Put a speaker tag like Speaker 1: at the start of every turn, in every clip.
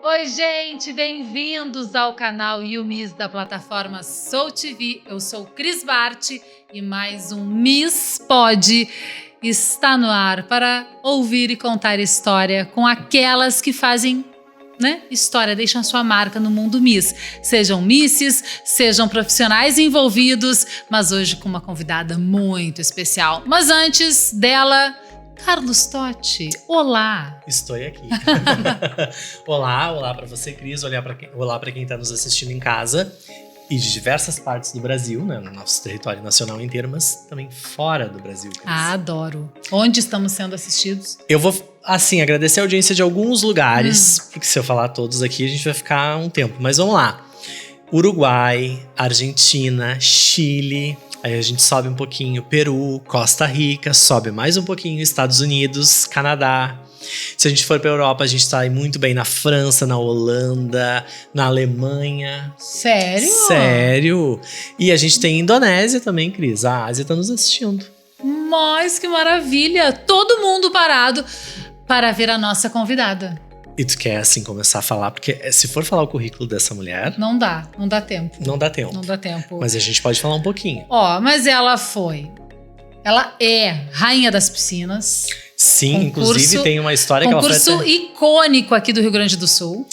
Speaker 1: Oi, gente, bem-vindos ao canal YouMiss da plataforma Soul TV. Eu sou Cris Bart e mais um Miss Pod está no ar para ouvir e contar história com aquelas que fazem, história, deixam a sua marca no mundo Miss. Sejam misses, sejam profissionais envolvidos, mas hoje com uma convidada muito especial. Mas antes dela, Carlos Totti, olá!
Speaker 2: Estou aqui. Olá para você, Cris. Olá para quem está nos assistindo em casa e de diversas partes do Brasil, né, no nosso território nacional inteiro, mas também fora do Brasil, Cris.
Speaker 1: Ah, adoro. Onde estamos sendo assistidos?
Speaker 2: Eu vou, agradecer a audiência de alguns lugares, porque se eu falar todos aqui, a gente vai ficar um tempo. Mas vamos lá. Uruguai, Argentina, Chile... Aí a gente sobe um pouquinho, Peru, Costa Rica, sobe mais um pouquinho, Estados Unidos, Canadá. Se a gente for pra Europa, a gente tá aí muito bem na França, na Holanda, na Alemanha.
Speaker 1: Sério?
Speaker 2: Sério! E a gente tem Indonésia também, Cris. A Ásia tá nos assistindo.
Speaker 1: Mas que maravilha! Todo mundo parado para ver a nossa convidada.
Speaker 2: E tu quer, começar a falar? Porque se for falar o currículo dessa mulher...
Speaker 1: Não dá tempo.
Speaker 2: Não dá tempo.
Speaker 1: Não dá tempo.
Speaker 2: Mas a gente pode falar um pouquinho.
Speaker 1: Mas ela é rainha das piscinas.
Speaker 2: Sim, inclusive tem uma história que ela foi...
Speaker 1: Concurso icônico aqui do Rio Grande do Sul.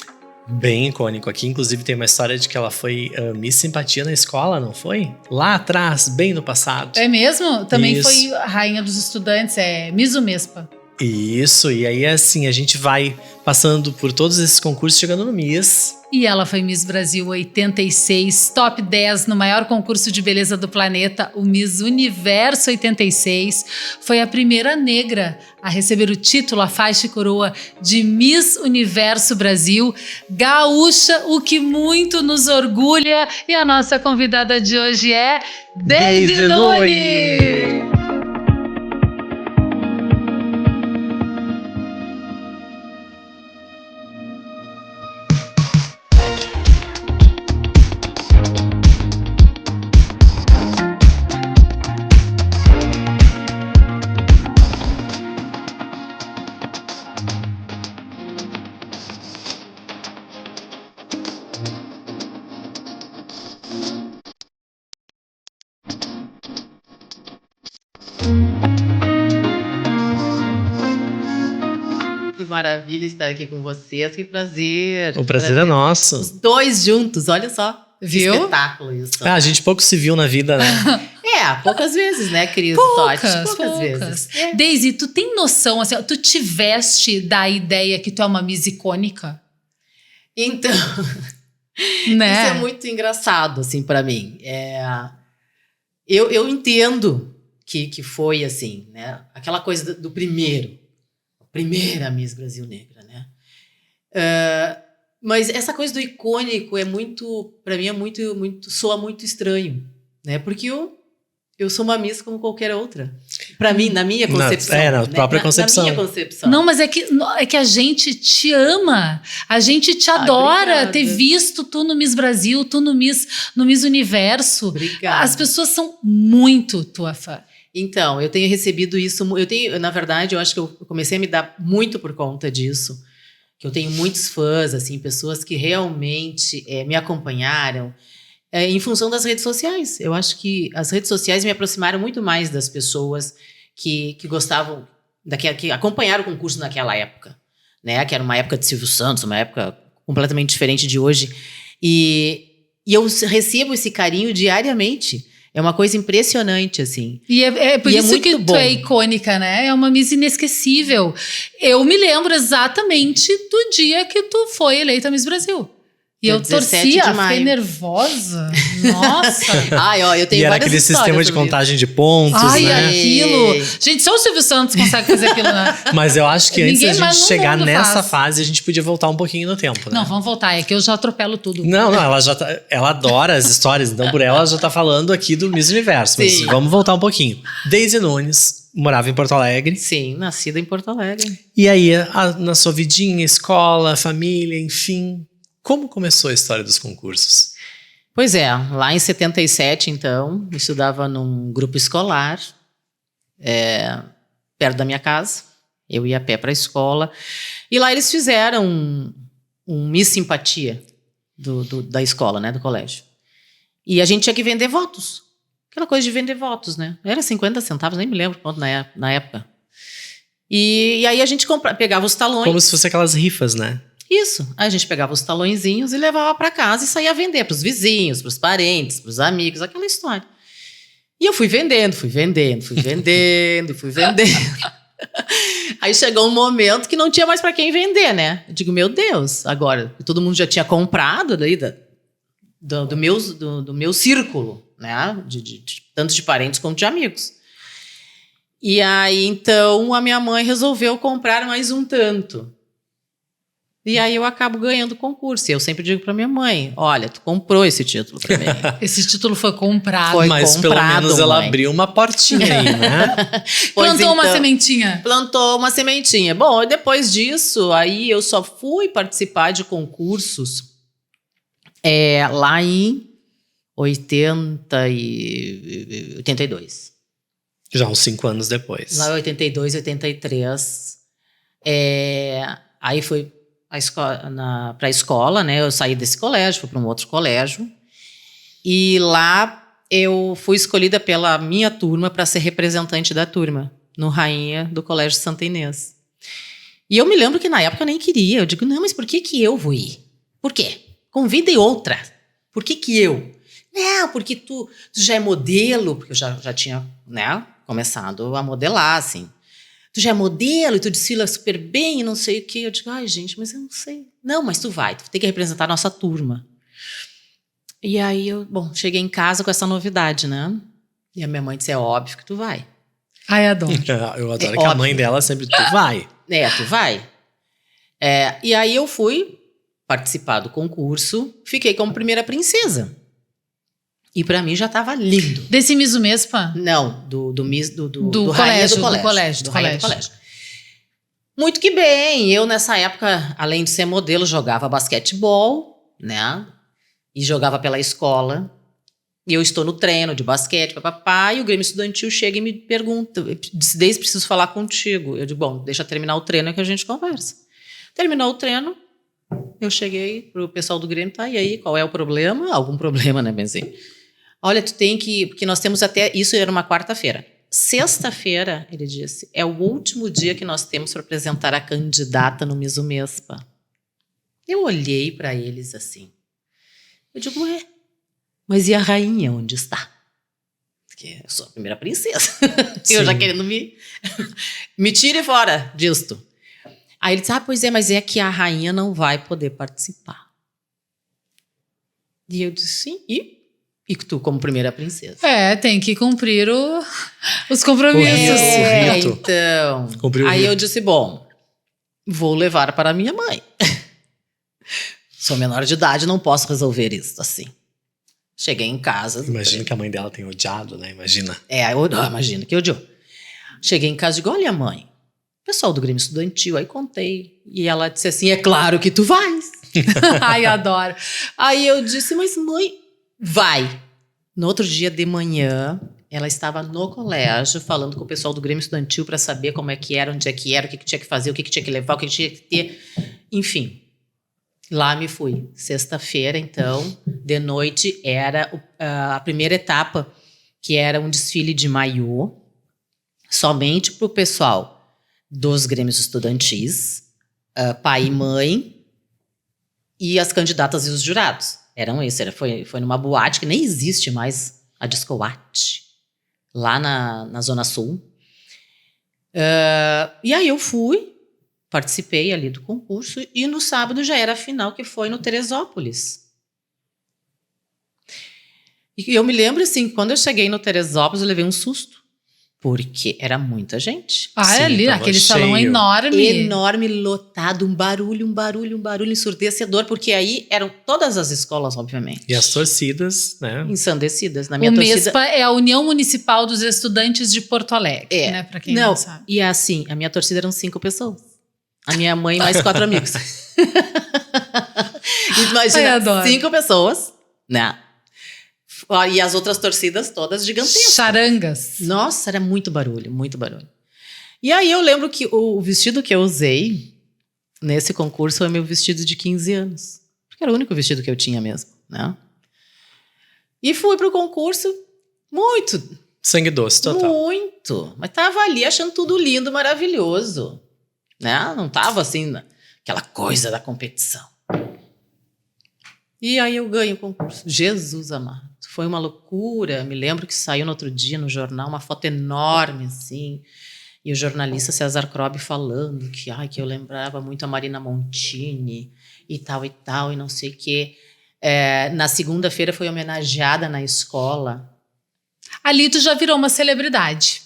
Speaker 2: Bem icônico aqui. Inclusive tem uma história de que ela foi Miss Simpatia na escola, não foi? Lá atrás, bem no passado.
Speaker 1: É mesmo? Também
Speaker 2: Isso.
Speaker 1: foi a rainha dos estudantes, Miss Umespa.
Speaker 2: Isso, e aí a gente vai passando por todos esses concursos, chegando no Miss.
Speaker 1: E ela foi Miss Brasil 86, top 10 no maior concurso de beleza do planeta, o Miss Universo 86. Foi a primeira negra a receber o título, a faixa e coroa de Miss Universo Brasil, gaúcha, o que muito nos orgulha. E a nossa convidada de hoje é Daisy Nunes!
Speaker 3: Que maravilha estar aqui com vocês, que prazer.
Speaker 2: O prazer é nosso.
Speaker 3: Os dois juntos, olha só.
Speaker 1: Viu?
Speaker 3: Que espetáculo isso.
Speaker 2: A gente pouco se viu na vida, né?
Speaker 3: Poucas vezes, né, Cris? Poucas vezes.
Speaker 1: Daisy, tu tem noção, tu tiveste da ideia que tu é uma Miss icônica?
Speaker 3: Então,
Speaker 1: Né?
Speaker 3: isso é muito engraçado, pra mim. Eu entendo que foi assim, né? Aquela coisa do a primeira Miss Brasil Negra, né? Mas essa coisa do icônico pra mim soa muito estranho, né? Porque eu sou uma Miss como qualquer outra. Pra mim, na minha concepção.
Speaker 2: Na própria concepção.
Speaker 3: Na minha concepção.
Speaker 1: Não, mas é que a gente te ama, a gente te adora
Speaker 3: obrigada.
Speaker 1: ter visto tu no Miss Brasil, tu no Miss Universo.
Speaker 3: Obrigada.
Speaker 1: As pessoas são muito tua fã.
Speaker 3: Então, eu tenho recebido isso, na verdade, eu acho que eu comecei a me dar muito por conta disso, que eu tenho muitos fãs, pessoas que realmente me acompanharam, em função das redes sociais. Eu acho que as redes sociais me aproximaram muito mais das pessoas que gostavam, que acompanharam o concurso naquela época, né? Que era uma época de Silvio Santos, uma época completamente diferente de hoje. E eu recebo esse carinho diariamente. É uma coisa impressionante,
Speaker 1: E é por isso que
Speaker 3: muito bom.
Speaker 1: tu é icônica, né? É uma Miss inesquecível. Eu me lembro exatamente do dia que tu foi eleita Miss Brasil. E
Speaker 3: Dia
Speaker 1: eu
Speaker 3: 17 de
Speaker 1: torcia,
Speaker 3: maio.
Speaker 1: fiquei nervosa. Nossa!
Speaker 3: Eu tenho
Speaker 2: E era
Speaker 3: várias
Speaker 2: aquele
Speaker 3: histórias
Speaker 2: sistema de
Speaker 3: sobre
Speaker 2: contagem de pontos,
Speaker 1: Ai,
Speaker 2: né?
Speaker 1: aquilo! Gente, só o Silvio Santos consegue fazer aquilo, né?
Speaker 2: Mas eu acho que antes
Speaker 1: Ninguém
Speaker 2: da
Speaker 1: mais
Speaker 2: gente
Speaker 1: no
Speaker 2: chegar
Speaker 1: mundo
Speaker 2: nessa
Speaker 1: faz.
Speaker 2: fase, a gente podia voltar um pouquinho no tempo, né?
Speaker 1: Não, vamos voltar. É que eu já atropelo tudo.
Speaker 2: Não, ela adora as histórias, então por ela já tá falando aqui do Miss Universo. Mas
Speaker 3: Sim.
Speaker 2: vamos voltar um pouquinho. Daisy Nunes morava em Porto Alegre.
Speaker 3: Sim, nascida em Porto Alegre.
Speaker 2: E aí, na sua vidinha, escola, família, enfim, como começou a história dos concursos?
Speaker 3: Pois é, lá em 77, então, eu estudava num grupo escolar, perto da minha casa. Eu ia a pé para a escola. E lá eles fizeram um Miss Simpatia da escola, né? Do colégio. E a gente tinha que vender votos. Aquela coisa de vender votos, né? Era 50 centavos, nem me lembro quanto na época. E aí a gente pegava os talões.
Speaker 2: Como se fosse aquelas rifas, né?
Speaker 3: Isso. Aí a gente pegava os talõezinhos e levava para casa e saía a vender pros vizinhos, pros parentes, pros amigos, aquela história. E eu fui vendendo. Aí chegou um momento que não tinha mais para quem vender, né? Eu digo, meu Deus, agora todo mundo já tinha comprado daí do meu círculo, né? Tanto de parentes quanto de amigos. E aí, então, a minha mãe resolveu comprar mais um tanto. E aí eu acabo ganhando o concurso. E eu sempre digo pra minha mãe, olha, tu comprou esse título pra mim.
Speaker 1: Esse título foi comprado.
Speaker 2: Mas pelo menos ela abriu uma portinha aí, né?
Speaker 1: Plantou uma sementinha.
Speaker 3: Plantou uma sementinha. Bom, e depois disso, aí eu só fui participar de concursos lá em 82.
Speaker 2: Já uns 5 anos depois.
Speaker 3: Lá em 82, 83. Aí fui para a escola, né? Eu saí desse colégio, fui para um outro colégio. E lá eu fui escolhida pela minha turma para ser representante da turma, no Rainha do Colégio Santa Inês. E eu me lembro que na época eu nem queria. Eu digo, não, mas por que eu vou ir? Por quê? Convidem outra. Por que eu? Não, porque tu já é modelo, porque eu já tinha, né, começado a modelar, assim. Tu já é modelo e tu desfila super bem e não sei o quê. Eu digo, ai, gente, mas eu não sei. Não, mas tu tem que representar a nossa turma. E aí cheguei em casa com essa novidade, né? E a minha mãe disse, é óbvio que tu vai.
Speaker 1: Ai, adoro.
Speaker 2: Eu adoro que óbvio. A mãe dela sempre, tu vai.
Speaker 3: Tu vai. E aí eu fui participar do concurso, fiquei como primeira princesa. E pra mim já tava lindo.
Speaker 1: Desse Miss Umespa?
Speaker 3: Não, do
Speaker 1: colégio.
Speaker 3: Muito que bem. Eu, nessa época, além de ser modelo, jogava basquetebol, né? E jogava pela escola. E eu estou no treino de basquete, papapá, e o Grêmio Estudantil chega e me pergunta, Deise, preciso falar contigo. Eu digo, bom, deixa terminar o treino que a gente conversa. Terminou o treino, eu cheguei pro pessoal do Grêmio, tá, e aí, qual é o problema? Algum problema, né, Benzinho? Olha, tu tem que... Porque nós temos isso era uma quarta-feira. Sexta-feira, ele disse, é o último dia que nós temos para apresentar a candidata no Miss Umespa. Eu olhei para eles assim. Eu digo, mas e a rainha onde está? Porque eu sou a primeira princesa. Eu já querendo me tire fora disto. Aí ele disse, pois é, mas é que a rainha não vai poder participar. E eu disse, sim, e tu como primeira princesa.
Speaker 1: Tem que cumprir os compromissos.
Speaker 2: O rito.
Speaker 3: Então. Aí eu disse, bom, vou levar para a minha mãe. Sou menor de idade, não posso resolver isso assim. Cheguei em casa.
Speaker 2: Imagina que a mãe dela tem odiado, né? Imagina.
Speaker 3: Imagina que odiou. Cheguei em casa e digo, olha, mãe, pessoal do Grêmio Estudantil, aí contei. E ela disse assim, é claro que tu vais.
Speaker 1: Ai, adoro.
Speaker 3: Aí eu disse, mas mãe, vai. No outro dia de manhã, ela estava no colégio falando com o pessoal do Grêmio Estudantil para saber como é que era, onde é que era, o que tinha que fazer, o que tinha que levar, o que tinha que ter. Enfim, lá me fui. Sexta-feira, então, de noite, era a primeira etapa, que era um desfile de maiô, somente para o pessoal dos Grêmios Estudantis, pai e mãe, e as candidatas e os jurados. Eram isso, foi numa boate que nem existe mais, a Discoate, lá na Zona Sul. E aí eu fui, participei ali do concurso, e no sábado já era a final, que foi no Teresópolis. E eu me lembro, assim, quando eu cheguei no Teresópolis, eu levei um susto. Porque era muita gente.
Speaker 1: Sim, ali, aquele salão enorme.
Speaker 3: Enorme, lotado, um barulho ensurdecedor, porque aí eram todas as escolas, obviamente.
Speaker 2: E as torcidas, né?
Speaker 3: Ensandecidas.
Speaker 1: O MESPA é a União Municipal dos Estudantes de Porto Alegre, né? Pra quem não sabe.
Speaker 3: E assim, a minha torcida eram 5 pessoas. A minha mãe mais 4 amigos. Imagina, 5 pessoas, né? E as outras torcidas todas gigantescas.
Speaker 1: Charangas.
Speaker 3: Nossa, era muito barulho, muito barulho. E aí eu lembro que o vestido que eu usei nesse concurso foi meu vestido de 15 anos. Porque era o único vestido que eu tinha mesmo, né? E fui pro concurso muito.
Speaker 2: Sangue doce, total.
Speaker 3: Muito. Mas tava ali achando tudo lindo, maravilhoso. Né? Não tava assim, aquela coisa da competição. E aí eu ganho o concurso. Jesus amado. Foi uma loucura. Me lembro que saiu no outro dia no jornal uma foto enorme, assim. E o jornalista César Crobe falando que eu lembrava muito a Marina Montini e tal, e não sei o quê. Na segunda-feira foi homenageada na escola.
Speaker 1: Ali tu já virou uma celebridade.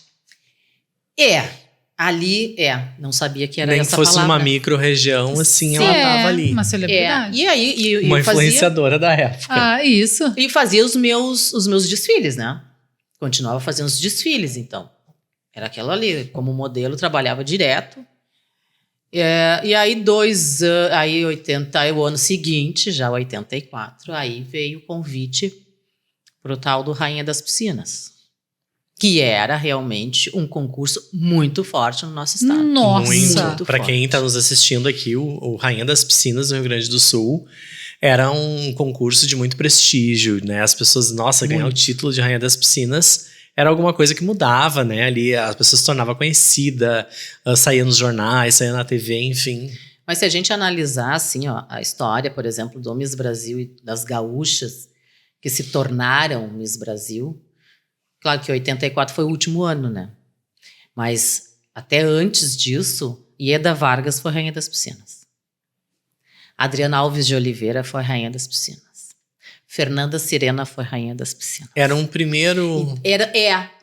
Speaker 3: Ali, não sabia que era
Speaker 2: Nem
Speaker 3: essa
Speaker 2: que fosse
Speaker 3: palavra.
Speaker 2: numa micro-região, assim, ela
Speaker 1: É,
Speaker 2: tava ali.
Speaker 1: uma celebridade.
Speaker 3: E aí,
Speaker 2: Uma
Speaker 3: eu fazia,
Speaker 2: influenciadora da época.
Speaker 1: Ah, isso.
Speaker 3: e fazia os meus desfiles, né? Continuava fazendo os desfiles, então. Era aquela ali, como modelo, trabalhava direto. E aí, o ano seguinte, já 84, aí veio o convite pro tal do Rainha das Piscinas. Que era realmente um concurso muito forte no nosso estado.
Speaker 1: Nossa.
Speaker 2: Muito. Pra
Speaker 3: forte.
Speaker 2: quem tá nos assistindo aqui, o Rainha das Piscinas no Rio Grande do Sul era um concurso de muito prestígio, né? As pessoas, ganhar o título de Rainha das Piscinas era alguma coisa que mudava, né? Ali as pessoas se tornavam conhecidas, saía nos jornais, saía na TV, enfim.
Speaker 3: Mas se a gente analisar, assim, a história, por exemplo, do Miss Brasil e das gaúchas que se tornaram Miss Brasil, claro que 84 foi o último ano, né? Mas até antes disso, Ieda Vargas foi Rainha das Piscinas. Adriana Alves de Oliveira foi Rainha das Piscinas. Fernanda Sirena foi Rainha das Piscinas.
Speaker 2: Era um primeiro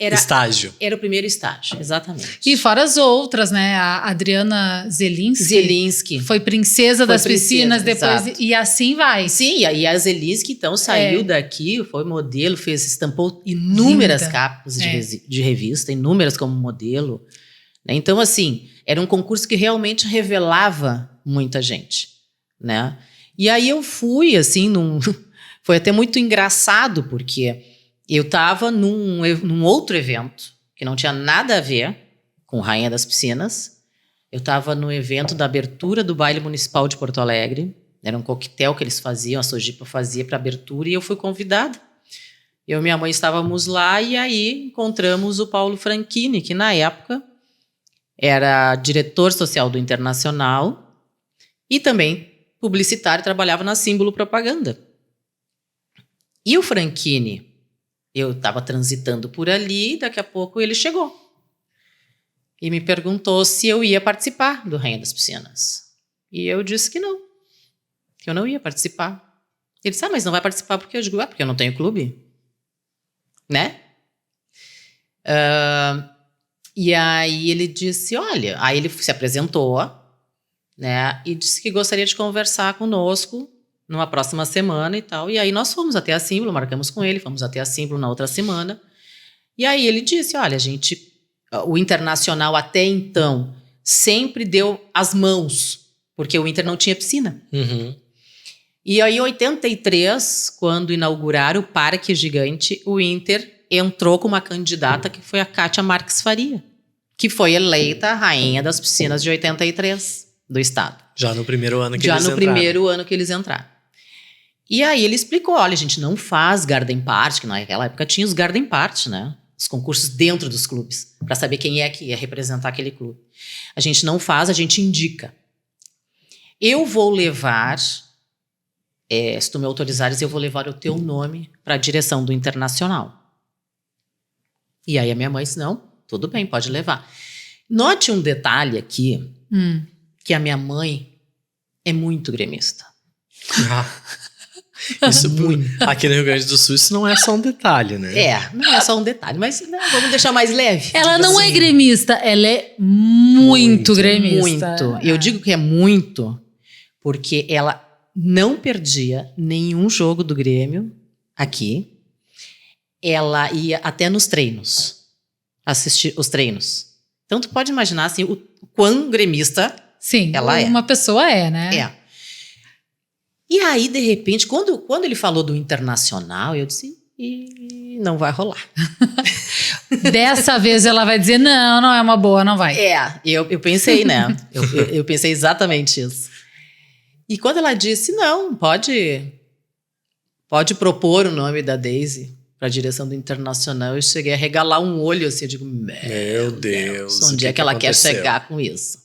Speaker 2: estágio.
Speaker 3: Era o primeiro estágio, exatamente.
Speaker 1: E fora as outras, né? A Adriana Zelinski foi princesa das piscinas depois.
Speaker 3: Exato.
Speaker 1: E assim vai.
Speaker 3: Sim, e a Zelinski, então, saiu daqui, foi modelo, estampou inúmeras
Speaker 1: Linda.
Speaker 3: capas de revista, inúmeras como modelo. Né? Então, assim, era um concurso que realmente revelava muita gente, né? E aí eu fui, assim, foi até muito engraçado, porque eu estava num outro evento, que não tinha nada a ver com Rainha das Piscinas. Eu estava no evento da abertura do Baile Municipal de Porto Alegre. Era um coquetel que eles faziam, a Sojipa fazia para abertura, e eu fui convidada. Eu e minha mãe estávamos lá, e aí encontramos o Paulo Franchini, que na época era diretor social do Internacional e também publicitário, trabalhava na Símbolo Propaganda. E o Franchini, eu estava transitando por ali, daqui a pouco ele chegou. E me perguntou se eu ia participar do Rainha das Piscinas. E eu disse que não, que eu não ia participar. Ele disse, mas não vai participar porque eu digo, porque eu não tenho clube. Né? E aí ele disse, olha, aí ele se apresentou, né? E disse que gostaria de conversar conosco numa próxima semana e tal. E aí nós fomos até a Símbolo, marcamos com ele, fomos até a Símbolo na outra semana. E aí ele disse, olha, o Internacional até então sempre deu as mãos, porque o Inter não tinha piscina.
Speaker 2: Uhum.
Speaker 3: E aí em 83, quando inauguraram o Parque Gigante, o Inter entrou com uma candidata que foi a Kátia Marques Faria, que foi eleita a Rainha das Piscinas de 83 do estado.
Speaker 2: Já no primeiro ano que eles entraram.
Speaker 3: Primeiro ano que eles entraram. E aí ele explicou, olha, a gente não faz Garden Party, que naquela época tinha os Garden Party, né? Os concursos dentro dos clubes, para saber quem é que ia representar aquele clube. A gente não faz, a gente indica. Eu vou levar, se tu me autorizares, eu vou levar o teu nome para a direção do Internacional. E aí a minha mãe disse, não, tudo bem, pode levar. Note um detalhe aqui, que a minha mãe é muito gremista.
Speaker 2: Isso, aqui no Rio Grande do Sul, isso não é só um detalhe, né?
Speaker 3: Não é só um detalhe, mas vamos deixar mais leve.
Speaker 1: Ela não é gremista, ela é muito gremista.
Speaker 3: Muito. Eu digo que é muito, porque ela não perdia nenhum jogo do Grêmio aqui. Ela ia até nos treinos, assistir os treinos. Então, tu pode imaginar assim, o quão gremista ela é.
Speaker 1: Uma pessoa né?
Speaker 3: E aí, de repente, quando ele falou do Internacional, eu disse, e não vai rolar.
Speaker 1: Dessa vez ela vai dizer, não é uma boa, não vai.
Speaker 3: Eu pensei, né? eu pensei exatamente isso. E quando ela disse, não, pode propor o nome da Daisy para a direção do Internacional, eu cheguei a regalar um olho assim, eu digo, meu Deus, onde é que ela
Speaker 2: aconteceu?
Speaker 3: quer chegar com isso?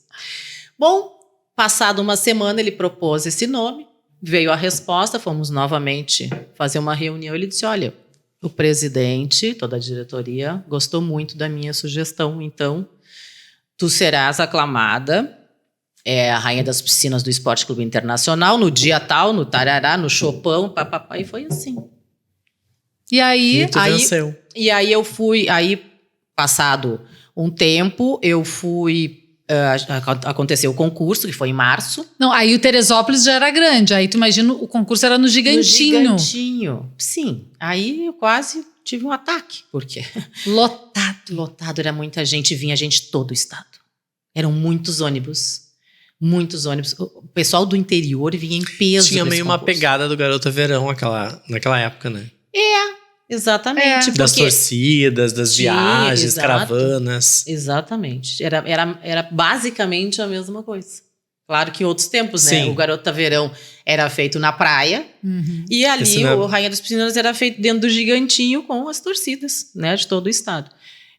Speaker 3: Bom, passada uma semana ele propôs esse nome, veio a resposta, fomos novamente fazer uma reunião, ele disse, olha, o presidente, toda a diretoria, gostou muito da minha sugestão, então tu serás aclamada a rainha das piscinas do Esporte Clube Internacional, no dia tal, no tarará, no chopão, papapá, e foi assim.
Speaker 1: E aí...
Speaker 2: tu venceu.
Speaker 3: E aí eu fui, passado um tempo, eu fui, aconteceu o concurso, que foi em março.
Speaker 1: Não, aí o Teresópolis já era grande, aí tu imagina, o concurso era no Gigantinho.
Speaker 3: No Gigantinho, sim. Aí eu quase tive um ataque, porque... Lotado, era muita gente, vinha gente de todo o estado. Eram muitos ônibus. O pessoal do interior vinha em peso.
Speaker 2: Tinha meio uma
Speaker 3: concurso.
Speaker 2: pegada do Garota Verão naquela época, né?
Speaker 3: Exatamente.
Speaker 2: Das torcidas, das viagens,
Speaker 3: exato.
Speaker 2: caravanas.
Speaker 3: Exatamente. Era basicamente a mesma coisa. Claro que em outros tempos, né?
Speaker 2: Sim.
Speaker 3: O Garota Verão era feito na praia.
Speaker 1: Uhum.
Speaker 3: E ali o Rainha das Piscinas era feito dentro do Gigantinho com as torcidas, né? De todo o estado.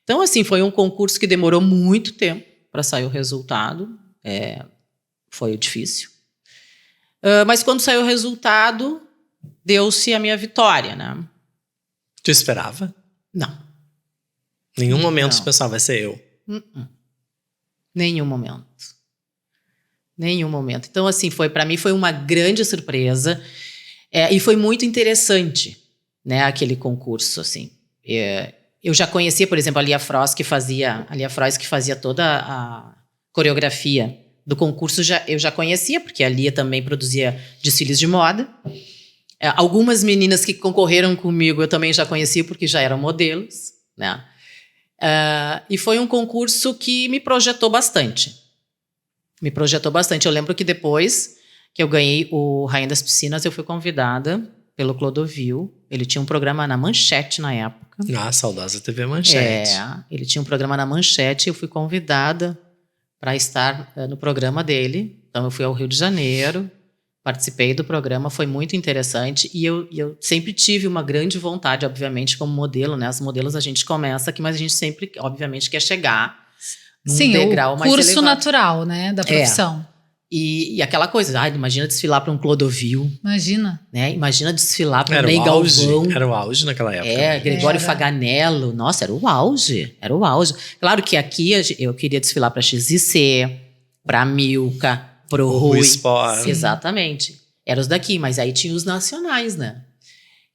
Speaker 3: Então, assim, foi um concurso que demorou muito tempo para sair o resultado. Foi difícil. Mas quando saiu o resultado, deu-se a minha vitória, né?
Speaker 2: Tu esperava?
Speaker 3: Não.
Speaker 2: Nenhum momento
Speaker 3: Não.
Speaker 2: você pensava, vai ser eu.
Speaker 3: Nenhum momento. Então, assim, para mim foi uma grande surpresa e foi muito interessante, né, aquele concurso, assim. Eu já conhecia, por exemplo, a Lia Frois, que fazia toda a coreografia do concurso, eu já conhecia, porque a Lia também produzia desfiles de moda. Algumas meninas que concorreram comigo eu também já conhecia, porque já eram modelos, né? E foi um concurso que me projetou bastante. Eu lembro que depois que eu ganhei o Rainha das Piscinas, eu fui convidada pelo Clodovil. Ele tinha um programa na Manchete na época.
Speaker 2: Saudosa TV Manchete.
Speaker 3: Ele tinha um programa na Manchete e eu fui convidada para estar no programa dele. Então, eu fui ao Rio de Janeiro, participei do programa, foi muito interessante. E eu sempre tive uma grande vontade, obviamente, como modelo, né? As modelos a gente começa aqui, mas a gente sempre, obviamente, quer chegar num degrau mais elevado.
Speaker 1: Sim, o curso natural, né, da profissão.
Speaker 3: E aquela coisa, imagina desfilar para um Clodovil.
Speaker 1: Imagina.
Speaker 3: Né? Imagina desfilar para um Ney Galvão.
Speaker 2: Era o auge naquela época.
Speaker 3: Gregório Faganello. Nossa, era o auge. Claro que aqui eu queria desfilar para XIC, para Milka, pro Rui.
Speaker 2: Sport.
Speaker 3: Exatamente. Eram os daqui, mas aí tinha os nacionais, né?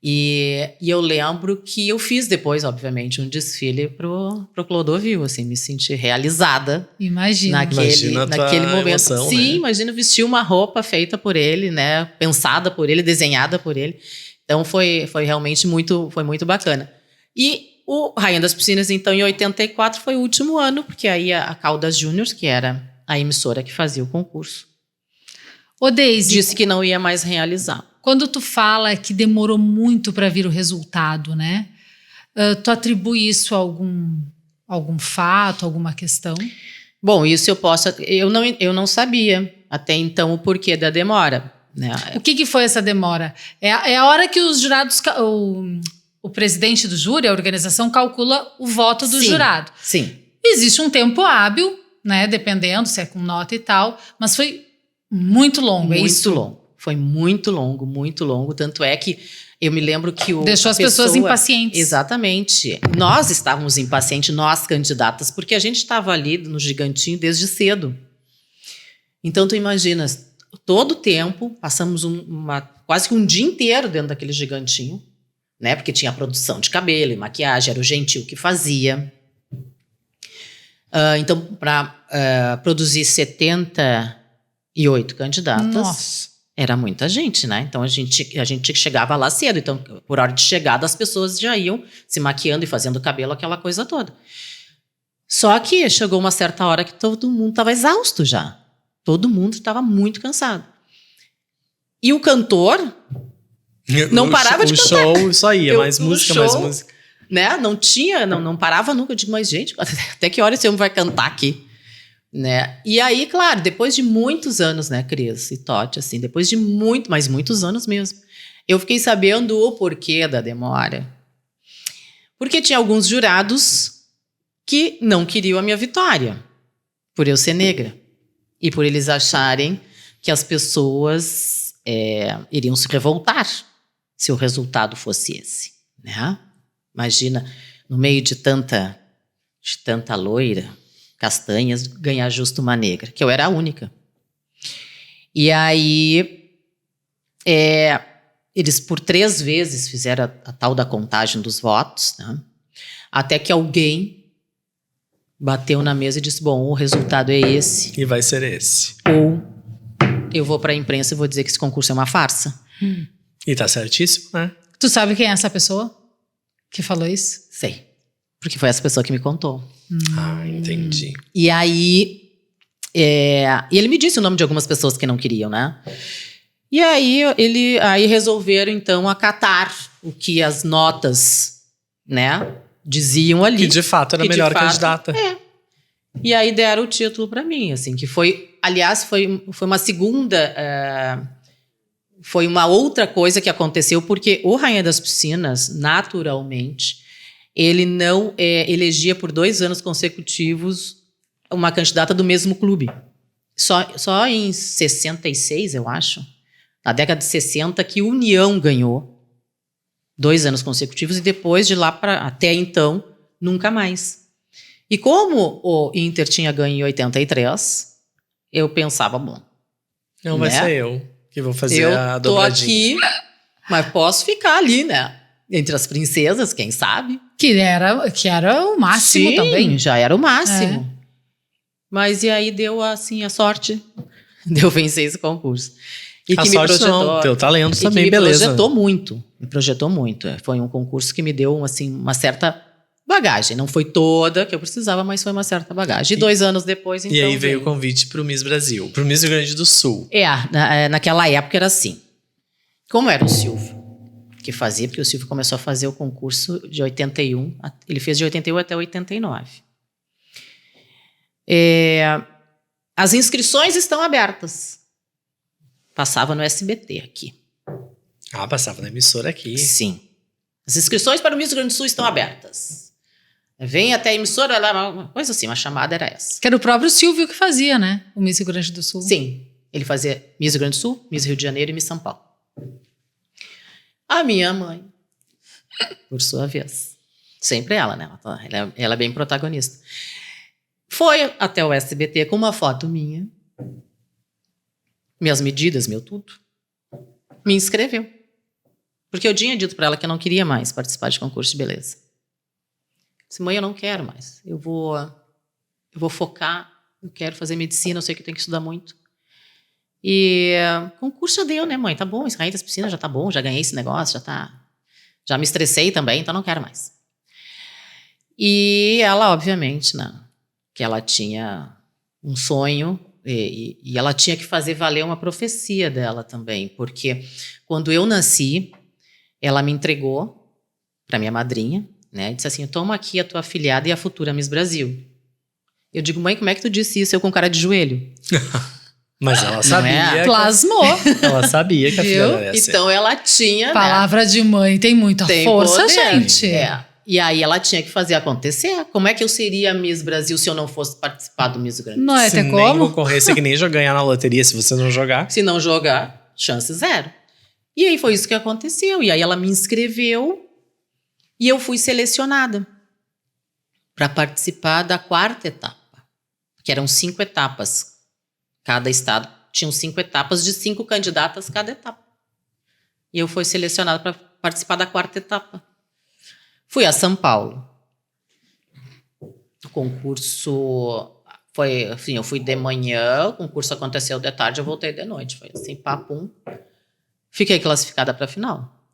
Speaker 3: E eu lembro que eu fiz depois, obviamente, um desfile pro Clodovil, assim, me senti realizada.
Speaker 1: Imagina
Speaker 3: naquele momento.
Speaker 2: Emoção,
Speaker 3: sim,
Speaker 2: né?
Speaker 3: imagina vestir uma roupa feita por ele, né? Pensada por ele, desenhada por ele. Então foi realmente muito bacana. E o Rainha das Piscinas, então, em 84, foi o último ano, porque aí a Caldas Júnior, que era a emissora que fazia o concurso,
Speaker 1: Ô, Daisy,
Speaker 3: disse que não ia mais realizar.
Speaker 1: Quando tu fala que demorou muito para vir o resultado, né? Tu atribui isso a algum fato, alguma questão?
Speaker 3: Bom, isso eu não sabia até então o porquê da demora. Né?
Speaker 1: O que foi essa demora? É a hora que os jurados, o presidente do júri, a organização, calcula o voto do jurado.
Speaker 3: Sim.
Speaker 1: Existe um tempo hábil, né? Dependendo se é com nota e tal, mas foi muito longo, é isso?
Speaker 3: Muito longo. Foi muito longo. Tanto é que eu me lembro que
Speaker 1: deixou as pessoas impacientes.
Speaker 3: Exatamente. Nós estávamos impacientes, nós candidatas, porque a gente estava ali no Gigantinho desde cedo. Então, tu imaginas, todo o tempo, passamos quase que um dia inteiro dentro daquele Gigantinho, né? Porque tinha produção de cabelo e maquiagem, era o Gentil que fazia. Então, para produzir 78 candidatas...
Speaker 1: Nossa.
Speaker 3: Era muita gente, né? Então a gente chegava lá cedo. Então, por hora de chegada, as pessoas já iam se maquiando e fazendo cabelo, aquela coisa toda. Só que chegou uma certa hora que todo mundo estava exausto já. Todo mundo estava muito cansado. E o cantor Não parava de cantar.
Speaker 2: O show só ia, mais
Speaker 3: O
Speaker 2: música,
Speaker 3: show,
Speaker 2: mais música.
Speaker 3: né? Não parava nunca. Eu digo, mas gente, até que hora esse homem vai cantar aqui? Né? E aí, claro, depois de muitos anos, né, Cris e Totti, assim, depois de mas muitos anos mesmo, eu fiquei sabendo o porquê da demora. Porque tinha alguns jurados que não queriam a minha vitória, por eu ser negra. E por eles acharem que as pessoas iriam se revoltar se o resultado fosse esse, né? Imagina, no meio de tanta loira, castanhas, ganhar justo uma negra, que eu era a única. E aí, eles por 3 vezes fizeram a tal da contagem dos votos, né? Até que alguém bateu na mesa e disse, bom, o resultado é esse.
Speaker 2: E vai ser esse.
Speaker 3: Ou eu vou para a imprensa e vou dizer que esse concurso é uma farsa.
Speaker 2: E tá certíssimo, né?
Speaker 1: Tu sabe quem é essa pessoa que falou isso?
Speaker 3: Sei. Porque foi essa pessoa que me contou.
Speaker 2: Ah, entendi.
Speaker 3: E aí, e ele me disse o nome de algumas pessoas que não queriam, né? E aí resolveram, então, acatar o que as notas, né, diziam ali.
Speaker 2: Que de fato era a melhor candidata.
Speaker 3: E aí deram o título para mim, assim, que foi, aliás, foi uma segunda, foi uma outra coisa que aconteceu, porque o Rainha das Piscinas, naturalmente, ele não elegia por 2 anos consecutivos uma candidata do mesmo clube. Só em 66, eu acho, na década de 60, que União ganhou 2 anos consecutivos e depois de lá até então, nunca mais. E como o Inter tinha ganho em 83, eu pensava, bom...
Speaker 2: Não, vai ser eu que vou fazer a dobradinha.
Speaker 3: Eu tô aqui, mas posso ficar ali, né? Entre as princesas, quem sabe?
Speaker 1: Que era o máximo.
Speaker 3: Sim,
Speaker 1: também.
Speaker 3: Já era o máximo. Mas e aí deu, assim, a sorte de eu vencer esse concurso. E
Speaker 2: a
Speaker 3: que
Speaker 2: sorte
Speaker 3: me projetou,
Speaker 2: não, teu talento também,
Speaker 3: me
Speaker 2: beleza.
Speaker 3: Me projetou muito. Foi um concurso que me deu, assim, uma certa bagagem. Não foi toda que eu precisava, mas foi uma certa bagagem. E 2 anos depois, então...
Speaker 2: E aí veio o convite pro Miss Brasil, pro Miss Rio Grande do Sul.
Speaker 3: Naquela época era assim. Como era o Silvio que fazia, porque o Silvio começou a fazer o concurso de 81, ele fez de 81 até 89. As inscrições estão abertas. Passava no SBT aqui.
Speaker 2: Ah, passava na emissora aqui.
Speaker 3: Sim. As inscrições para o Miss Rio Grande do Sul estão abertas. Vem até a emissora, uma coisa assim, uma chamada era essa.
Speaker 1: Que era o próprio Silvio que fazia, né? O Miss Rio Grande do Sul.
Speaker 3: Sim. Ele fazia Miss Rio Grande do Sul, Miss Rio de Janeiro e Miss São Paulo. A minha mãe, por sua vez, sempre ela, né? Ela é bem protagonista. Foi até o SBT com uma foto minha, minhas medidas, meu tudo, me inscreveu. Porque eu tinha dito para ela que eu não queria mais participar de concurso de beleza. Disse, mãe, eu não quero mais. Eu vou focar, eu quero fazer medicina, eu sei que eu tenho que estudar muito. E concurso já deu, né, mãe? Tá bom, esse Rainha das Piscinas já tá bom, já ganhei esse negócio, já me estressei também, então não quero mais. E ela, obviamente, né, que ela tinha um sonho e ela tinha que fazer valer uma profecia dela também, porque quando eu nasci, ela me entregou para minha madrinha, né, e disse assim, toma aqui a tua afilhada e a futura Miss Brasil. Eu digo, mãe, como é que tu disse isso? Eu com cara de joelho.
Speaker 2: Mas ela sabia.
Speaker 1: Plasmou.
Speaker 2: Ela sabia que a filha dela ia ser.
Speaker 3: Então ela tinha.
Speaker 1: Palavra de mãe tem muita força,
Speaker 3: poder,
Speaker 1: gente.
Speaker 3: E aí ela tinha que fazer acontecer. Como é que eu seria Miss Brasil se eu não fosse participar do Miss Grande?
Speaker 1: Não é
Speaker 2: se
Speaker 1: ter
Speaker 2: nem
Speaker 1: como?
Speaker 2: concorrência que nem ganhar na loteria se você não jogar.
Speaker 3: Se não jogar, chance 0. E aí foi isso que aconteceu. E aí ela me inscreveu e eu fui selecionada para participar da 4ª etapa, que eram 5 etapas. Cada estado tinha 5 etapas de 5 candidatas cada etapa. E eu fui selecionada para participar da 4ª etapa. Fui a São Paulo. O concurso foi, assim, eu fui de manhã, o concurso aconteceu de tarde, eu voltei de noite. Foi assim, papum. Fiquei classificada para a final.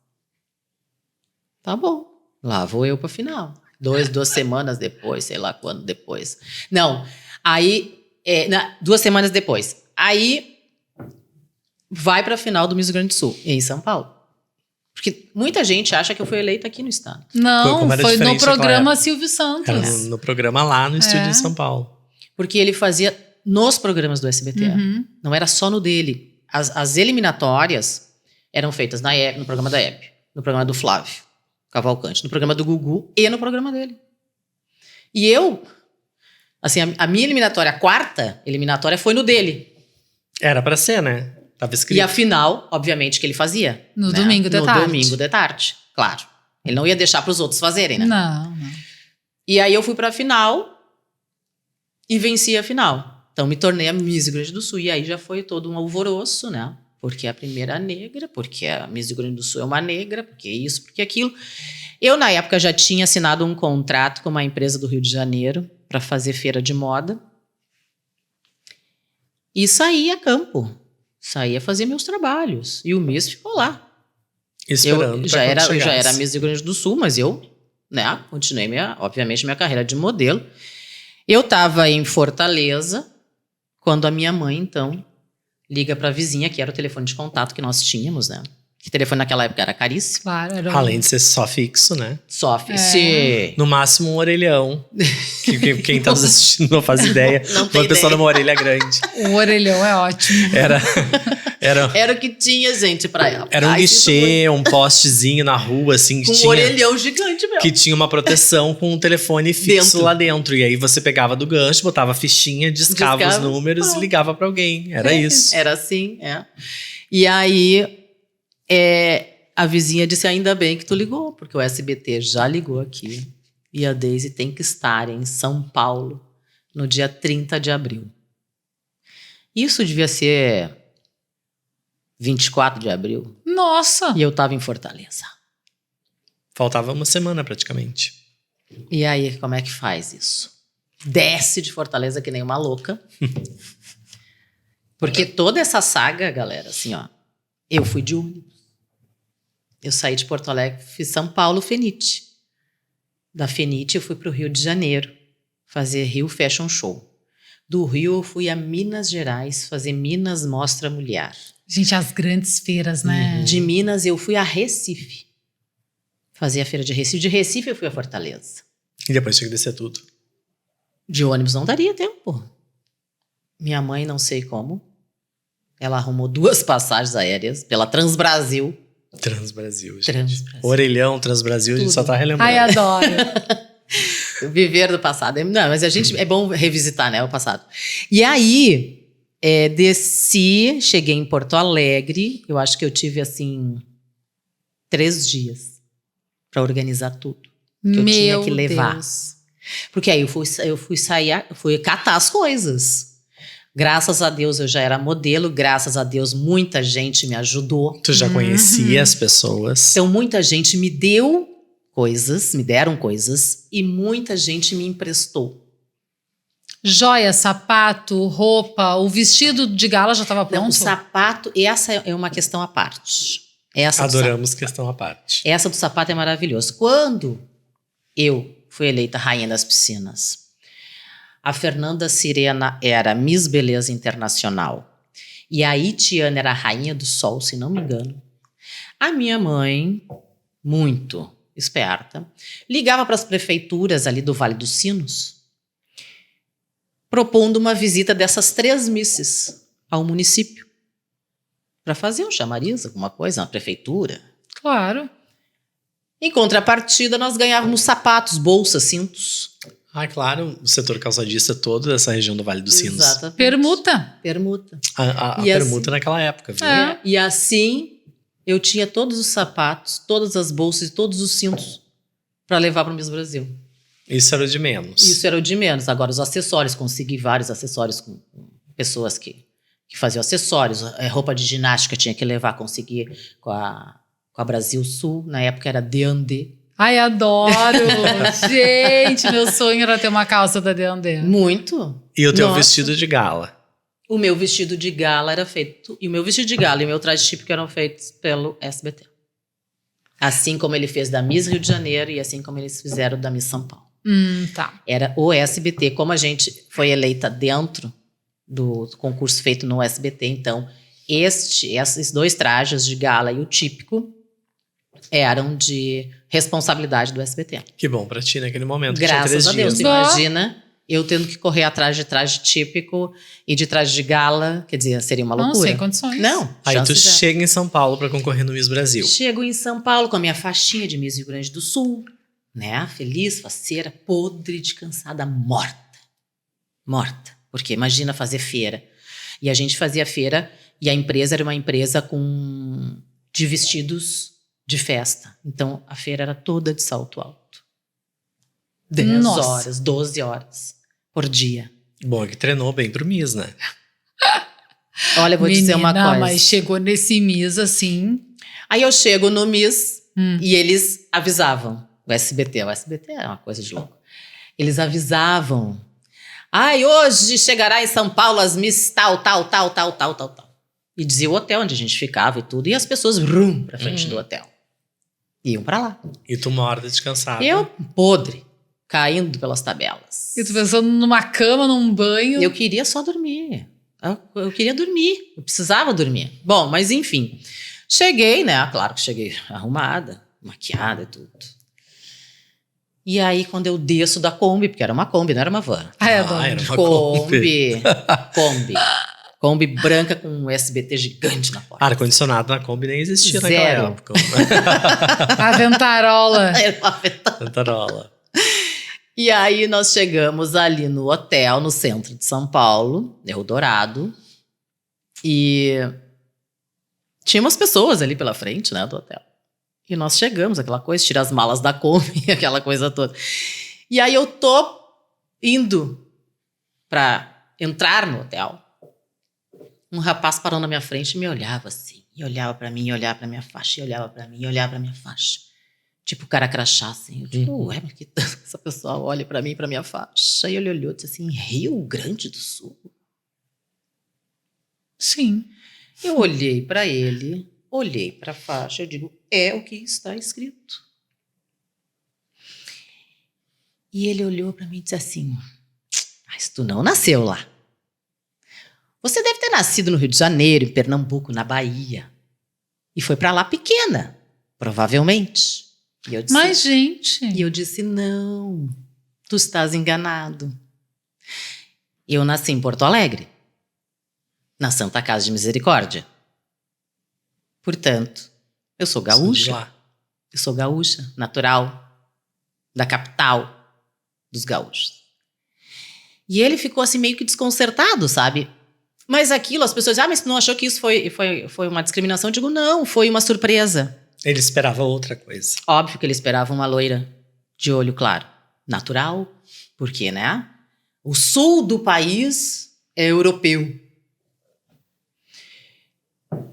Speaker 3: Tá bom. Lá vou eu para a final. 2 semanas depois, sei lá quando depois. Não, aí... 2 semanas depois. Aí vai para a final do Miss Rio Grande do Sul, em São Paulo. Porque muita gente acha que eu fui eleita aqui no estado.
Speaker 1: Não,
Speaker 2: Como era
Speaker 1: foi no
Speaker 2: diferente naquela
Speaker 1: programa
Speaker 2: época.
Speaker 1: Silvio Santos.
Speaker 2: Era no programa lá no estúdio de São Paulo.
Speaker 3: Porque ele fazia nos programas do SBT.
Speaker 1: Uhum.
Speaker 3: Não era só no dele. As eliminatórias eram feitas no programa da Hebe, no programa do Flávio Cavalcante, no programa do Gugu e no programa dele. E eu, assim, a minha eliminatória, a quarta eliminatória foi no dele.
Speaker 2: Era pra ser, né? Tava escrito.
Speaker 3: E a final, obviamente, que ele fazia.
Speaker 1: No
Speaker 3: né?
Speaker 1: domingo de tarde.
Speaker 3: No domingo de tarde, claro. Ele não ia deixar para os outros fazerem, né?
Speaker 1: Não.
Speaker 3: E aí eu fui pra final e venci a final. Então me tornei a Miss Rio Grande do Sul. E aí já foi todo um alvoroço, né? Porque é a primeira negra, porque a Miss Rio Grande do Sul é uma negra, porque isso, porque aquilo. Eu, na época, já tinha assinado um contrato com uma empresa do Rio de Janeiro para fazer feira de moda. E saí a campo. Saí a fazer meus trabalhos. E o Miss ficou lá.
Speaker 2: Esperando
Speaker 3: Eu já
Speaker 2: pra
Speaker 3: era Miss Rio Grande do Sul, mas eu, né, continuei, obviamente, minha carreira de modelo. Eu estava em Fortaleza, quando a minha mãe, então, liga para a vizinha, que era o telefone de contato que nós tínhamos, né? Que telefone naquela época era caríssimo.
Speaker 1: Claro, era
Speaker 2: Além de ser só fixo, né?
Speaker 3: Só se...
Speaker 2: No máximo um orelhão. Quem tá nos assistindo não faz ideia.
Speaker 3: Não tem
Speaker 2: Uma pessoa
Speaker 3: ideia.
Speaker 2: numa orelha grande.
Speaker 1: O orelhão é ótimo.
Speaker 3: Era o que tinha, gente, pra ela.
Speaker 2: Era um guichê, um postezinho na rua, assim, que
Speaker 3: com um
Speaker 2: tinha...
Speaker 3: orelhão gigante mesmo.
Speaker 2: Que tinha uma proteção com um telefone fixo
Speaker 3: Dentro.
Speaker 2: lá dentro. E aí você pegava do gancho, botava a fichinha, discava os números
Speaker 3: pronto.
Speaker 2: e ligava pra alguém. Era isso.
Speaker 3: Era assim, é. E aí, a vizinha disse, ainda bem que tu ligou, porque o SBT já ligou aqui. E a Daisy tem que estar em São Paulo no dia 30 de abril. Isso devia ser 24 de abril.
Speaker 1: Nossa!
Speaker 3: E eu tava em Fortaleza.
Speaker 2: Faltava uma semana praticamente.
Speaker 3: E aí, como é que faz isso? Desce de Fortaleza que nem uma louca. Porque toda essa saga, galera, assim, ó. Eu fui de ônibus. Eu saí de Porto Alegre, fiz São Paulo, Fenite. Da Fenite eu fui pro Rio de Janeiro fazer Rio Fashion Show. Do Rio eu fui a Minas Gerais fazer Minas Mostra Mulher.
Speaker 1: Gente, as grandes feiras, né?
Speaker 3: De Minas eu fui a Recife. Fazer a feira de Recife. De Recife eu fui a Fortaleza.
Speaker 2: E depois tinha que descer tudo.
Speaker 3: De ônibus não daria tempo. Minha mãe, não sei como, ela arrumou 2 passagens aéreas pela Transbrasil.
Speaker 2: Transbrasil, gente.
Speaker 3: Transbrasil.
Speaker 2: Orelhão, Transbrasil, a gente
Speaker 3: Tudo.
Speaker 2: só tá relembrando.
Speaker 1: Ai, adoro.
Speaker 3: Viver do passado. Não, mas a gente é bom revisitar, né, o passado. E aí, desci, cheguei em Porto Alegre. Eu acho que eu tive, assim, 3 dias para organizar tudo. Que eu tinha que levar.
Speaker 1: Deus.
Speaker 3: Porque aí eu fui catar as coisas. Graças a Deus eu já era modelo, graças a Deus muita gente me ajudou.
Speaker 2: Tu já conhecia as pessoas.
Speaker 3: Então muita gente me deu coisas, me deram coisas e muita gente me emprestou.
Speaker 1: Joia, sapato, roupa, o vestido de gala já estava
Speaker 3: Não,
Speaker 1: pronto?
Speaker 3: o sapato, essa é uma questão à parte.
Speaker 2: Adoramos questão à parte.
Speaker 3: Essa do sapato é maravilhosa. Quando eu fui eleita rainha das piscinas, a Fernanda Sirena era Miss Beleza Internacional e a Itiana era a Rainha do Sol, se não me engano. A minha mãe, muito esperta, ligava para as prefeituras ali do Vale dos Sinos, propondo uma visita dessas 3 misses ao município para fazer um chamariz, alguma coisa, uma prefeitura.
Speaker 1: Claro.
Speaker 3: Em contrapartida, nós ganhávamos sapatos, bolsas, cintos.
Speaker 2: Ah, claro, o setor calçadista todo dessa região do Vale dos Sinos.
Speaker 3: Exatamente.
Speaker 1: Permuta.
Speaker 3: Permuta.
Speaker 2: A
Speaker 3: E
Speaker 2: permuta
Speaker 3: assim-
Speaker 2: naquela época, viu?
Speaker 1: É.
Speaker 3: E assim, eu tinha todos os sapatos, todas as bolsas e todos os cintos para levar para o Miss Brasil.
Speaker 2: Isso era o de menos.
Speaker 3: Isso era o de menos. Agora, os acessórios, consegui vários acessórios com pessoas que faziam acessórios. Roupa de ginástica tinha que levar, consegui com a Brasil Sul. Na época era D&D.
Speaker 1: Ai, adoro. Gente, meu sonho era ter uma calça da D&D.
Speaker 3: Muito.
Speaker 2: E o teu
Speaker 3: Nossa.
Speaker 2: vestido de gala?
Speaker 3: O meu vestido de gala era feito... E o meu vestido de gala e o meu traje típico eram feitos pelo SBT. Assim como ele fez da Miss Rio de Janeiro e assim como eles fizeram da Miss São Paulo.
Speaker 1: Tá.
Speaker 3: Era o SBT. Como a gente foi eleita dentro do concurso feito no SBT, então esses 2 trajes de gala e o típico eram de responsabilidade do SBT.
Speaker 2: Que bom pra ti naquele momento.
Speaker 3: Graças a Deus.
Speaker 2: Dias.
Speaker 3: Tu imagina eu tendo que correr atrás de traje típico e de traje de gala. Quer dizer, seria uma loucura.
Speaker 1: Não, sem condições.
Speaker 3: Não.
Speaker 2: Aí tu
Speaker 3: chance zero.
Speaker 2: chega em São Paulo pra concorrer no Miss Brasil.
Speaker 3: Chego em São Paulo com a minha faixinha de Miss Rio Grande do Sul, né? Feliz, faceira, podre de cansada, morta. Morta. Porque imagina fazer feira. E a gente fazia feira e a empresa era uma empresa de vestidos de festa. Então a feira era toda de salto alto. 10
Speaker 1: Nossa.
Speaker 3: horas, 12 horas por dia.
Speaker 2: Bom, é que treinou bem pro Miss, né?
Speaker 3: Olha, eu vou dizer uma coisa.
Speaker 1: Mas chegou nesse Miss assim.
Speaker 3: Aí eu chego no Miss e eles avisavam. O SBT é uma coisa de louco. Eles avisavam. Ai, hoje chegará em São Paulo as Miss tal. E dizia o hotel onde a gente ficava e tudo. E as pessoas pra frente do hotel. Iam pra lá.
Speaker 2: E tu morta, descansada.
Speaker 3: Eu, podre, caindo pelas tabelas.
Speaker 1: E tu pensando numa cama, num banho.
Speaker 3: Eu queria só dormir. Eu queria dormir. Eu precisava dormir. Bom, mas enfim. Cheguei, né? Claro que cheguei arrumada, maquiada e tudo. E aí, quando eu desço da Kombi, porque era uma Kombi, não era uma van.
Speaker 1: Era
Speaker 2: uma
Speaker 3: Kombi. Kombi branca com um SBT gigante na porta.
Speaker 2: Ar-condicionado na Kombi nem existia
Speaker 3: Zero.
Speaker 2: naquela época.
Speaker 1: Aventarola.
Speaker 3: Era uma ventana.
Speaker 2: Cantarola.
Speaker 3: E aí nós chegamos ali no hotel, no centro de São Paulo, Eldorado, e tinha umas pessoas ali pela frente, né, do hotel. E nós chegamos, aquela coisa, tira as malas da Kombi, aquela coisa toda. E aí eu tô indo pra entrar no hotel. Um rapaz parou na minha frente e me olhava assim. E olhava pra mim, e olhava pra minha faixa, e olhava pra mim, e olhava pra minha faixa. Tipo, o cara crachá, assim. Eu digo, ué, mas que tanto que essa pessoa olha pra mim e pra minha faixa? E ele olhou e disse assim, Rio Grande do Sul?
Speaker 1: Sim.
Speaker 3: Eu olhei pra ele, olhei pra faixa, eu digo, é o que está escrito. E ele olhou pra mim e disse assim, mas tu não nasceu lá. Você deve ter nascido no Rio de Janeiro, em Pernambuco, na Bahia. E foi pra lá pequena, provavelmente. E eu disse,
Speaker 1: Mas, gente.
Speaker 3: E eu disse, não, tu estás enganado. Eu nasci em Porto Alegre, na Santa Casa de Misericórdia. Portanto, eu sou gaúcha. Eu sou gaúcha, natural, da capital dos gaúchos. E ele ficou assim meio que desconcertado, sabe? Mas aquilo, as pessoas dizem, mas tu não achou que isso foi uma discriminação? Eu digo, não, foi uma surpresa.
Speaker 2: Ele esperava outra coisa.
Speaker 3: Óbvio que ele esperava uma loira de olho claro. Natural, porque, né? O sul do país é europeu.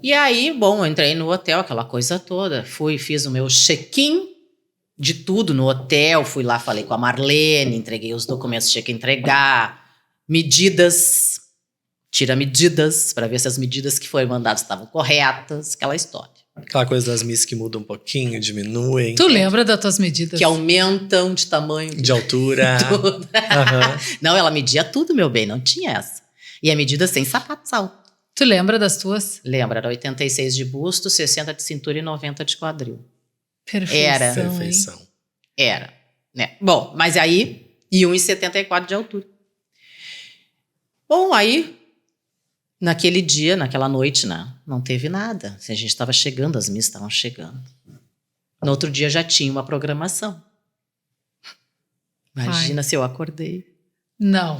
Speaker 3: E aí, bom, eu entrei no hotel, aquela coisa toda. Fiz o meu check-in de tudo no hotel. Fui lá, falei com a Marlene, entreguei os documentos que tinha que entregar. Medidas, tira medidas, para ver se as medidas que foram mandadas estavam corretas. Aquela história.
Speaker 2: Aquela coisa das Miss que mudam um pouquinho, diminuem.
Speaker 1: Tu lembra das tuas medidas?
Speaker 3: Que aumentam de tamanho.
Speaker 2: De altura.
Speaker 3: Tudo. Não, ela media tudo, meu bem, não tinha essa. E a medida sem sapato alto.
Speaker 1: Tu lembra das tuas?
Speaker 3: Lembra, era 86 de busto, 60 de cintura e 90 de quadril.
Speaker 1: Perfeição,
Speaker 3: Era.
Speaker 2: Perfeição.
Speaker 3: Era. Né? Bom, mas aí, e 1,74 de altura. Bom, aí, naquele dia, naquela noite, né, não teve nada. A gente estava chegando, as Miss estavam chegando. No outro dia já tinha uma programação. Imagina se eu acordei.
Speaker 1: Não.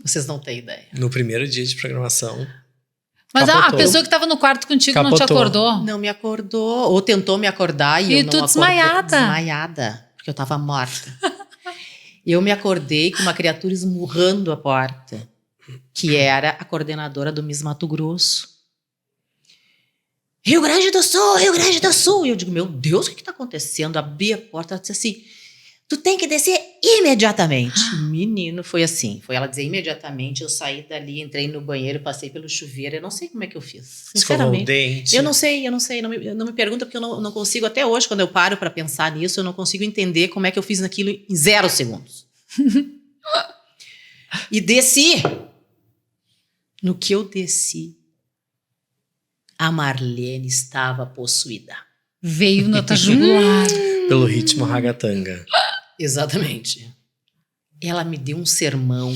Speaker 3: Vocês não têm ideia.
Speaker 2: No primeiro dia de programação.
Speaker 1: Mas a
Speaker 2: capotou.
Speaker 1: pessoa que estava no quarto contigo não te
Speaker 2: Capotou.
Speaker 1: acordou?
Speaker 3: Não me acordou. Ou tentou me acordar e eu não
Speaker 1: tu
Speaker 3: acordei.
Speaker 1: desmaiada.
Speaker 3: Desmaiada, porque eu tava morta. Eu me acordei com uma criatura esmurrando a porta, que era a coordenadora do Miss Mato Grosso. Rio Grande do Sul, Rio Grande do Sul. E eu digo, meu Deus, o que tá acontecendo? Abri a porta, ela disse assim, tu tem que descer imediatamente. Menino, foi assim. Foi ela dizer imediatamente, eu saí dali, entrei no banheiro, passei pelo chuveiro. Eu não sei como é que eu fiz.
Speaker 2: Escovou o
Speaker 3: Sinceramente.
Speaker 2: dente.
Speaker 3: Eu não sei. Não me pergunta, porque eu não consigo, até hoje, quando eu paro para pensar nisso, eu não consigo entender como é que eu fiz aquilo em 0 segundos. E desci. No que eu desci, a Marlene estava possuída.
Speaker 1: Veio nota jugular.
Speaker 2: Pelo ritmo ragatanga.
Speaker 3: Exatamente. Ela me deu um sermão,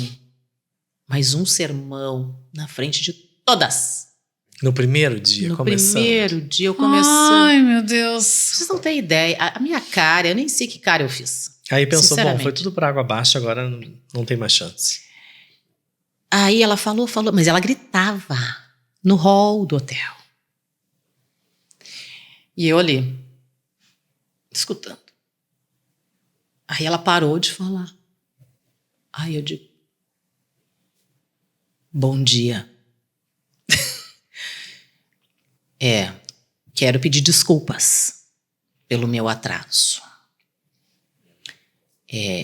Speaker 3: mas um sermão na frente de todas.
Speaker 2: No primeiro dia,
Speaker 3: No
Speaker 2: começando.
Speaker 3: primeiro dia eu começando.
Speaker 1: Ai, meu Deus.
Speaker 3: Vocês não têm ideia. A minha cara, eu nem sei que cara eu fiz.
Speaker 2: Aí pensou, bom,
Speaker 3: Sinceramente.
Speaker 2: foi tudo por água abaixo, agora não tem mais chance.
Speaker 3: Aí ela falou, mas ela gritava no hall do hotel. E eu ali, escutando. Aí ela parou de falar. Aí eu digo, bom dia. Quero pedir desculpas pelo meu atraso.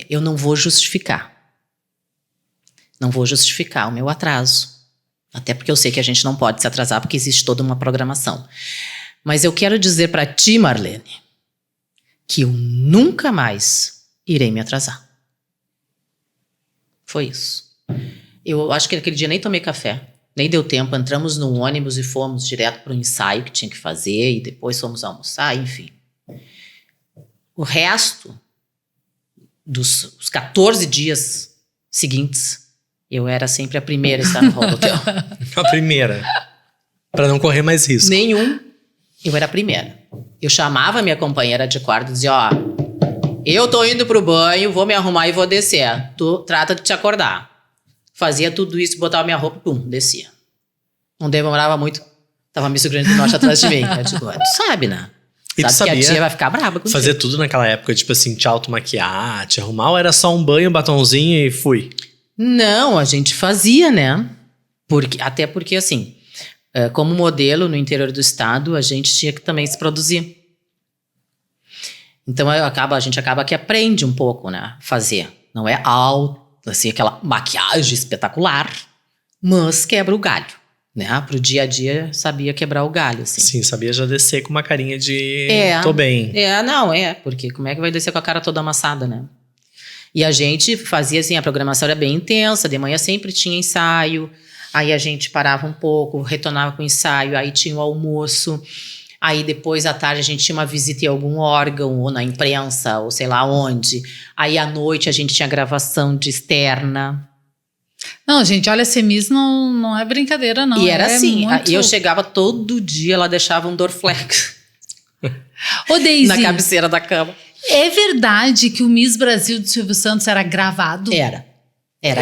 Speaker 3: Eu não vou justificar. Não vou justificar o meu atraso. Até porque eu sei que a gente não pode se atrasar porque existe toda uma programação. Mas eu quero dizer para ti, Marlene, que eu nunca mais irei me atrasar. Foi isso. Eu acho que aquele dia nem tomei café. Nem deu tempo. Entramos no ônibus e fomos direto para o ensaio que tinha que fazer. E depois fomos almoçar, enfim. O resto os 14 dias seguintes, eu era sempre a primeira a estar no hall do hotel.
Speaker 2: A primeira. Pra não correr mais risco.
Speaker 3: Nenhum. Eu era a primeira. Eu chamava a minha companheira de quarto e dizia, ó, eu tô indo pro banho, vou me arrumar e vou descer. Tu trata de te acordar. Fazia tudo isso, botava minha roupa, pum, descia. Não demorava muito. Tava me segurando de norte atrás de mim. Eu digo, tu sabe, né?
Speaker 2: E tu
Speaker 3: Sabe que
Speaker 2: sabia
Speaker 3: a tia vai ficar brava contigo.
Speaker 2: fazer tudo naquela época, tipo assim, te automaquiar, te arrumar, ou era só um banho, batonzinho e fui?
Speaker 3: Não, a gente fazia, né? Até porque, assim, como modelo no interior do estado, a gente tinha que também se produzir. Então a gente acaba que aprende um pouco, né? Fazer. Não é assim, aquela maquiagem espetacular, mas quebra o galho, né? Pro dia a dia, sabia quebrar o galho, assim.
Speaker 2: Sim, sabia já descer com uma carinha de tô bem.
Speaker 3: Porque como é que vai descer com a cara toda amassada, né? E a gente fazia assim, a programação era bem intensa, de manhã sempre tinha ensaio, aí a gente parava um pouco, retornava com o ensaio, aí tinha o almoço, aí depois à tarde a gente tinha uma visita em algum órgão, ou na imprensa, ou sei lá onde, aí à noite a gente tinha gravação de externa.
Speaker 1: Não, gente, olha, ser Miss não é brincadeira, não.
Speaker 3: E era assim,
Speaker 1: muito...
Speaker 3: eu chegava todo dia, ela deixava um Dorflex
Speaker 1: Ô, Daisy,
Speaker 3: na cabeceira da cama.
Speaker 1: é verdade que o Miss Brasil do Silvio Santos era gravado?
Speaker 3: Era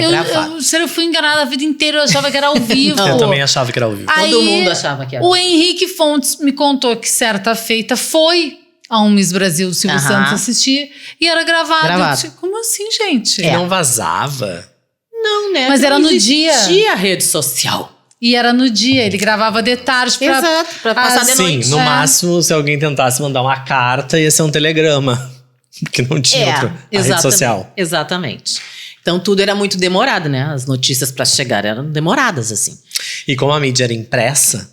Speaker 3: gravado.
Speaker 1: Eu fui enganada a vida inteira, eu achava que era ao vivo.
Speaker 3: Não.
Speaker 2: Eu também achava que era ao vivo.
Speaker 1: Aí,
Speaker 3: Todo mundo achava que era.
Speaker 1: O Henrique Fontes me contou que certa feita foi a um Miss Brasil do Silvio Santos assistir e era gravado.
Speaker 3: Gravado.
Speaker 1: Eu disse, como assim, gente?
Speaker 2: E não vazava.
Speaker 3: Não, né?
Speaker 1: Mas
Speaker 3: Porque
Speaker 1: era
Speaker 3: não
Speaker 1: no dia.
Speaker 3: existia rede social.
Speaker 1: E era no dia, ele gravava de tarde pra...
Speaker 3: Exato, pra passar de
Speaker 2: Sim,
Speaker 3: noite.
Speaker 2: no
Speaker 1: É.
Speaker 2: máximo, se alguém tentasse mandar uma carta, ia ser um telegrama. Porque não tinha a rede social.
Speaker 3: Exatamente. Então tudo era muito demorado, né? As notícias pra chegar eram demoradas, assim.
Speaker 2: E como a mídia era impressa,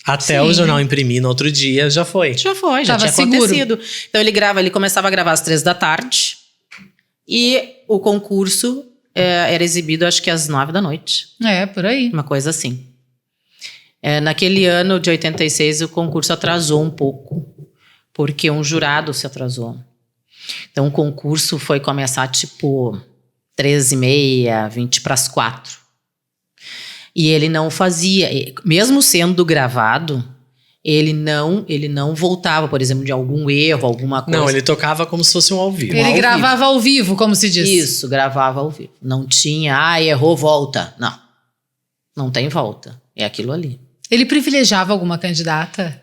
Speaker 2: até
Speaker 1: Sim.
Speaker 2: o jornal imprimir no outro dia, já foi.
Speaker 3: Já foi, já
Speaker 1: Tava
Speaker 3: tinha
Speaker 1: seguro.
Speaker 3: acontecido. Então ele começava a gravar às 3 da tarde e o concurso era exibido acho que às 9 da noite.
Speaker 1: É, por aí.
Speaker 3: Uma coisa assim. Naquele ano de 86 o concurso atrasou um pouco, porque um jurado se atrasou. Então o concurso foi começar tipo 13h30, 20 para as 4. E ele não fazia, mesmo sendo gravado, ele não voltava, por exemplo, de algum erro, alguma coisa.
Speaker 2: Não, ele tocava como se fosse um ao vivo.
Speaker 1: Ele
Speaker 3: ao
Speaker 1: gravava ao vivo, como se diz.
Speaker 3: Isso, gravava ao vivo. Não tinha, errou, volta. Não. Não tem volta. É aquilo ali.
Speaker 1: Ele privilegiava alguma candidata?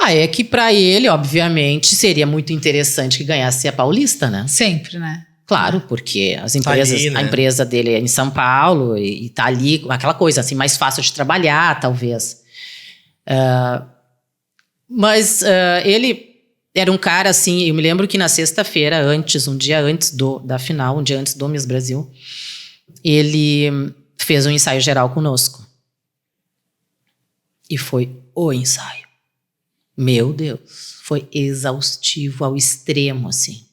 Speaker 3: É que pra ele, obviamente, seria muito interessante que ganhasse a Paulista, né?
Speaker 1: Sempre, né?
Speaker 3: Claro, porque as empresas,
Speaker 2: ali, né?
Speaker 3: a empresa dele é em São Paulo e tá ali, aquela coisa assim, mais fácil de trabalhar, talvez. Mas ele era um cara assim, eu me lembro que na sexta-feira, um dia antes da final, um dia antes do Miss Brasil, ele fez um ensaio geral conosco. E foi o ensaio. Meu Deus, foi exaustivo ao extremo, assim.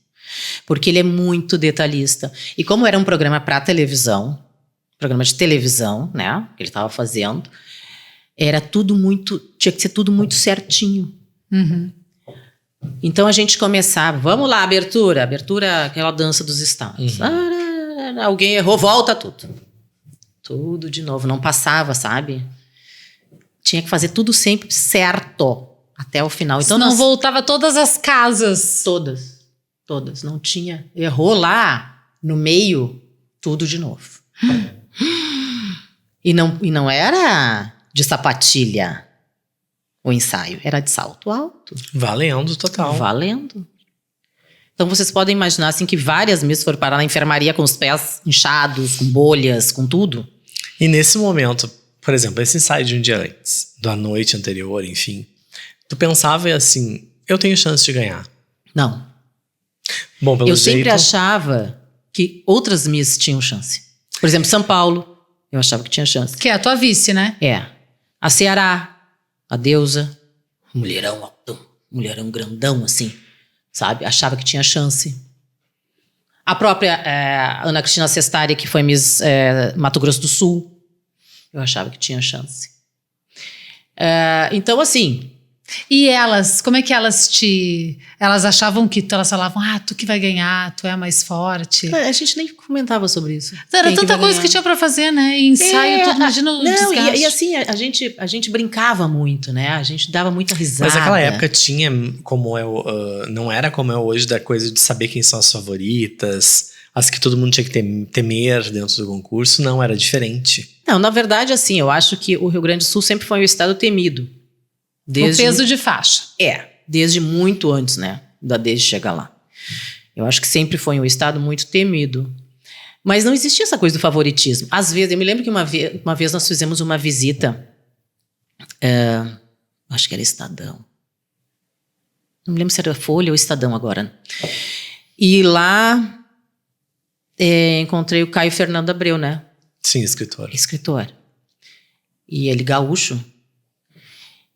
Speaker 3: Porque ele é muito detalhista. E como era um programa para televisão, programa de televisão, né, que ele estava fazendo, tinha que ser tudo muito certinho.
Speaker 1: Uhum.
Speaker 3: Então a gente começava, vamos lá, abertura, aquela dança dos estados. Alguém errou, volta tudo. Tudo de novo, não passava, sabe? Tinha que fazer tudo sempre certo, até o final. Então
Speaker 1: não voltava todas as casas.
Speaker 3: Todas, não tinha. Errou lá, no meio, tudo de novo. E não era de sapatilha o ensaio, era de salto alto.
Speaker 2: Valendo, total.
Speaker 3: Valendo. Então vocês podem imaginar assim que várias Miss foram parar na enfermaria com os pés inchados, com bolhas, com tudo.
Speaker 2: E nesse momento, por exemplo, esse ensaio de um dia antes, da noite anterior, enfim, tu pensava assim, eu tenho chance de ganhar?
Speaker 3: Não.
Speaker 2: Bom, pelo
Speaker 3: eu
Speaker 2: jeito...
Speaker 3: sempre achava que outras Miss tinham chance. Por exemplo, São Paulo, eu achava que tinha chance.
Speaker 1: Que é a tua vice, né?
Speaker 3: É. A Ceará, a Deusa, mulherão altão, mulherão grandão, assim, sabe? Achava que tinha chance. A própria Ana Cristina Sestari, que foi Miss Mato Grosso do Sul, eu achava que tinha chance. Então, assim...
Speaker 1: E elas, como é que elas elas achavam que elas falavam, tu que vai ganhar, tu é a mais forte.
Speaker 3: A gente nem comentava sobre isso.
Speaker 1: Era tanta coisa que tinha pra fazer, né? E ensaio, tudo, imagina o desgaste.
Speaker 3: E assim, a gente brincava muito, né? A gente dava muita risada.
Speaker 2: Mas naquela época tinha como não era como é hoje, da coisa de saber quem são as favoritas, as que todo mundo tinha que temer dentro do concurso. Não, era diferente.
Speaker 3: Não, na verdade, assim, eu acho que o Rio Grande do Sul sempre foi um estado temido.
Speaker 1: O peso de faixa.
Speaker 3: Desde muito antes, né? Desde chegar lá. Eu acho que sempre foi um estado muito temido. Mas não existia essa coisa do favoritismo. Às vezes, eu me lembro que uma vez nós fizemos uma visita, acho que era Estadão. Não me lembro se era Folha ou Estadão agora. E lá encontrei o Caio Fernando Abreu, né?
Speaker 2: Sim, escritor. E ele gaúcho.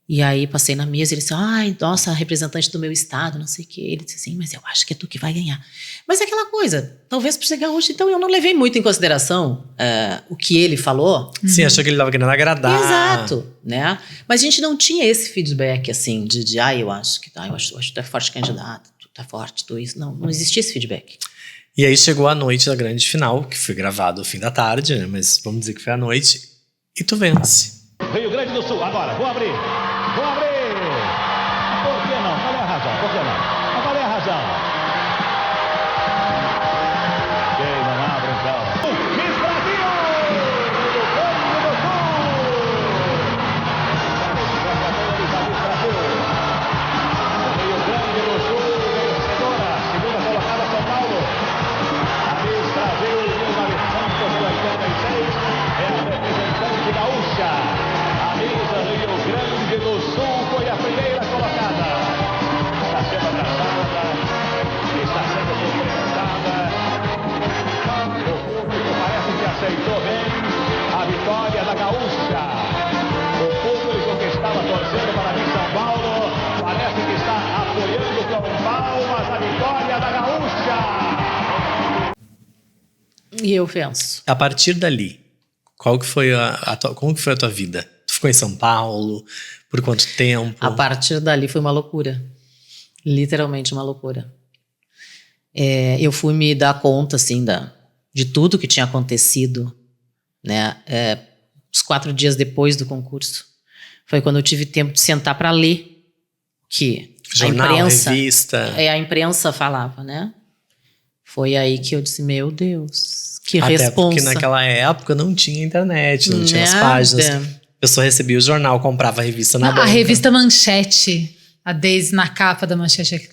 Speaker 2: E aí passei na mesa e ele disse, nossa, representante do meu estado, não sei o quê. Ele disse assim, mas eu acho que é tu que vai ganhar. Mas é aquela coisa, talvez por ser gaúcho, então eu não levei muito em consideração o que ele falou. Sim, achou que ele estava querendo agradar.
Speaker 3: Exato, né? Mas a gente não tinha esse feedback, assim, eu acho que eu acho que tu é forte candidato, tu tá forte, tu isso. Não existia esse feedback.
Speaker 2: E aí chegou a noite da grande final, que foi gravado ao fim da tarde, né? Mas vamos dizer que foi a noite, e tu vence.
Speaker 4: Rio Grande do Sul, agora, vou abrir. Por que não? Qual é a razão? Por que não? Mas qual é a razão? Quem não abre, então? Miss Brasil! Rio Grande do Sul! Rio Grande do Sul, vencedora, segunda colocada, São Paulo. A Miss Brasil 1986 é a representante gaúcha. A Miss Rio Grande do Sul foi a primeira colocada. Está sendo abraçada, está sendo cumprimentada. O público parece que aceitou bem a vitória da gaúcha. O público que estava torcendo para a Miss São Paulo parece que está apoiando com palmas a vitória da gaúcha.
Speaker 3: E eu venço.
Speaker 2: A partir dali, como que foi a tua vida? Tu ficou em São Paulo? Por quanto tempo?
Speaker 3: A partir dali foi uma loucura. Literalmente uma loucura. Eu fui me dar conta, assim, de tudo que tinha acontecido, né? Uns 4 dias depois do concurso. Foi quando eu tive tempo de sentar para ler que
Speaker 2: jornal,
Speaker 3: a imprensa,
Speaker 2: revista.
Speaker 3: A imprensa falava, né? Foi aí que eu disse, meu Deus, que
Speaker 2: Até
Speaker 3: responsa.
Speaker 2: porque naquela época não tinha internet, não tinha as páginas. A pessoa recebia o jornal, comprava a revista na banca.
Speaker 1: A revista Manchete. A Daisy na capa da Manchete.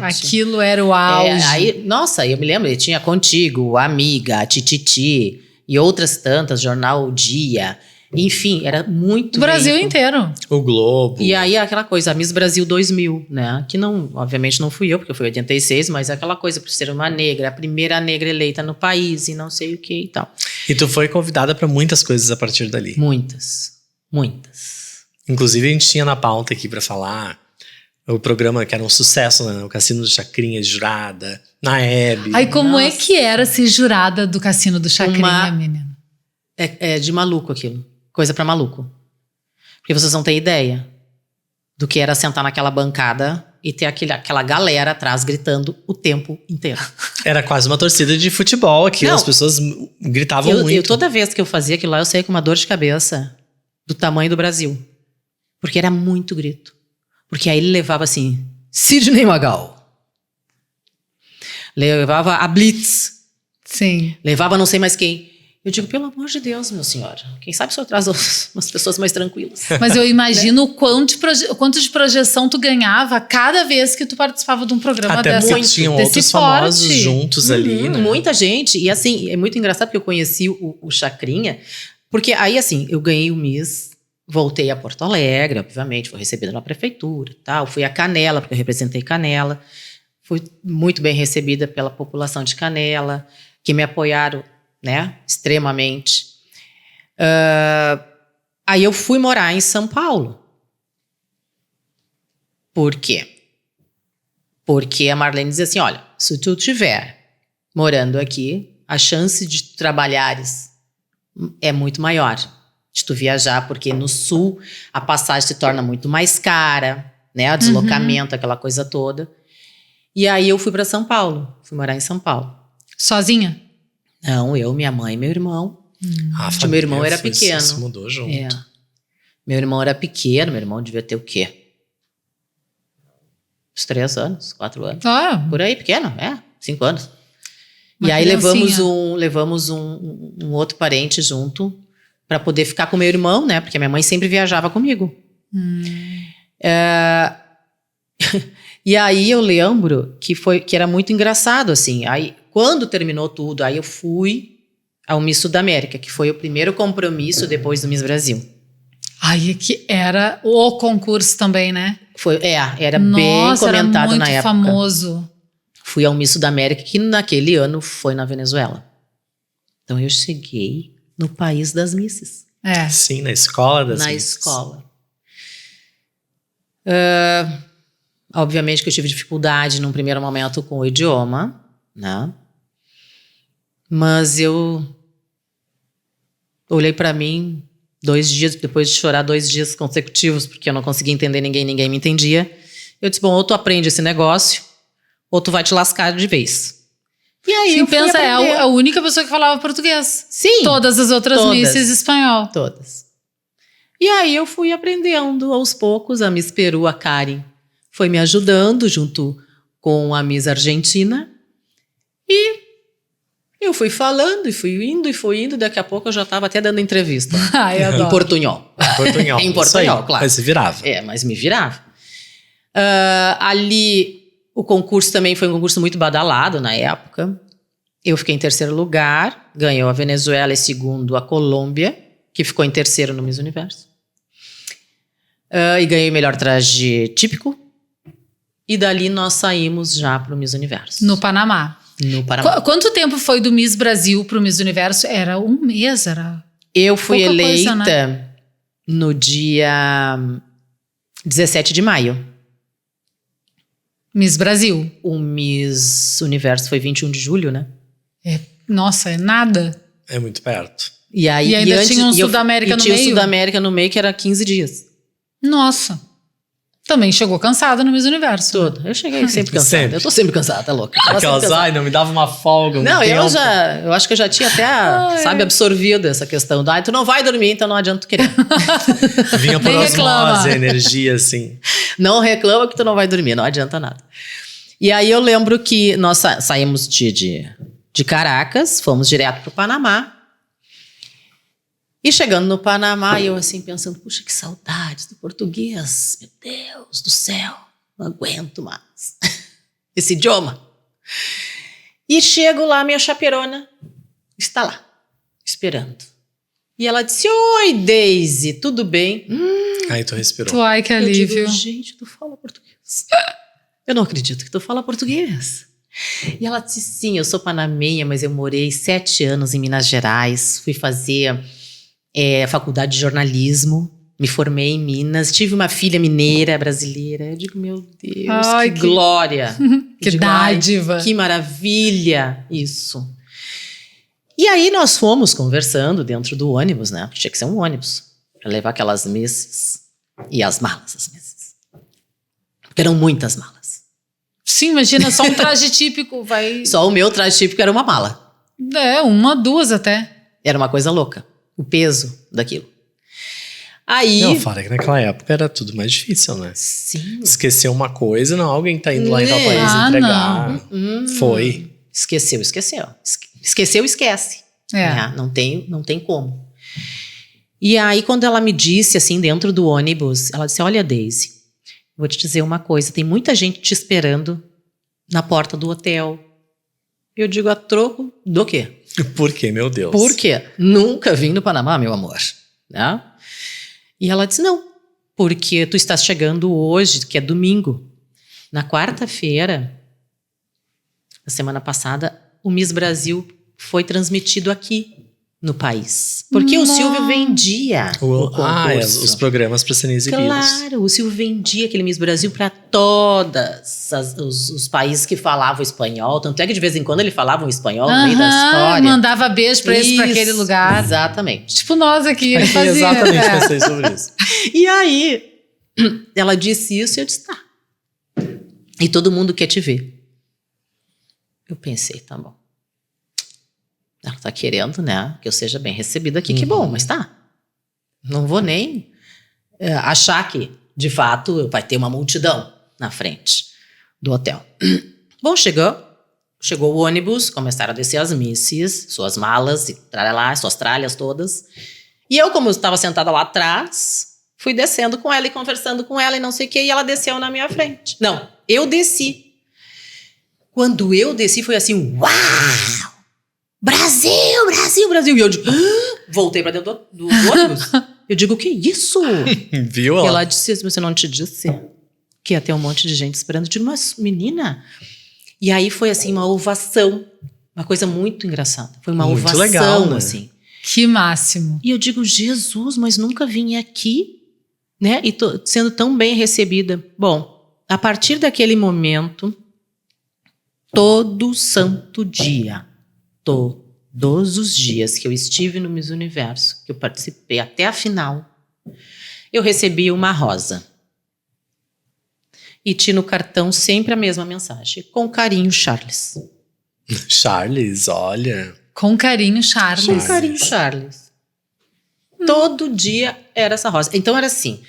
Speaker 1: Aquilo era o auge.
Speaker 3: Nossa, eu me lembro, tinha Contigo, Amiga, Tititi e outras tantas, Jornal O Dia. Enfim, era muito...
Speaker 1: O Brasil inteiro.
Speaker 2: O Globo.
Speaker 3: E aí aquela coisa, a Miss Brasil 2000, né? Que não, obviamente não fui eu, porque eu fui em 86, mas aquela coisa por ser uma negra, a primeira negra eleita no país e não sei o que e tal.
Speaker 2: E tu foi convidada para muitas coisas a partir dali.
Speaker 3: Muitas.
Speaker 2: Inclusive a gente tinha na pauta aqui para falar o programa que era um sucesso, né? O Cassino do Chacrinha de jurada, na Hebe.
Speaker 1: Aí como é que era ser jurada do Cassino do Chacrinha, menina?
Speaker 3: É de maluco aquilo. Coisa pra maluco. Porque vocês não têm ideia do que era sentar naquela bancada e ter aquela galera atrás gritando o tempo inteiro.
Speaker 2: Era quase uma torcida de futebol aqui,
Speaker 3: Não.
Speaker 2: as pessoas gritavam muito.
Speaker 3: Toda vez que eu fazia aquilo lá, eu saía com uma dor de cabeça do tamanho do Brasil. Porque era muito grito. Porque aí ele levava assim, Sidney Magal. Levava a Blitz.
Speaker 1: Sim.
Speaker 3: Levava não sei mais quem. Eu digo, pelo amor de Deus, meu senhor. Quem sabe o senhor traz umas pessoas mais tranquilas.
Speaker 1: Mas eu imagino o quanto de projeção tu ganhava cada vez que tu participava de um programa
Speaker 2: Até porque tinham
Speaker 1: desse
Speaker 2: outros
Speaker 1: porte.
Speaker 2: famosos juntos ali, né?
Speaker 3: Muita gente. E assim, é muito engraçado porque eu conheci o Chacrinha. Porque aí, assim, eu ganhei o Miss, voltei a Porto Alegre, obviamente, fui recebida na prefeitura e tal. Fui a Canela, porque eu representei Canela. Fui muito bem recebida pela população de Canela, que me apoiaram, né, extremamente. Aí eu fui morar em São Paulo. Por quê? Porque a Marlene dizia assim, olha, se tu estiver morando aqui, a chance de tu trabalhares é muito maior de tu viajar, porque no sul a passagem se torna muito mais cara, né, o deslocamento, aquela coisa toda. E aí eu fui para São Paulo, fui morar em São Paulo.
Speaker 1: Sozinha?
Speaker 3: Não, eu, minha mãe e meu irmão.
Speaker 2: A
Speaker 3: Meu irmão era pequeno.
Speaker 2: Se mudou junto.
Speaker 3: É. Meu irmão era pequeno, meu irmão devia ter o quê? Uns 3 anos, 4 anos.
Speaker 1: Ah,
Speaker 3: Por aí, pequeno, 5 anos.
Speaker 1: Uma
Speaker 3: e aí
Speaker 1: criancinha.
Speaker 3: levamos um outro parente junto para poder ficar com meu irmão, né? Porque minha mãe sempre viajava comigo. E aí eu lembro que era muito engraçado, assim. Aí, quando terminou tudo, aí eu fui ao Miss Sudamérica, que foi o primeiro compromisso depois do Miss Brasil.
Speaker 1: ai, que era o concurso também, né?
Speaker 3: Era bem
Speaker 1: Nossa,
Speaker 3: comentado
Speaker 1: era
Speaker 3: na
Speaker 1: muito
Speaker 3: época.
Speaker 1: famoso.
Speaker 3: Fui ao Miss Sudamérica, que naquele ano foi na Venezuela. Então eu cheguei no país das misses.
Speaker 1: É.
Speaker 2: Sim, na escola das
Speaker 3: Na
Speaker 2: misses.
Speaker 3: escola. Obviamente que eu tive dificuldade num primeiro momento com o idioma, né? Mas eu olhei pra mim 2 dias, depois de chorar 2 dias consecutivos, porque eu não conseguia entender ninguém me entendia. Eu disse, bom, ou tu aprende esse negócio, ou tu vai te lascar de vez. E aí
Speaker 1: Sim,
Speaker 3: eu fui
Speaker 1: pensa, é
Speaker 3: aprender.
Speaker 1: a única pessoa que falava português.
Speaker 3: Sim.
Speaker 1: Todas as outras
Speaker 3: Todas.
Speaker 1: misses espanhol.
Speaker 3: Todas. E aí eu fui aprendendo aos poucos. A Miss Peru, a Karen, foi me ajudando junto com a Miss Argentina. E eu fui falando e fui indo. Daqui a pouco eu já estava até dando entrevista.
Speaker 1: Ai, adoro.
Speaker 3: Em portunhol.
Speaker 2: Em portunhol.
Speaker 3: Em
Speaker 2: isso
Speaker 3: portunhol,
Speaker 2: aí.
Speaker 3: claro.
Speaker 2: Mas se virava.
Speaker 3: Mas me virava. Ali, o concurso também foi um concurso muito badalado na época. Eu fiquei em 3º lugar. Ganhou a Venezuela e 2º a Colômbia, que ficou em 3º no Miss Universo. E ganhei o melhor traje típico. E dali nós saímos já para o Miss Universo.
Speaker 1: No Panamá.
Speaker 3: No Paraná.
Speaker 1: Quanto tempo foi do Miss Brasil pro Miss Universo? Era 1 mês, era...
Speaker 3: Eu fui
Speaker 1: pouca
Speaker 3: eleita
Speaker 1: coisa, né?
Speaker 3: no dia 17 de maio.
Speaker 1: Miss Brasil.
Speaker 3: O Miss Universo foi 21 de julho, né?
Speaker 1: Nossa, é nada.
Speaker 2: É muito perto.
Speaker 3: E aí
Speaker 1: E ainda tinha um Sudamérica no
Speaker 3: tinha
Speaker 1: meio?
Speaker 3: o Sudamérica no meio, que era 15 dias.
Speaker 1: Nossa. Também chegou cansada no Miss Universo.
Speaker 3: Todo. Eu cheguei sempre cansada.
Speaker 2: Sempre.
Speaker 3: Eu tô sempre cansada, tá louca? Tava
Speaker 2: Aquelas,
Speaker 3: sempre cansada.
Speaker 2: ai, não me dava uma folga, um
Speaker 3: Não,
Speaker 2: tempo.
Speaker 3: eu acho que eu já tinha até, sabe, absorvido essa questão. Ai, tu não vai dormir, então não adianta tu querer.
Speaker 2: Vinha por
Speaker 1: Nem reclama.
Speaker 2: osmose, energia, assim.
Speaker 3: Não reclama que tu não vai dormir, não adianta nada. E aí eu lembro que nós saímos de Caracas, fomos direto pro Panamá. E chegando no Panamá, eu assim pensando, puxa, que saudades do português. Meu Deus do céu, não aguento mais esse idioma. E chego lá, minha chaperona está lá, esperando. E ela disse, oi, Daisy, tudo bem?
Speaker 2: Aí tu respirou.
Speaker 1: Ai, que
Speaker 3: Eu
Speaker 1: alívio.
Speaker 3: digo, gente, tu fala português. Eu não acredito que tu fala português. E ela disse, sim, eu sou panamenha, mas eu morei 7 anos em Minas Gerais. Fui fazer faculdade de jornalismo. Me formei em Minas. Tive uma filha mineira, brasileira. Eu digo, meu Deus,
Speaker 1: Ai,
Speaker 3: que glória.
Speaker 1: Que
Speaker 3: Eu digo, ai,
Speaker 1: dádiva.
Speaker 3: que maravilha isso. E aí nós fomos conversando dentro do ônibus, né? Porque tinha que ser um ônibus para levar aquelas misses e as malas das misses. Porque Eram muitas malas.
Speaker 1: Sim, imagina, só um traje típico vai...
Speaker 3: Só o meu traje típico era uma mala.
Speaker 1: Uma, duas até.
Speaker 3: Era uma coisa louca. O peso daquilo. Aí...
Speaker 2: Não, fora que naquela época era tudo mais difícil, né?
Speaker 3: Sim.
Speaker 2: Esquecer uma coisa, não, alguém tá indo lá em tal
Speaker 3: Né?
Speaker 2: país
Speaker 1: Ah,
Speaker 2: entregar. Foi.
Speaker 3: Esqueceu. Esqueceu, esquece.
Speaker 1: É.
Speaker 3: Né? Não tem como. E aí, quando ela me disse, assim, dentro do ônibus, ela disse, olha, Daisy, vou te dizer uma coisa, tem muita gente te esperando na porta do hotel. Eu digo, a troco do quê?
Speaker 2: Por quê, meu Deus?
Speaker 3: Por quê? Nunca vim no Panamá, meu amor. Né? E ela disse, não, porque tu estás chegando hoje, que é domingo. Na quarta-feira, na semana passada, o Miss Brasil foi transmitido aqui no país. Porque o Silvio vendia o concurso.
Speaker 2: Os programas para serem exibidos.
Speaker 3: Claro, o Silvio vendia aquele Miss Brasil para todos os países que falavam espanhol. Tanto é que de vez em quando ele falava um espanhol no meio da história.
Speaker 1: Mandava beijo pra eles, pra aquele lugar.
Speaker 3: Exatamente.
Speaker 1: Tipo nós aqui, ele fazia.
Speaker 2: Exatamente,
Speaker 1: né?
Speaker 2: pensei sobre isso.
Speaker 3: E aí, ela disse isso e eu disse, tá. E todo mundo quer te ver. Eu pensei, tá bom. Ela tá querendo, né, que eu seja bem recebida aqui, que bom, mas tá. Não vou nem achar que, de fato, vai ter uma multidão na frente do hotel. Bom, chegou o ônibus, começaram a descer as misses, suas malas, e tralhalá, suas tralhas todas. E eu, como eu estava sentada lá atrás, fui descendo com ela e conversando com ela e não sei o que, e ela desceu na minha frente. Não, eu desci. Quando eu desci, foi assim, uau! Brasil, Brasil, Brasil! E eu digo, voltei pra dentro do ônibus. Eu digo, o que é isso?
Speaker 2: Viu?
Speaker 3: E ela disse, você não te disse que ia ter um monte de gente esperando? Eu digo, mas menina... E aí foi assim, uma ovação. Uma coisa muito engraçada. Foi uma
Speaker 2: Muito
Speaker 3: ovação,
Speaker 2: legal, né?
Speaker 3: assim.
Speaker 1: Que máximo.
Speaker 3: E eu digo, Jesus, mas nunca vim aqui, né? E tô sendo tão bem recebida. Bom, a partir daquele momento, todo santo dia, todos os dias que eu estive no Miss Universo, que eu participei até a final, eu recebi uma rosa. E tinha no cartão sempre a mesma mensagem. Com carinho, Charles.
Speaker 2: Charles, olha.
Speaker 1: Com carinho, Charles.
Speaker 3: Com carinho, Charles. Todo dia era essa rosa. Então era assim,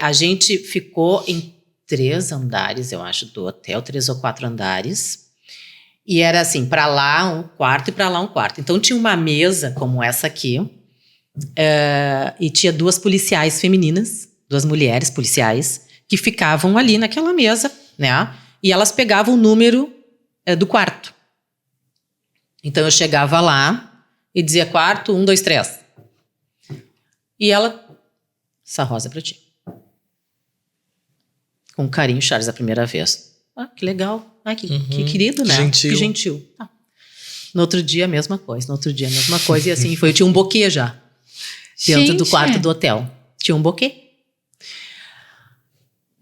Speaker 3: a gente ficou em 3 andares, eu acho, do hotel, 3 ou 4 andares. E era assim, para lá um quarto e para lá um quarto. Então tinha uma mesa como essa aqui, e tinha 2 policiais femininas, 2 mulheres policiais, que ficavam ali naquela mesa, né? E elas pegavam o número do quarto. Então eu chegava lá e dizia quarto 1, 2, 3. E ela, essa rosa é pra ti. Com carinho, Charles, a primeira vez. Ah, que legal. Ah, que querido, né?
Speaker 2: Gentil.
Speaker 3: Que gentil. Ah. No outro dia, a mesma coisa. No outro dia, a mesma coisa. E assim foi. Eu tinha um buquê já. Dentro do quarto do hotel. Tinha um buquê.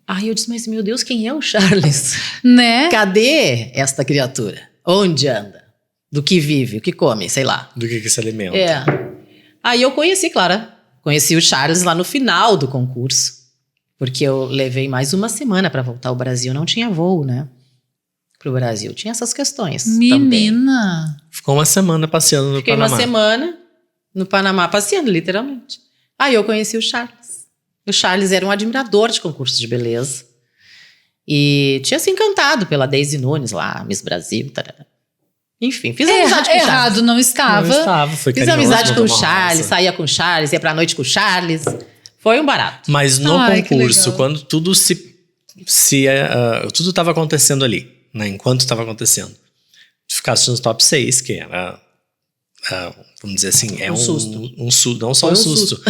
Speaker 3: Aí eu disse, mas meu Deus, quem é o Charles?
Speaker 1: Né?
Speaker 3: Cadê esta criatura? Onde anda? Do que vive? O que come? Sei lá.
Speaker 2: Do que se alimenta.
Speaker 3: Aí eu conheci, claro. Conheci o Charles lá no final do concurso. Porque eu levei mais uma semana para voltar ao Brasil. Não tinha voo, né? Pro Brasil. Tinha essas questões também.
Speaker 1: Menina.
Speaker 2: Ficou uma semana passeando no
Speaker 3: Fiquei
Speaker 2: Panamá.
Speaker 3: uma semana no Panamá passeando, literalmente. Aí eu conheci o Charles. O Charles era um admirador de concursos de beleza. E tinha se encantado pela Daisy Nunes lá, Miss Brasil. Tarará. Enfim, fiz amizade com o Charles.
Speaker 1: Errado não estava.
Speaker 2: Não estava, foi
Speaker 3: Fiz
Speaker 2: carinhoso,
Speaker 3: amizade com o
Speaker 2: mandou uma
Speaker 3: Charles,
Speaker 2: rosa.
Speaker 3: saía com o Charles, ia pra noite com o Charles. Foi um barato.
Speaker 2: Mas no
Speaker 1: Ai, que
Speaker 2: concurso,
Speaker 1: legal.
Speaker 2: quando tudo tudo estava acontecendo ali, né? Enquanto estava acontecendo, tu ficasse nos top 6, que era, vamos dizer assim, é
Speaker 3: Um susto.
Speaker 2: Não só
Speaker 3: Foi
Speaker 2: um
Speaker 3: um
Speaker 2: susto,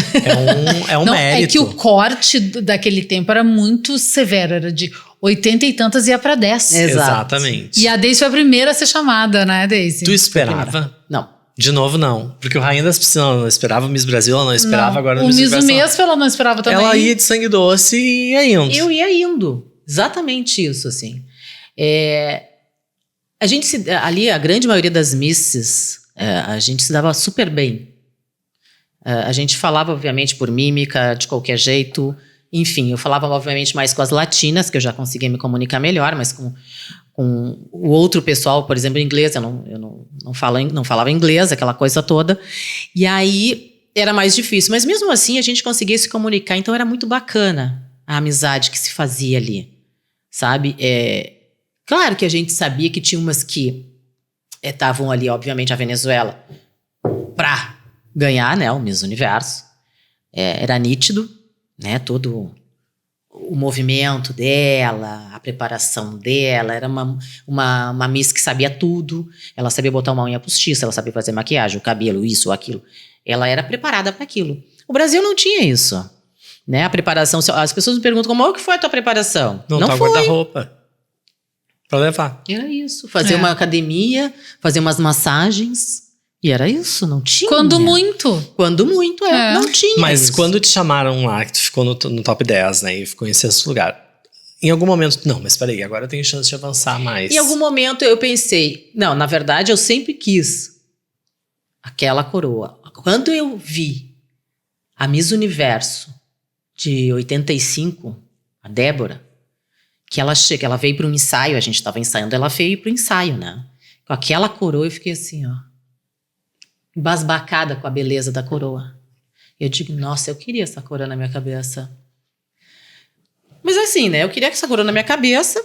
Speaker 2: é um
Speaker 1: Não,
Speaker 2: mérito.
Speaker 1: é que o corte daquele tempo era muito severo, era de 80 e tantas ia pra 10.
Speaker 3: Exato.
Speaker 2: Exatamente.
Speaker 1: E a Daisy foi a primeira a ser chamada, né, Daisy?
Speaker 2: Tu esperava?
Speaker 3: Não.
Speaker 2: De novo, não. Porque o Rainha das Piscinas ela não esperava, o Miss Brasil ela não esperava,
Speaker 1: Não.
Speaker 2: agora no
Speaker 1: O
Speaker 2: Miss
Speaker 1: Miss
Speaker 2: Universo,
Speaker 1: Mesmo ela não esperava também.
Speaker 2: ela ia de sangue doce e ia indo.
Speaker 3: Eu ia indo. Exatamente isso, assim. A gente ali, a grande maioria das misses, a gente se dava super bem. A gente falava, obviamente, por mímica, de qualquer jeito. Enfim, eu falava, obviamente, mais com as latinas, que eu já conseguia me comunicar melhor, mas com o outro pessoal, por exemplo, inglês, eu não falava inglês, aquela coisa toda. E aí era mais difícil. Mas mesmo assim, a gente conseguia se comunicar, então era muito bacana a amizade que se fazia ali, sabe? Claro que a gente sabia que tinha umas que estavam ali, obviamente, a Venezuela, para ganhar, né, o Miss Universo. Era nítido, né, todo o movimento dela, a preparação dela, era uma Miss que sabia tudo, ela sabia botar uma unha postiça, ela sabia fazer maquiagem, o cabelo, isso, aquilo, ela era preparada para aquilo. O Brasil não tinha isso, né, a preparação, as pessoas me perguntam, como que foi a tua preparação?
Speaker 2: Não foi guarda-roupa pra levar.
Speaker 3: Era isso, fazer uma academia, fazer umas massagens, e era isso, não tinha.
Speaker 1: Quando muito,
Speaker 3: não tinha.
Speaker 2: Mas
Speaker 3: isso.
Speaker 2: quando te chamaram lá, que tu ficou no top 10, né? E ficou em sexto lugar. Em algum momento, não, mas peraí, agora eu tenho chance de avançar mais.
Speaker 3: Em algum momento eu pensei, não, na verdade eu sempre quis aquela coroa. Quando eu vi a Miss Universo de 85, a Débora, que ela veio para um ensaio, a gente estava ensaiando, ela veio para o ensaio, né? Com aquela coroa eu fiquei assim, ó, embasbacada com a beleza da coroa. Eu digo, nossa, eu queria essa coroa na minha cabeça. Mas assim, né? Eu queria essa coroa na minha cabeça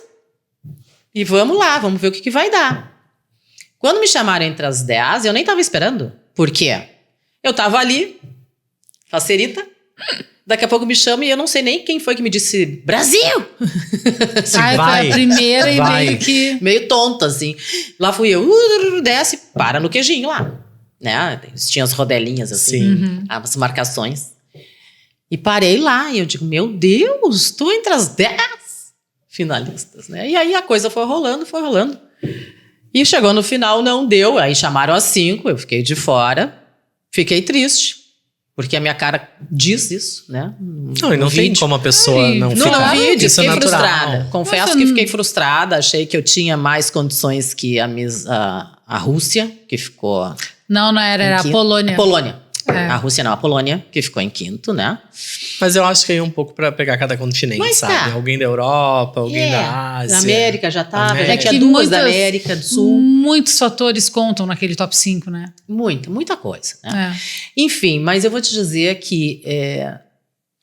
Speaker 3: e vamos lá, vamos ver o que vai dar. Quando me chamaram entre as 10, eu nem tava esperando. Por quê? Eu tava ali, facerita, daqui a pouco me chamam e eu não sei nem quem foi que me disse Brasil!
Speaker 1: foi a primeira e meio que...
Speaker 3: Meio tonta, assim. Lá fui eu, desce, para no queijinho lá. Né? Tinha as rodelinhas assim, as marcações. E parei lá e eu digo, meu Deus, tô entre as 10 finalistas, né? E aí a coisa foi rolando. E chegou no final, não deu. Aí chamaram as 5, eu fiquei de fora. Fiquei triste, porque a minha cara diz isso, né?
Speaker 2: Não, e não tem como a pessoa não ficar.
Speaker 3: No vídeo,
Speaker 2: Isso
Speaker 3: fiquei
Speaker 2: é natural.
Speaker 3: frustrada. Confesso que fiquei frustrada. Achei que eu tinha mais condições que a Rússia, que ficou...
Speaker 1: Não era a Polônia.
Speaker 3: A Polônia. A Rússia não, a Polônia, que ficou em quinto, né?
Speaker 2: Mas eu acho que aí é um pouco pra pegar cada continente,
Speaker 3: Mas
Speaker 2: sabe? Alguém da Europa, alguém da Ásia.
Speaker 3: Da América já tava,
Speaker 2: América.
Speaker 3: já tinha
Speaker 1: que
Speaker 3: duas da América do Sul.
Speaker 1: Muitos fatores contam naquele top 5, né?
Speaker 3: Muita coisa, né? Enfim, mas eu vou te dizer que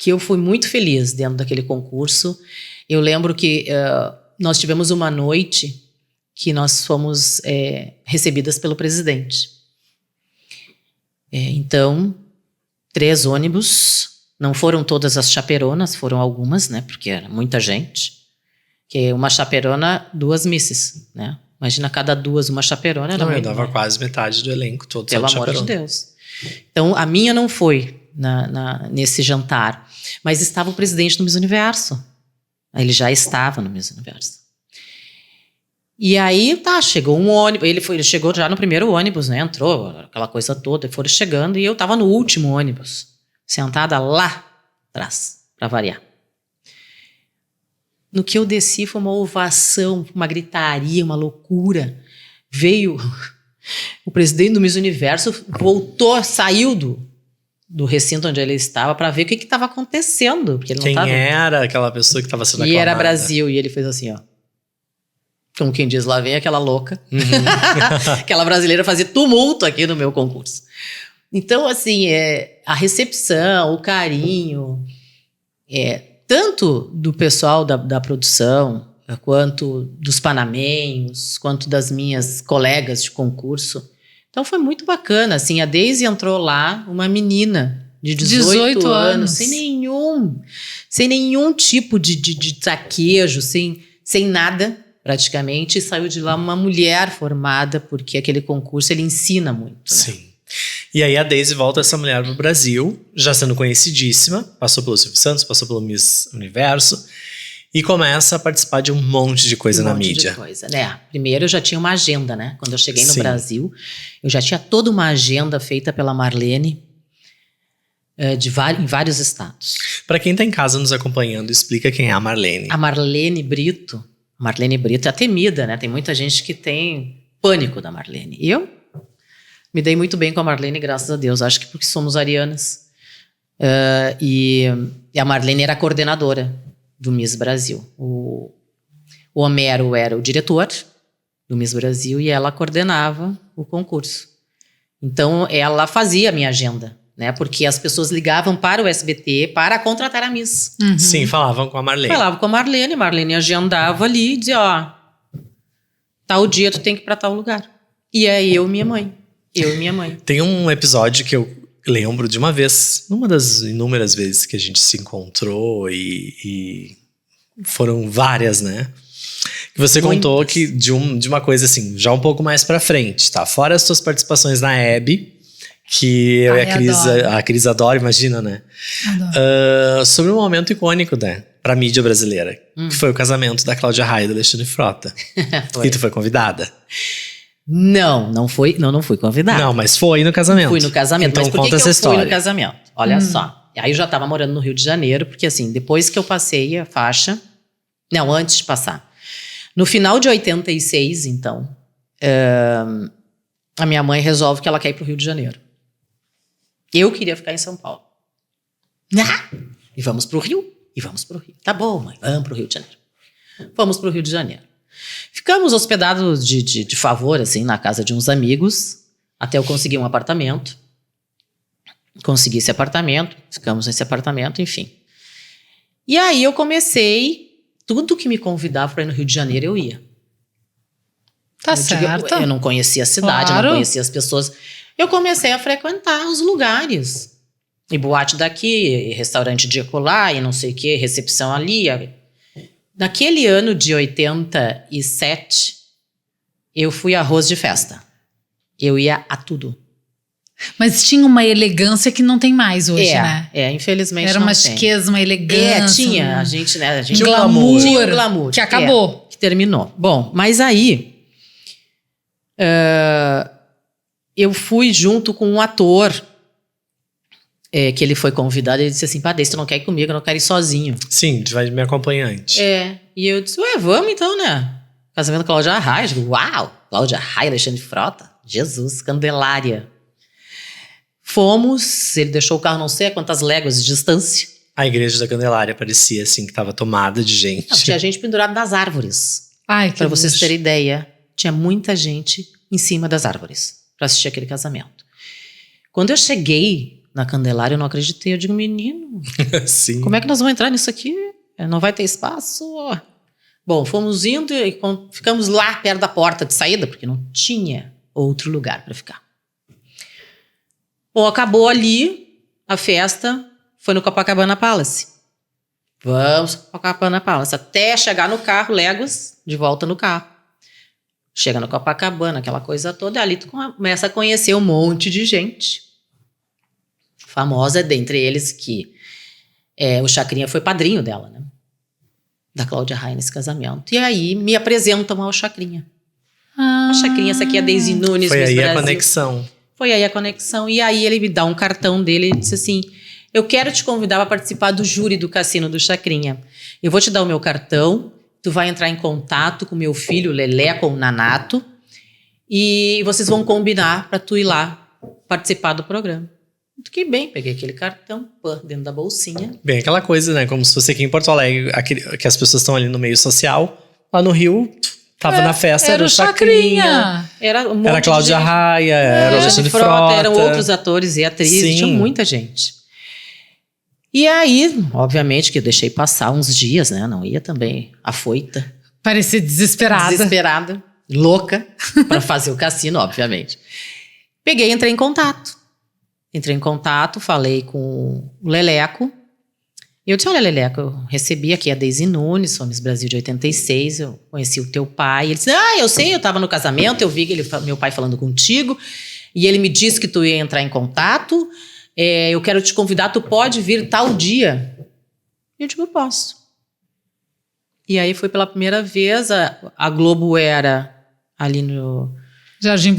Speaker 3: eu fui muito feliz dentro daquele concurso. Eu lembro que nós tivemos uma noite que nós fomos recebidas pelo presidente. Então, 3 ônibus, não foram todas as chaperonas, foram algumas, né? Porque era muita gente. Que uma chaperona, 2 misses, né? Imagina cada 2 uma chaperona. Era
Speaker 2: eu dava quase metade do elenco todo.
Speaker 3: Pelo amor de Deus. Então, a minha não foi nesse jantar, mas estava o presidente do Miss Universo. Ele já estava no Miss Universo. E aí, chegou um ônibus, ele chegou já no primeiro ônibus, né, entrou, aquela coisa toda, foram chegando, e eu tava no último ônibus, sentada lá atrás, pra variar. No que eu desci, foi uma ovação, uma gritaria, uma loucura. Veio o presidente do Miss Universo, voltou, saiu do recinto onde ele estava para ver o que estava acontecendo. Porque ele
Speaker 2: Quem
Speaker 3: não tava...
Speaker 2: era aquela pessoa que estava sendo aclamada?
Speaker 3: E era Brasil, e ele fez assim, ó. Como quem diz, lá vem aquela louca. Aquela brasileira fazer tumulto aqui no meu concurso. Então, assim, a recepção, o carinho, tanto do pessoal da produção, quanto dos panamenhos, quanto das minhas colegas de concurso. Então, foi muito bacana. Assim, a Daisy entrou lá, uma menina de 18 anos, sem nenhum tipo de traquejo, sem nada. Praticamente, e saiu de lá uma mulher formada, porque aquele concurso, ele ensina muito. Né?
Speaker 2: Sim. E aí a Daisy volta essa mulher pro Brasil, já sendo conhecidíssima, passou pelo Silvio Santos, passou pelo Miss Universo, e começa a participar de um monte de coisa na mídia.
Speaker 3: De coisa, né? Primeiro eu já tinha uma agenda, né? Quando eu cheguei no Brasil, eu já tinha toda uma agenda feita pela Marlene, em vários estados.
Speaker 2: Para quem tá em casa nos acompanhando, explica quem é a Marlene.
Speaker 3: A Marlene Brito é temida, né? Tem muita gente que tem pânico da Marlene. E eu me dei muito bem com a Marlene, graças a Deus. Acho que porque somos arianas. E a Marlene era a coordenadora do Miss Brasil. O Homero era o diretor do Miss Brasil e ela coordenava o concurso. Então, ela fazia a minha agenda, né? Porque as pessoas ligavam para o SBT para contratar a Miss.
Speaker 1: Uhum.
Speaker 2: Sim, falavam com a Marlene.
Speaker 3: Falava com a Marlene agendava ali e dizia, ó, tal dia tu tem que ir para tal lugar. E aí eu e minha mãe.
Speaker 2: Tem um episódio que eu lembro de uma vez, numa das inúmeras vezes que a gente se encontrou e foram várias, né? Que você contou que de uma coisa assim, já um pouco mais pra frente, tá? Fora as suas participações na Hebe, que eu e a Cris adora, imagina, né?
Speaker 1: Adoro.
Speaker 2: Sobre um momento icônico, né? Pra mídia brasileira, que foi o casamento da Cláudia Raia e do Alexandre Frota. E tu foi convidada?
Speaker 3: Não fui convidada.
Speaker 2: Não, mas foi no casamento.
Speaker 3: Fui no casamento.
Speaker 2: Então
Speaker 3: Mas por
Speaker 2: conta
Speaker 3: que
Speaker 2: essa
Speaker 3: eu
Speaker 2: história.
Speaker 3: fui no casamento? Olha só. Aí eu já tava morando no Rio de Janeiro, porque assim, depois que eu passei a faixa... Não, antes de passar. No final de 86, então, a minha mãe resolve que ela quer ir pro Rio de Janeiro. Eu queria ficar em São Paulo. E vamos pro Rio. Tá bom, mãe, vamos pro Rio de Janeiro. Vamos pro Rio de Janeiro. Ficamos hospedados de favor, assim, na casa de uns amigos, até eu conseguir um apartamento. Consegui esse apartamento, ficamos nesse apartamento, enfim. E aí eu comecei, tudo que me convidava para ir no Rio de Janeiro, eu ia.
Speaker 1: Tá certo.
Speaker 3: Eu não conhecia a cidade,
Speaker 1: Claro.
Speaker 3: eu não conhecia as pessoas. Eu comecei a frequentar os lugares. E boate daqui, e restaurante de acolá, e não sei o quê, recepção ali. Naquele ano de 87, eu fui arroz de festa. Eu ia a tudo.
Speaker 1: Mas tinha uma elegância que não tem mais hoje, né?
Speaker 3: Infelizmente
Speaker 1: Era
Speaker 3: não
Speaker 1: uma
Speaker 3: tem.
Speaker 1: chiqueza, uma elegância.
Speaker 3: Tinha. A gente, né?
Speaker 1: Um glamour.
Speaker 3: Tinha um glamour.
Speaker 1: Que acabou.
Speaker 3: Que terminou. Bom, mas aí... eu fui junto com um ator... que ele foi convidado, ele disse assim, Padê, tu não quer ir comigo, eu não quero ir sozinho.
Speaker 2: Sim, tu vai me acompanhante.
Speaker 3: E eu disse, vamos então, né? Casamento com Cláudia Raia. Eu digo, uau, Cláudia Raia, Alexandre Frota. Jesus, Candelária. Fomos, ele deixou o carro não sei a quantas léguas de distância.
Speaker 2: A igreja da Candelária parecia assim, que tava tomada de gente.
Speaker 3: Não, tinha gente pendurada nas árvores.
Speaker 1: Ai, que
Speaker 3: Pra vocês
Speaker 1: luxo.
Speaker 3: terem ideia, tinha muita gente em cima das árvores pra assistir aquele casamento. Quando eu cheguei na Candelária, eu não acreditei. Eu digo, menino,
Speaker 2: Sim.
Speaker 3: como é que nós vamos entrar nisso aqui? Não vai ter espaço? Bom, fomos indo e ficamos lá perto da porta de saída, porque não tinha outro lugar para ficar. Bom, acabou ali a festa, foi no Copacabana Palace. Vamos para Copacabana Palace, até chegar no carro, léguas, de volta no carro. Chega no Copacabana, aquela coisa toda, e ali tu começa a conhecer um monte de gente. Famosa, dentre eles que o Chacrinha foi padrinho dela, né? Da Cláudia Raia nesse casamento. E aí me apresentam ao Chacrinha. A Chacrinha, essa aqui é a Daisy Nunes,
Speaker 2: Foi
Speaker 3: Miss
Speaker 2: aí
Speaker 3: Brasil.
Speaker 2: a conexão.
Speaker 3: Foi aí a conexão. E aí ele me dá um cartão dele e disse assim, eu quero te convidar para participar do júri do Cassino do Chacrinha. Eu vou te dar o meu cartão, tu vai entrar em contato com meu filho, Lelé, com o Nanato, e vocês vão combinar para tu ir lá participar do programa. Fiquei bem, peguei aquele cartão dentro da bolsinha.
Speaker 2: Bem, aquela coisa, né? Como se fosse aqui em Porto Alegre, que as pessoas estão ali no meio social. Lá no Rio, tava na festa, era o Chacrinha.
Speaker 3: Era um monte
Speaker 2: Era a Cláudia
Speaker 3: de gente.
Speaker 2: Raia, era o Alexandre Frota.
Speaker 3: Eram outros atores e atrizes,
Speaker 2: Sim.
Speaker 3: tinha muita gente. E aí, obviamente que eu deixei passar uns dias, né? Não ia também afoita.
Speaker 1: Parecia desesperada.
Speaker 3: Desesperada, louca, para fazer o cassino, obviamente. Peguei e entrei em contato. Falei com o Leleco. E eu disse, olha, Leleco, eu recebi aqui a Daisy Nunes, sou Miss Brasil de 86, eu conheci o teu pai. Ele disse, eu sei, eu estava no casamento, eu vi meu pai falando contigo, e ele me disse que tu ia entrar em contato, eu quero te convidar, tu pode vir tal dia? E eu digo, eu posso. E aí foi pela primeira vez, a Globo era ali no
Speaker 1: Jardim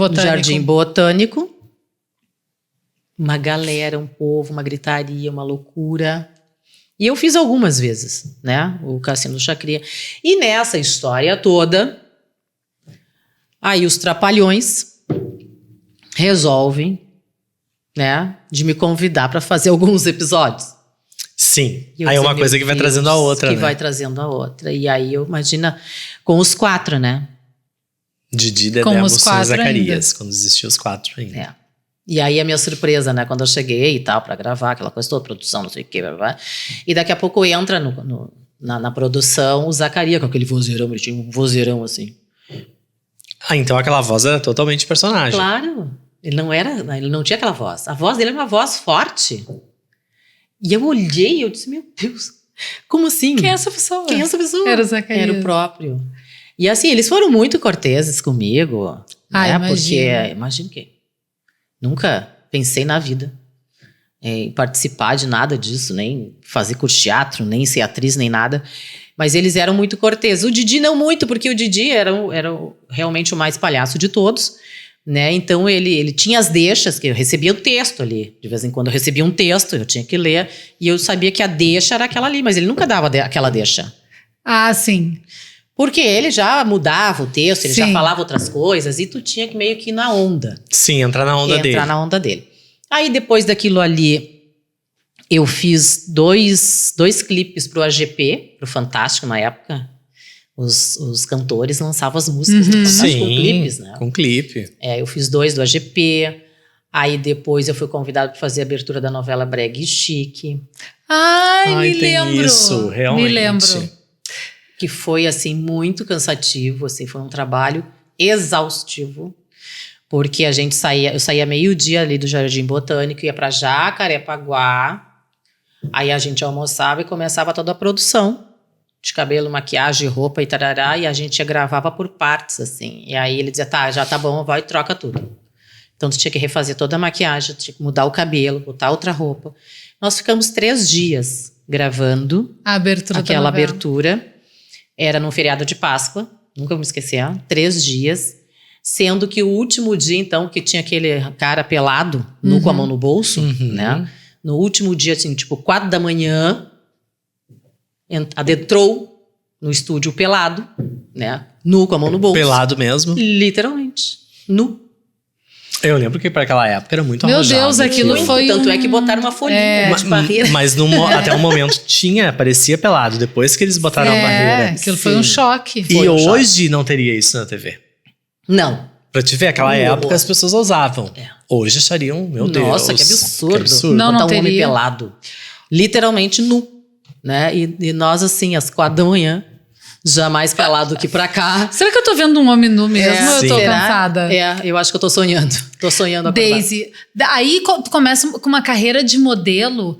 Speaker 3: Botânico. Uma galera, um povo, uma gritaria, uma loucura. E eu fiz algumas vezes, né? O Cassino do Chacrinha. E nessa história toda, aí os Trapalhões resolvem né, de me convidar para fazer alguns episódios.
Speaker 2: Sim.
Speaker 3: E eu
Speaker 2: Aí é
Speaker 3: dizia,
Speaker 2: uma coisa
Speaker 3: meu
Speaker 2: que vai
Speaker 3: Deus,
Speaker 2: trazendo a outra,
Speaker 3: que
Speaker 2: né?
Speaker 3: vai trazendo a outra. E aí eu imagina com os 4, né?
Speaker 2: Didi, Dedé,
Speaker 1: Com os
Speaker 2: Mussum e
Speaker 1: 4
Speaker 2: Zacarias. Quando existiam os 4 ainda.
Speaker 3: É. E aí a minha surpresa, né? Quando eu cheguei e tal, pra gravar, aquela coisa toda, produção, não sei o quê, blá, blá, blá. E daqui a pouco entra na produção o Zacarias, com aquele vozeirão, ele tinha um vozeirão assim.
Speaker 2: Ah, então aquela voz era totalmente personagem.
Speaker 3: Claro, ele não tinha aquela voz. A voz dele era uma voz forte. E eu olhei e eu disse, meu Deus, como assim?
Speaker 1: Quem é essa pessoa?
Speaker 3: Quem é essa pessoa?
Speaker 1: Era o Zacarias.
Speaker 3: Era o próprio. E assim, eles foram muito corteses comigo.
Speaker 1: Ah,
Speaker 3: né?
Speaker 1: imagino.
Speaker 3: Porque, imagino que nunca pensei na vida em participar de nada disso, nem fazer curso de teatro, nem ser atriz, nem nada. Mas eles eram muito corteses. O Didi não muito, porque o Didi era realmente o mais palhaço de todos, né? Então ele tinha as deixas, que eu recebia o texto ali. De vez em quando eu recebia um texto, eu tinha que ler, e eu sabia que a deixa era aquela ali, mas ele nunca dava aquela deixa.
Speaker 1: Ah, sim.
Speaker 3: Porque ele já mudava o texto, ele já
Speaker 1: Sim.
Speaker 3: falava outras coisas, e tu tinha que meio que ir na onda.
Speaker 2: Sim, entrar na onda dele.
Speaker 3: Entrar na onda dele. Aí depois daquilo ali, eu fiz dois clipes pro AGP, pro Fantástico na época. Os cantores lançavam as músicas do Fantástico com clipes, né?
Speaker 2: Com clipe.
Speaker 3: Eu fiz 2 do AGP. Aí depois eu fui convidado para fazer a abertura da novela Brega e Chique.
Speaker 1: Ai, me
Speaker 2: tem
Speaker 1: lembro.
Speaker 2: isso, realmente.
Speaker 1: Me lembro.
Speaker 3: Que foi, assim, muito cansativo, assim, foi um trabalho exaustivo, porque eu saía meio-dia ali do Jardim Botânico, ia para Jacarepaguá, aí a gente almoçava e começava toda a produção de cabelo, maquiagem, roupa e tarará, e a gente gravava por partes, assim, e aí ele dizia, tá, já tá bom, vai e troca tudo. Então tu tinha que refazer toda a maquiagem, tinha que mudar o cabelo, botar outra roupa. Nós ficamos 3 dias gravando
Speaker 1: A abertura
Speaker 3: aquela
Speaker 1: da novela.
Speaker 3: abertura. Era num feriado de Páscoa, nunca vou me esquecer, 3 dias. Sendo que o último dia, então, que tinha aquele cara pelado, nu com a mão no bolso, né? No último dia, assim, tipo 4 da manhã, adentrou no estúdio pelado, né? Nu com a mão no bolso.
Speaker 2: Pelado mesmo.
Speaker 3: Literalmente. Nu.
Speaker 2: Eu lembro que para aquela época era muito
Speaker 1: Meu
Speaker 2: arrojado.
Speaker 1: Deus, aquilo
Speaker 3: Muito,
Speaker 1: foi
Speaker 3: tanto
Speaker 1: um-
Speaker 3: é que botaram uma folhinha de barreira.
Speaker 2: Mas até um momento parecia pelado. Depois que eles botaram a barreira.
Speaker 1: Aquilo foi um
Speaker 3: Sim.
Speaker 1: choque.
Speaker 2: E
Speaker 3: Foi um choque.
Speaker 2: hoje não teria isso na TV.
Speaker 3: Não.
Speaker 2: Pra te ver, aquela época as pessoas ousavam.
Speaker 3: É.
Speaker 2: Hoje achariam, meu Deus.
Speaker 3: Nossa, que absurdo.
Speaker 1: Não,
Speaker 3: Botar um homem
Speaker 1: teria.
Speaker 3: pelado. Literalmente nu. Né? E nós, assim, às 4 da manhã, jamais pelado aqui pra cá.
Speaker 1: Será que eu tô vendo um homem nu mesmo ou eu
Speaker 2: sim.
Speaker 1: tô
Speaker 3: Será?
Speaker 1: cansada?
Speaker 3: Eu acho que eu tô sonhando. Tô sonhando acordar.
Speaker 1: Daisy, aí tu começa com uma carreira de modelo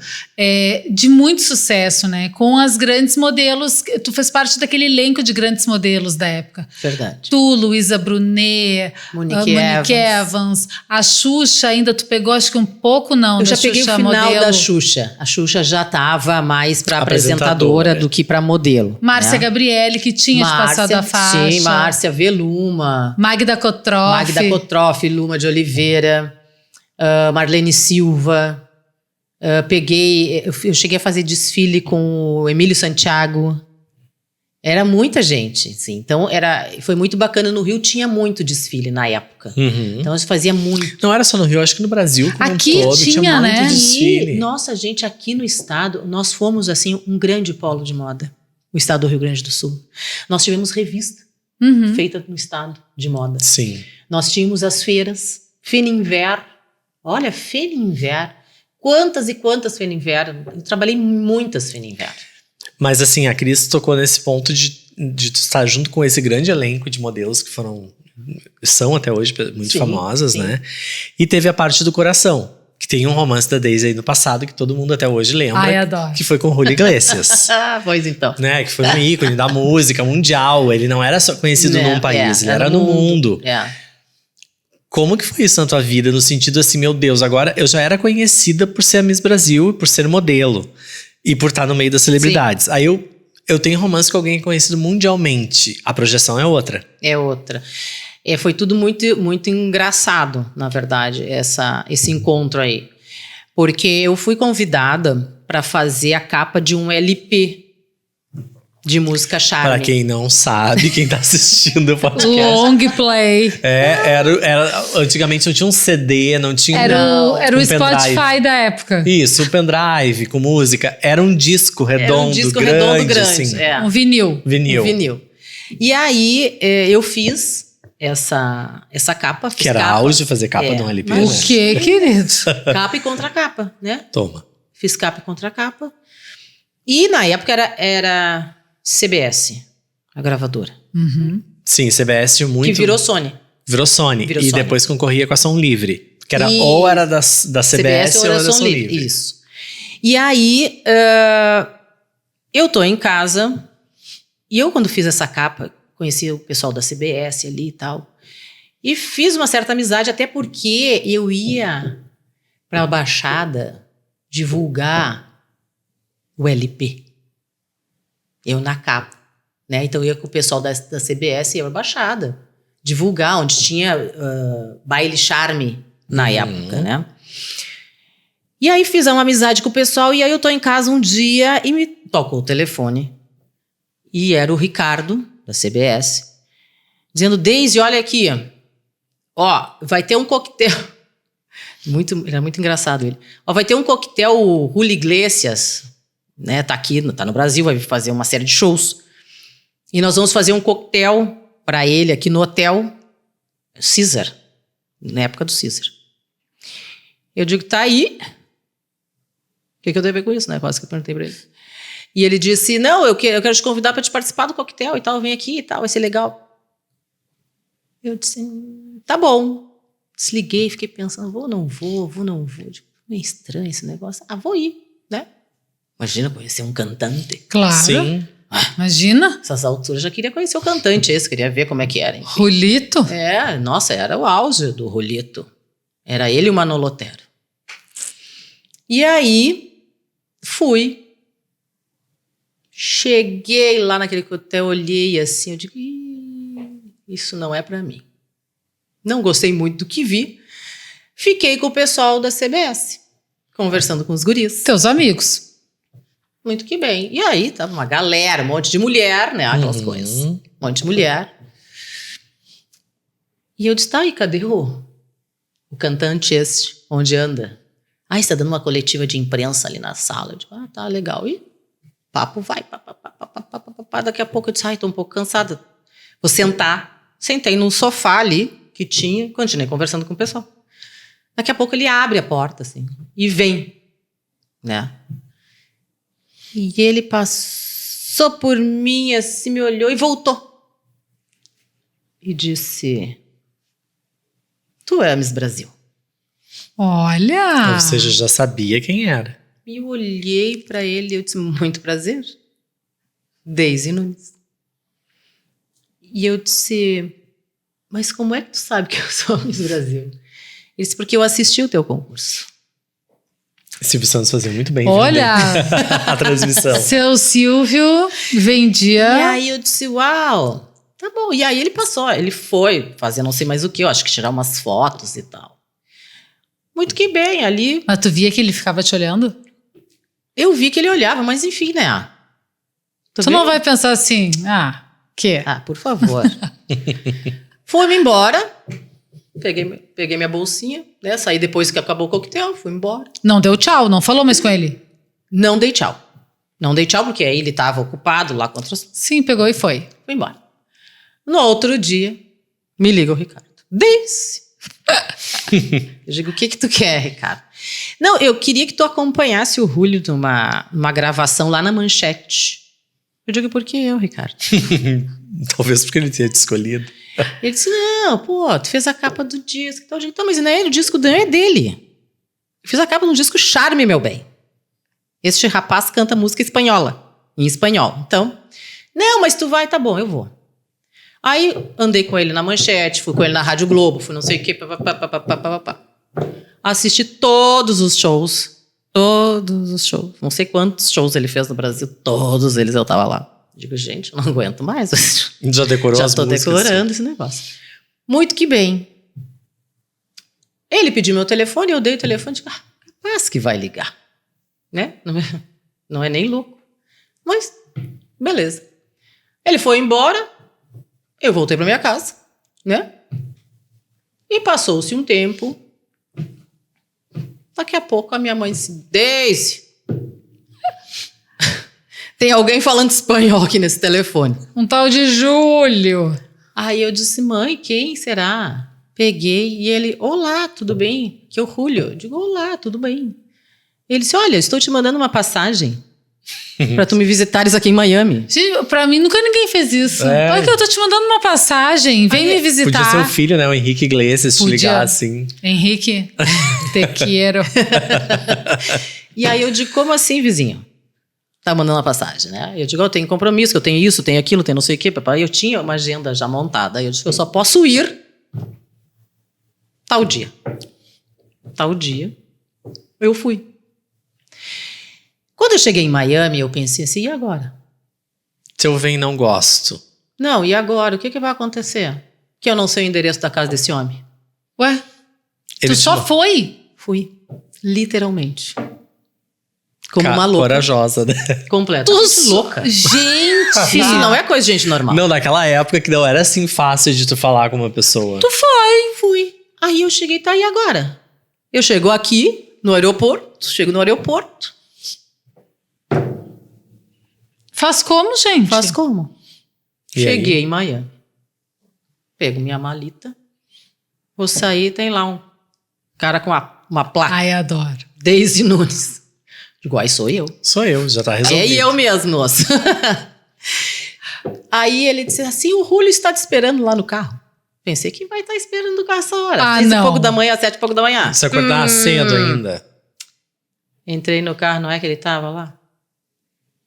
Speaker 1: de muito sucesso, né? Com as grandes modelos. Tu fez parte daquele elenco de grandes modelos da época.
Speaker 3: Verdade.
Speaker 1: Tu, Luísa Brunet,
Speaker 3: Monique
Speaker 1: Evans. A Xuxa ainda tu pegou, acho que um pouco não.
Speaker 3: Eu
Speaker 1: da
Speaker 3: já peguei o
Speaker 1: Xuxa
Speaker 3: final
Speaker 1: modelo.
Speaker 3: da Xuxa. A Xuxa já tava mais pra
Speaker 2: Apresentadora.
Speaker 3: apresentadora do que pra modelo.
Speaker 1: Márcia
Speaker 3: né?
Speaker 1: Gabriele, que tinha te passado a faixa.
Speaker 3: Sim, Márcia Veluma.
Speaker 1: Magda Kotroff.
Speaker 3: Magda Kotroff, Luma de Oliveira, Marlene Silva. Eu cheguei a fazer desfile com o Emílio Santiago. Era muita gente, assim. Então foi muito bacana. No Rio tinha muito desfile na época.
Speaker 2: Uhum.
Speaker 3: Então se fazia muito.
Speaker 2: Não era só no Rio, acho que no Brasil como
Speaker 1: Aqui
Speaker 2: um todo
Speaker 1: tinha,
Speaker 2: muito
Speaker 1: né?
Speaker 2: desfile.
Speaker 3: E, nossa, gente, aqui no estado, nós fomos, assim, um grande polo de moda. O estado do Rio Grande do Sul. Nós tivemos revista
Speaker 1: Uhum.
Speaker 3: feita no estado de moda.
Speaker 2: Sim.
Speaker 3: Nós tínhamos as feiras, Feninver. Olha, Feninver. Quantas e quantas Feninver. Eu trabalhei em muitas Feninver.
Speaker 2: Mas assim, a Cris tocou nesse ponto de estar junto com esse grande elenco de modelos que são até hoje muito
Speaker 3: Sim,
Speaker 2: famosas,
Speaker 3: sim.
Speaker 2: né? E teve a parte do coração, que tem um romance da Daisy aí no passado que todo mundo até hoje lembra.
Speaker 1: Ai, adoro.
Speaker 2: Que foi com o Julio Iglesias.
Speaker 3: Ah, pois então.
Speaker 2: Né, que foi um ícone da música mundial. Ele não era só conhecido num país, ele era no mundo. Como que foi isso na tua vida? No sentido assim, meu Deus, agora eu já era conhecida por ser a Miss Brasil e por ser modelo. E por estar no meio das celebridades. Aí eu tenho romance com alguém conhecido mundialmente. A projeção é outra.
Speaker 3: É outra. Foi tudo muito, muito engraçado, na verdade, esse encontro aí. Porque eu fui convidada para fazer a capa de um LP de música charme.
Speaker 2: Pra quem não sabe, quem tá assistindo o podcast.
Speaker 1: Long play.
Speaker 2: Antigamente não tinha um CD, não tinha
Speaker 1: Era o
Speaker 2: um
Speaker 1: Spotify
Speaker 2: pendrive.
Speaker 1: da época.
Speaker 2: Isso, o pendrive com música. Era um disco redondo, grande, assim.
Speaker 1: Um vinil.
Speaker 2: Vinil.
Speaker 3: Um vinil. E aí, eu fiz essa capa.
Speaker 2: Que era auge fazer capa de um LP, né?
Speaker 1: O que, querido?
Speaker 3: Capa e contracapa, né?
Speaker 2: Toma.
Speaker 3: Fiz capa e contracapa. E na época era CBS, a gravadora.
Speaker 1: Uhum.
Speaker 2: Sim, CBS muito...
Speaker 3: Que virou Sony.
Speaker 2: Virou Sony.
Speaker 3: Virou
Speaker 2: E
Speaker 3: Sony.
Speaker 2: depois concorria com a Som Livre. Que era ou era da CBS ou era da Som Livre.
Speaker 3: Isso. E aí, eu tô em casa. E eu, quando fiz essa capa, conheci o pessoal da CBS ali e tal. E fiz uma certa amizade, até porque eu ia pra Baixada divulgar o LP. Eu na capa, né? Então eu ia com o pessoal da CBS e ia pra Baixada divulgar, onde tinha baile charme na época, né? E aí fiz uma amizade com o pessoal e aí eu tô em casa um dia e me tocou o telefone. E era o Ricardo, da CBS, dizendo: Deise, olha aqui, ó, vai ter um coquetel. Era muito engraçado ele. Ó, vai ter um coquetel Julio Iglesias, né? Tá aqui, tá no Brasil, vai fazer uma série de shows. E nós vamos fazer um coquetel para ele aqui no hotel Caesar, na época do Caesar. Eu digo: tá aí. O que eu devo ver com isso, né? Quase que eu perguntei pra ele. E ele disse: não, eu quero te convidar para te participar do coquetel e tal, vem aqui e tal, vai ser legal. Eu disse: tá bom. Desliguei, fiquei pensando: vou, não vou. Tipo, meio estranho esse negócio. Ah, vou ir, né? Imagina conhecer um cantante.
Speaker 1: Claro.
Speaker 2: Sim.
Speaker 1: Imagina.
Speaker 3: Nessas alturas já queria conhecer o cantante esse, queria ver como é que era. Enfim.
Speaker 1: Julito.
Speaker 3: Nossa, era o auge do Julito. Era ele e o Manolo Otero. E aí, fui. Cheguei lá naquele hotel, olhei assim, eu digo: isso não é pra mim. Não gostei muito do que vi. Fiquei com o pessoal da CBS, conversando com os guris.
Speaker 1: Teus amigos.
Speaker 3: Muito que bem. E aí, tava uma galera, um monte de mulher, né? Aquelas coisas. Um monte de mulher. E eu disse: tá aí, cadê o cantante este? Onde anda? Ah, está dando uma coletiva de imprensa ali na sala. Eu digo: ah, tá, legal. E papo vai. Daqui a pouco eu disse: ai, tô um pouco cansada. Vou sentar. Sentei num sofá ali que tinha, continuei conversando com o pessoal. Daqui a pouco ele abre a porta, assim, e vem, né? E ele passou por mim, assim, me olhou e voltou. E disse: tu é a Miss Brasil.
Speaker 1: Olha!
Speaker 2: Ou seja, já sabia quem era.
Speaker 3: E eu olhei pra ele e eu disse: muito prazer. Deise Nunes. E eu disse: mas como é que tu sabe que eu sou a Miss Brasil? Ele disse: porque eu assisti o teu concurso.
Speaker 2: Silvio Santos fazia muito bem.
Speaker 1: Olha!
Speaker 2: A transmissão.
Speaker 1: Seu Silvio vendia...
Speaker 3: E aí eu disse: uau, tá bom. E aí ele passou, ele foi fazer não sei mais o que, eu acho que tirar umas fotos e tal. Muito que bem, ali
Speaker 1: Mas tu via que ele ficava te olhando?
Speaker 3: eu vi que ele olhava, mas enfim, né?
Speaker 1: Tu não vai pensar assim, que?
Speaker 3: Ah, por favor. Fui-me embora, peguei minha bolsinha, né? Saí depois que acabou o coquetel, fui embora.
Speaker 1: Não deu tchau, não falou mais com ele?
Speaker 3: Não dei tchau. Não dei tchau porque aí ele estava ocupado lá com outras...
Speaker 1: Sim, pegou e foi.
Speaker 3: Fui embora. No outro dia, me liga o Ricardo. Deise. Eu digo: o que tu quer, Ricardo? Não, eu queria que tu acompanhasse o Julio numa gravação lá na Manchete. Eu digo: por que eu, Ricardo?
Speaker 2: Talvez porque ele tinha te escolhido.
Speaker 3: Ele disse: não, pô, tu fez a capa do disco e tal. Eu digo: então, mas não é, o disco não é dele. Eu fiz a capa de um disco charme, meu bem. Este rapaz canta música espanhola, em espanhol. Então, não, mas tu vai, tá bom, eu vou. Aí andei com ele na Manchete, fui com ele na Rádio Globo, fui não sei o quê. Assisti todos os shows. Todos os shows. Não sei quantos shows ele fez no Brasil. Todos eles eu tava lá. Digo: gente, eu não aguento mais.
Speaker 2: Já decorou as músicas?
Speaker 3: Já tô decorando esse negócio. Muito que bem. Ele pediu meu telefone, eu dei o telefone e digo: capaz que vai ligar. Né? Não é nem louco. Mas, beleza. Ele foi embora, eu voltei pra minha casa, né? E passou-se um tempo. Daqui a pouco a minha mãe disse, Daisy, tem alguém falando espanhol aqui nesse telefone.
Speaker 1: Um tal de Júlio.
Speaker 3: Aí eu disse, mãe, quem será? Peguei e ele, olá, tudo bem? Que é o Júlio. Eu digo, olá, tudo bem. Ele disse, olha, estou te mandando uma passagem pra tu me visitares aqui em Miami.
Speaker 1: Gente, pra mim, nunca ninguém fez isso.
Speaker 2: É.
Speaker 1: Olha que eu tô te mandando uma passagem, vem me visitar.
Speaker 2: Podia ser o filho, né? O Henrique Iglesias te
Speaker 1: Podia.
Speaker 2: ligar assim.
Speaker 1: Henrique, te quiero.
Speaker 3: E aí eu digo, como assim, vizinho? Tá mandando uma passagem, né? Eu digo, eu tenho compromisso, que eu tenho isso, tenho aquilo, tenho não sei o quê, papai. Eu tinha uma agenda já montada. Aí eu disse, eu só posso ir tal dia. Tal dia, eu fui. Quando eu cheguei em Miami, eu pensei assim, e agora?
Speaker 2: Se eu venho, não gosto.
Speaker 3: Não, e agora? O que vai acontecer? Que eu não sei o endereço da casa desse homem.
Speaker 1: Ué,
Speaker 2: Ele
Speaker 1: tu só foi?
Speaker 3: Fui, literalmente. Como uma louca.
Speaker 2: Corajosa, né?
Speaker 3: Completamente louca.
Speaker 1: Gente!
Speaker 3: Isso não é coisa de gente normal.
Speaker 2: Não, naquela época que não era assim fácil de tu falar com uma pessoa.
Speaker 3: Tu foi? Fui. Aí eu cheguei, tá, e agora? Eu chego aqui, no aeroporto, chego no aeroporto.
Speaker 1: Faz como, gente?
Speaker 3: Faz como?
Speaker 2: E
Speaker 3: Cheguei
Speaker 2: aí?
Speaker 3: em Miami. Pego minha malita. Vou sair, tem lá um cara com uma placa.
Speaker 1: Ai, adoro.
Speaker 3: Daisy Nunes. Digo, aí sou eu.
Speaker 2: Sou eu, já tá resolvido.
Speaker 3: É eu mesmo, moço. Aí ele disse assim, o Júlio está te esperando lá no carro. Pensei que vai estar esperando no carro essa hora.
Speaker 1: Ah,
Speaker 3: 6 e
Speaker 1: não.
Speaker 3: pouco da manhã, 7 e pouco da manhã.
Speaker 2: Se acordar cedo ainda.
Speaker 3: Entrei no carro, não é que ele tava lá?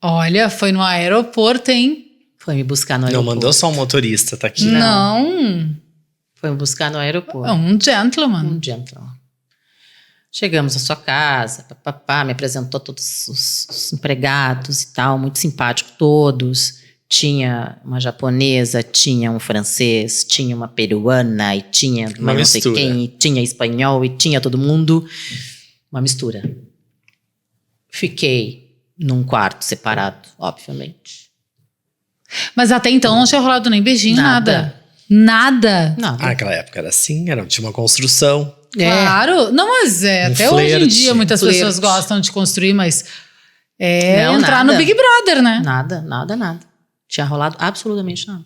Speaker 1: Olha, foi no aeroporto, hein?
Speaker 3: Foi me buscar no
Speaker 2: Não
Speaker 3: aeroporto.
Speaker 2: mandou só um motorista, tá aqui.
Speaker 1: Não.
Speaker 3: Foi me buscar no aeroporto.
Speaker 1: É um gentleman.
Speaker 3: Um gentleman. Chegamos à sua casa, papapá, me apresentou todos os empregados e tal, muito simpático todos. Tinha uma japonesa, tinha um francês, tinha uma peruana e tinha
Speaker 2: Uma
Speaker 3: não sei
Speaker 2: mistura.
Speaker 3: quem, e tinha espanhol e tinha todo mundo. Uma mistura. Fiquei num quarto separado, obviamente.
Speaker 1: Mas até então não tinha rolado nem beijinho,
Speaker 3: Nada.
Speaker 1: nada.
Speaker 3: Nada.
Speaker 2: Ah, naquela época era assim, tinha uma construção.
Speaker 1: Claro. Não, mas
Speaker 2: Um
Speaker 1: até hoje em
Speaker 2: flerte.
Speaker 1: dia muitas
Speaker 3: Flerte.
Speaker 1: pessoas gostam de construir, mas
Speaker 3: Não,
Speaker 1: entrar
Speaker 3: nada.
Speaker 1: no Big Brother, né?
Speaker 3: Nada. Tinha rolado absolutamente nada.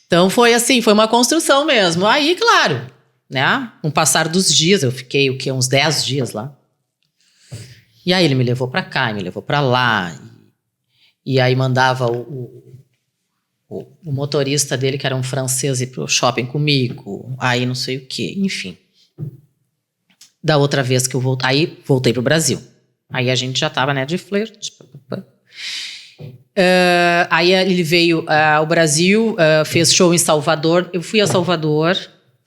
Speaker 3: Então foi assim, foi uma construção mesmo. Aí, claro, né? Com o passar dos dias, eu fiquei o quê? Uns 10 dias lá. E aí ele me levou pra cá, me levou pra lá. E aí mandava o motorista dele, que era um francês, ir pro shopping comigo. Aí não sei o quê, enfim. Da outra vez que eu voltei, aí voltei pro Brasil. Aí a gente já tava, né, de flerte. Aí ele veio ao Brasil, fez show em Salvador. Eu fui a Salvador.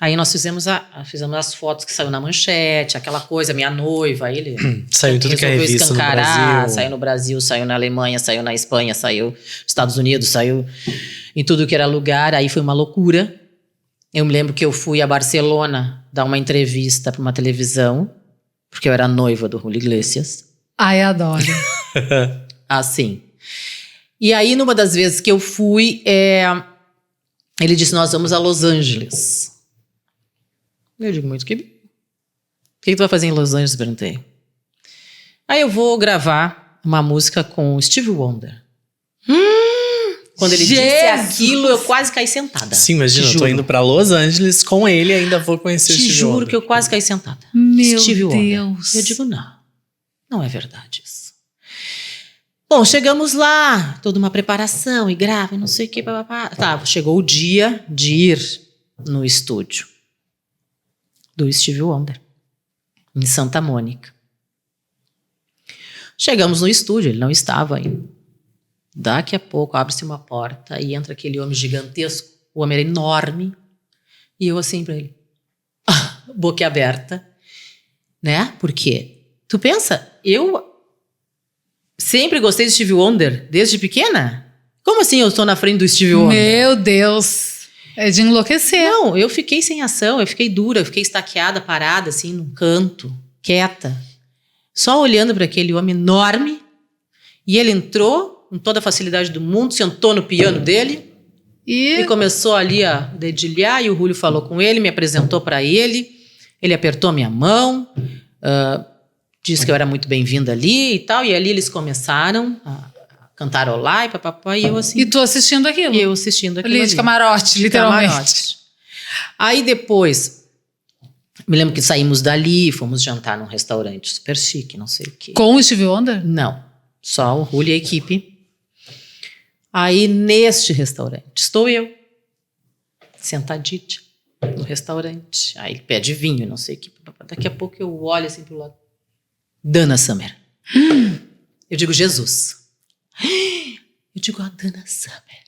Speaker 3: Aí nós fizemos as fotos que saiu na manchete, aquela coisa, minha noiva. Aí ele
Speaker 2: Saiu em tudo que é
Speaker 3: resolveu
Speaker 2: revista no
Speaker 3: escancarar,
Speaker 2: Brasil.
Speaker 3: saiu no Brasil, saiu na Alemanha, saiu na Espanha, saiu nos Estados Unidos, saiu em tudo que era lugar. Aí foi uma loucura. Eu me lembro que eu fui a Barcelona dar uma entrevista para uma televisão, porque eu era noiva do Júlio Iglesias.
Speaker 1: Ai, adoro.
Speaker 3: Assim. E aí, numa das vezes que eu fui, ele disse, nós vamos a Los Angeles. Eu digo, muito que bem. O que tu vai fazer em Los Angeles? Perguntei. Aí eu vou gravar uma música com o Stevie Wonder. Quando ele disse
Speaker 1: Jesus!
Speaker 3: aquilo, eu quase caí sentada.
Speaker 2: Sim, imagina,
Speaker 3: Te
Speaker 2: eu tô
Speaker 3: juro.
Speaker 2: indo pra Los Angeles com ele e ainda vou conhecer o
Speaker 3: Te
Speaker 2: Stevie
Speaker 3: juro
Speaker 2: Wonder.
Speaker 3: que eu quase caí sentada.
Speaker 1: Meu
Speaker 3: Stevie Wonder.
Speaker 1: Deus.
Speaker 3: Eu digo, não é verdade isso. Bom, chegamos lá, toda uma preparação e grava, e não sei o que, papapá. Tá, chegou o dia de ir no estúdio do Stevie Wonder, em Santa Mônica. Chegamos no estúdio, ele não estava ainda. Daqui a pouco abre-se uma porta e entra aquele homem gigantesco, o homem era enorme, e eu assim pra ele, boca aberta, né? Porque, tu pensa, eu sempre gostei de Stevie Wonder, desde pequena? Como assim eu estou na frente do Stevie Wonder?
Speaker 1: Meu Deus. É de enlouquecer.
Speaker 3: Não, eu fiquei sem ação, eu fiquei dura, eu fiquei estaqueada, parada assim, num canto, quieta. Só olhando para aquele homem enorme. E ele entrou, com toda a facilidade do mundo, sentou no piano dele e começou ali a dedilhar, e o Julio falou com ele, me apresentou para ele, ele apertou minha mão, disse que eu era muito bem-vinda ali e tal, e ali eles começaram a cantarolar e papapá, e eu assim...
Speaker 1: E tu assistindo aquilo?
Speaker 3: E eu assistindo aquilo
Speaker 1: Ali de camarote, literalmente.
Speaker 3: Camarote. Aí depois, me lembro que saímos dali, fomos jantar num restaurante super chique, não sei o quê.
Speaker 1: Com o Stevie Wonder?
Speaker 3: Não, só o Julio e a equipe. Aí neste restaurante, estou eu, sentadita no restaurante. Aí ele pede vinho, não sei o quê. Daqui a pouco eu olho assim pro lado. Dana Summer. Eu digo, Jesus. Eu digo, a Dana Summer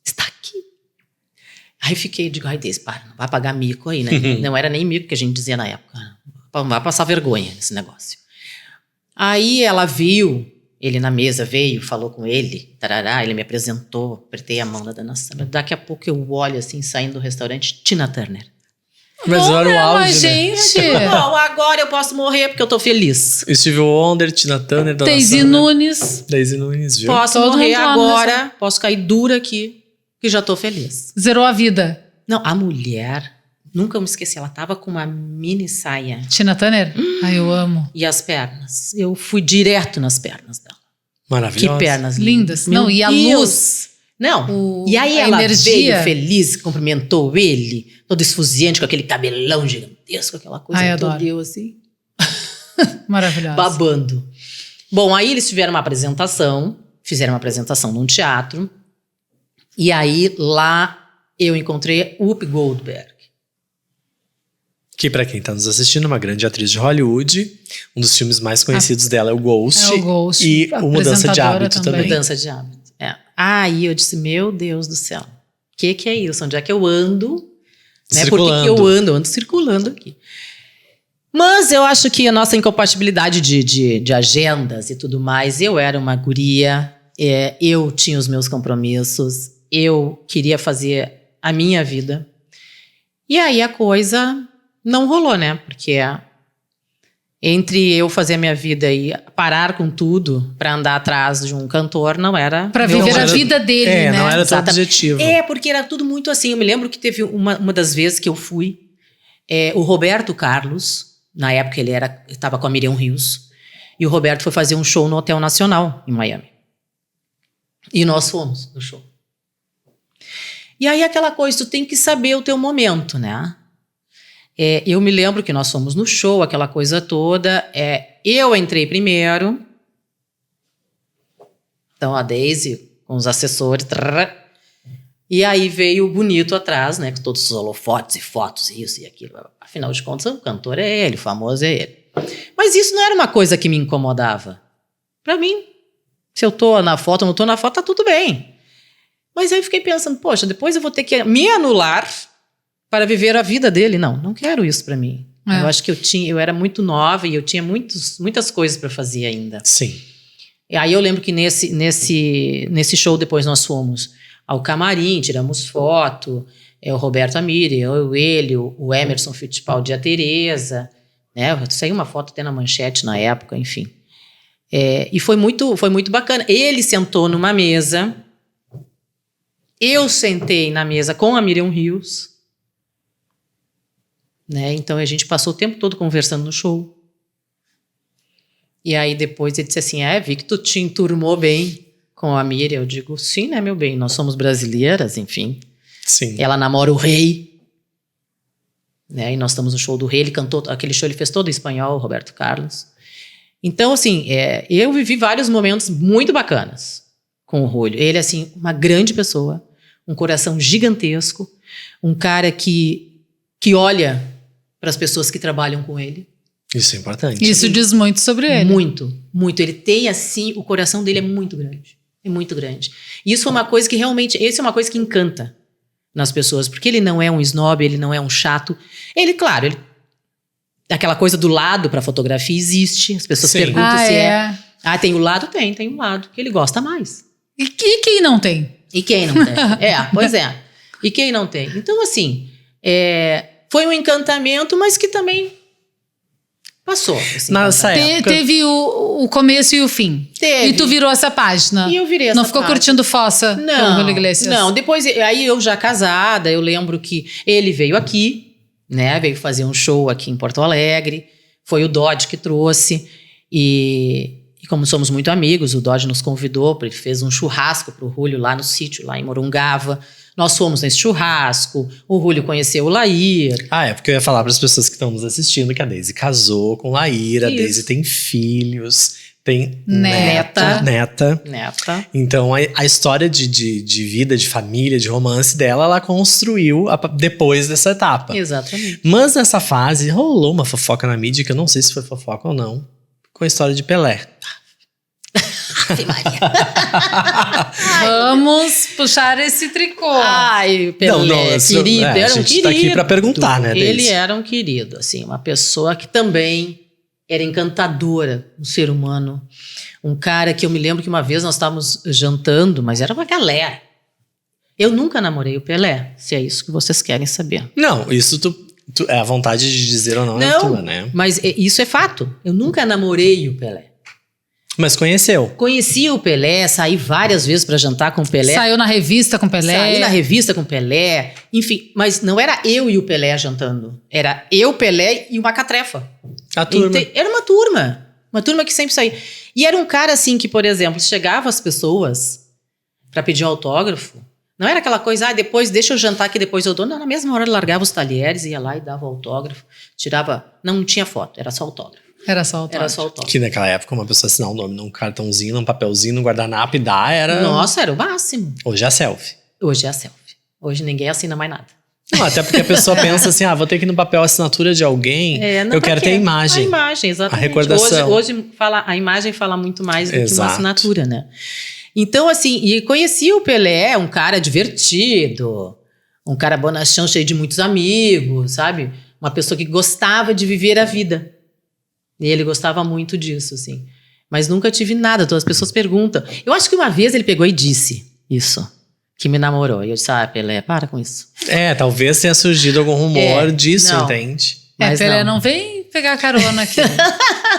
Speaker 3: está aqui. Aí fiquei, digo, ai, Deus, para, não vai pagar mico aí, né? Não era nem mico que a gente dizia na época. Não vai passar vergonha nesse negócio. Aí ela viu, ele na mesa veio, falou com ele, tarará, ele me apresentou, apertei a mão da Dana Summer. Daqui a pouco eu olho assim, saindo do restaurante, Tina Turner.
Speaker 2: Mas era o auge,
Speaker 1: mas,
Speaker 2: né?
Speaker 1: gente...
Speaker 3: Bom, agora eu posso morrer porque eu tô feliz.
Speaker 2: Stevie Wonder, Tina Turner, Dana
Speaker 1: Daisy
Speaker 2: Summer.
Speaker 1: Nunes.
Speaker 2: Daisy Nunes, viu?
Speaker 3: Posso
Speaker 1: Todo
Speaker 3: morrer
Speaker 1: mundo lá
Speaker 3: agora, posso cair dura aqui, que já tô feliz.
Speaker 1: Zerou a vida.
Speaker 3: Não, a mulher, nunca me esqueci, ela tava com uma mini saia
Speaker 1: Tina Turner? Ai, eu amo.
Speaker 3: e as pernas. Eu fui direto nas pernas dela. Que
Speaker 2: Maravilhosa.
Speaker 3: pernas
Speaker 1: Lindas.
Speaker 3: Meu
Speaker 1: Não, e a
Speaker 3: Deus.
Speaker 1: luz.
Speaker 3: Não, e aí
Speaker 1: a
Speaker 3: ela
Speaker 1: energia.
Speaker 3: veio feliz, cumprimentou ele, todo esfuziante, com aquele cabelão gigantesco, aquela coisa
Speaker 1: Ai,
Speaker 3: toda,
Speaker 1: adoro.
Speaker 3: eu assim,
Speaker 1: Maravilhosa.
Speaker 3: babando. Bom, aí eles fizeram uma apresentação num teatro, e aí lá eu encontrei Whoopi Goldberg.
Speaker 2: Que pra quem tá nos assistindo, é uma grande atriz de Hollywood. Um dos filmes mais conhecidos dela é o Ghost.
Speaker 1: É o Ghost.
Speaker 2: E o Mudança de
Speaker 1: Apresentadora
Speaker 2: Hábito
Speaker 1: também.
Speaker 2: também.
Speaker 3: Mudança de hábito. É. Aí eu disse, meu Deus do céu, o que é isso? Onde é que eu ando? Né? Por que que eu ando? Eu ando circulando aqui. Mas eu acho que a nossa incompatibilidade de agendas e tudo mais, eu era uma guria, eu tinha os meus compromissos, eu queria fazer a minha vida. E aí a coisa não rolou, né? Porque entre eu fazer a minha vida e parar com tudo pra andar atrás de um cantor, não era...
Speaker 1: Pra
Speaker 3: meu
Speaker 1: viver a
Speaker 3: objetivo.
Speaker 1: vida dele, né?
Speaker 2: Não era tão
Speaker 3: Exatamente.
Speaker 2: objetivo.
Speaker 3: Porque era tudo muito assim. Eu me lembro que teve uma das vezes que eu fui, o Roberto Carlos, na época ele estava com a Miriam Rios, e o Roberto foi fazer um show no Hotel Nacional, em Miami. E nós fomos no show. E aí aquela coisa, tu tem que saber o teu momento, né? Eu me lembro que nós fomos no show, aquela coisa toda. Eu entrei primeiro. Então a Daisy com os assessores. E aí veio o bonito atrás, né? Com todos os holofotes e fotos, isso e aquilo. Afinal de contas, o cantor é ele, o famoso é ele. Mas isso não era uma coisa que me incomodava. Pra mim, se eu tô na foto ou não tô na foto, tá tudo bem. Mas aí eu fiquei pensando, poxa, depois eu vou ter que me anular para viver a vida dele. Não quero isso pra mim. Eu acho que eu era muito nova e eu tinha muitas coisas para fazer ainda.
Speaker 2: Sim.
Speaker 3: E aí eu lembro que nesse show depois nós fomos ao camarim, tiramos foto, o Roberto Amiri, ele, o Emerson Fittipaldi e a Tereza, né? Saiu uma foto até na manchete na época, enfim. E foi muito bacana. Ele sentou numa mesa, eu sentei na mesa com a Miriam Rios, né? Então a gente passou o tempo todo conversando no show. E aí depois ele disse assim, vi que tu te enturmou bem com a Miriam. Eu digo, sim, né, meu bem, nós somos brasileiras, enfim.
Speaker 2: Sim.
Speaker 3: Ela namora o rei, né? E nós estamos no show do rei, ele cantou, aquele show ele fez todo em espanhol, o Roberto Carlos. Então, assim, eu vivi vários momentos muito bacanas com o Julio. Ele, assim, uma grande pessoa, um coração gigantesco, um cara que olha para as pessoas que trabalham com ele.
Speaker 2: Isso é importante.
Speaker 1: Isso diz muito sobre ele.
Speaker 3: Muito, muito. Ele tem, assim, o coração dele é muito grande. É muito grande. E isso é uma coisa que realmente, isso é uma coisa que encanta nas pessoas, porque ele não é um snob, ele não é um chato. Ele, claro, aquela coisa do lado para fotografia existe. As pessoas perguntam se tem o lado? Tem um lado que ele gosta mais.
Speaker 1: E quem não tem?
Speaker 3: E quem não tem? Pois é. E quem não tem? Então, assim, foi um encantamento, mas que também Passou. Assim,
Speaker 2: Nessa época.
Speaker 1: Teve o começo e o fim.
Speaker 3: Teve.
Speaker 1: E tu virou essa página.
Speaker 3: E eu virei essa
Speaker 1: Não ficou
Speaker 3: página.
Speaker 1: curtindo fossa com o Julio Iglesias?
Speaker 3: Não, depois, aí eu já casada, eu lembro que ele veio aqui, né? Veio fazer um show aqui em Porto Alegre. Foi o Dodge que trouxe. E como somos muito amigos, o Dodge nos convidou, ele fez um churrasco pro Julio lá no sítio, lá em Morungava. Nós fomos nesse churrasco, o Julio conheceu o Lair.
Speaker 2: É porque eu ia falar para as pessoas que estão nos assistindo que a Daisy casou com Laíra, a
Speaker 3: Isso.
Speaker 2: Daisy tem filhos, tem
Speaker 1: Neta.
Speaker 2: neta. Então, a história de vida, de família, de romance dela, ela construiu depois dessa etapa.
Speaker 3: Exatamente.
Speaker 2: Mas nessa fase, rolou uma fofoca na mídia, que eu não sei se foi fofoca ou não, com a história de Pelé.
Speaker 1: Vamos puxar esse tricô.
Speaker 3: Ai, Pelé, querido, era um
Speaker 2: a gente
Speaker 3: querido.
Speaker 2: tá aqui pra perguntar, né, Daisy?
Speaker 3: Ele era um querido, assim, uma pessoa que também era encantadora, um ser humano. Um cara que eu me lembro que uma vez nós estávamos jantando, mas era uma galera. Eu nunca namorei o Pelé, se é isso que vocês querem saber.
Speaker 2: Não, isso é a vontade de dizer ou não, é tua, né?
Speaker 3: Mas isso é fato. Eu nunca namorei o Pelé.
Speaker 2: Mas conheceu.
Speaker 3: Conheci o Pelé, saí várias vezes para jantar com o Pelé.
Speaker 1: Saiu na revista com Pelé.
Speaker 3: Saí na revista com o Pelé. Enfim, mas não era eu e o Pelé jantando. Era eu, Pelé e uma catrefa.
Speaker 2: A turma.
Speaker 3: Era uma turma. Uma turma que sempre saía. E era um cara assim que, por exemplo, chegava as pessoas para pedir autógrafo. Não era aquela coisa, depois deixa eu jantar que depois eu dou. Não, na mesma hora ele largava os talheres, ia lá e dava autógrafo. Tirava. Não tinha foto, era só autógrafo.
Speaker 1: Era só o
Speaker 3: Era só autógrafo.
Speaker 2: Que naquela época uma pessoa assinar o nome num cartãozinho, num papelzinho, num guardanapo e dar era...
Speaker 3: Nossa, era o máximo.
Speaker 2: Hoje é a selfie.
Speaker 3: Hoje é a selfie. Hoje ninguém assina mais nada.
Speaker 2: Não, até porque a pessoa pensa assim, vou ter que ir no papel a assinatura de alguém,
Speaker 3: Não,
Speaker 2: eu
Speaker 3: pra
Speaker 2: quero
Speaker 3: quê?
Speaker 2: ter a imagem.
Speaker 3: A imagem, exatamente.
Speaker 2: A recordação.
Speaker 3: Hoje a imagem fala muito mais do que uma
Speaker 2: Exato.
Speaker 3: assinatura, né? Então, assim, e conheci o Pelé, um cara divertido, um cara bonachão, cheio de muitos amigos, sabe? Uma pessoa que gostava de viver a vida. E ele gostava muito disso, assim. Mas nunca tive nada, todas as pessoas perguntam. Eu acho que uma vez ele pegou e disse isso, que me namorou. E eu disse, Pelé, para com isso.
Speaker 2: Talvez tenha surgido algum rumor disso,
Speaker 3: não.
Speaker 2: entende?
Speaker 3: Mas
Speaker 1: Pelé não vem pegar carona aqui.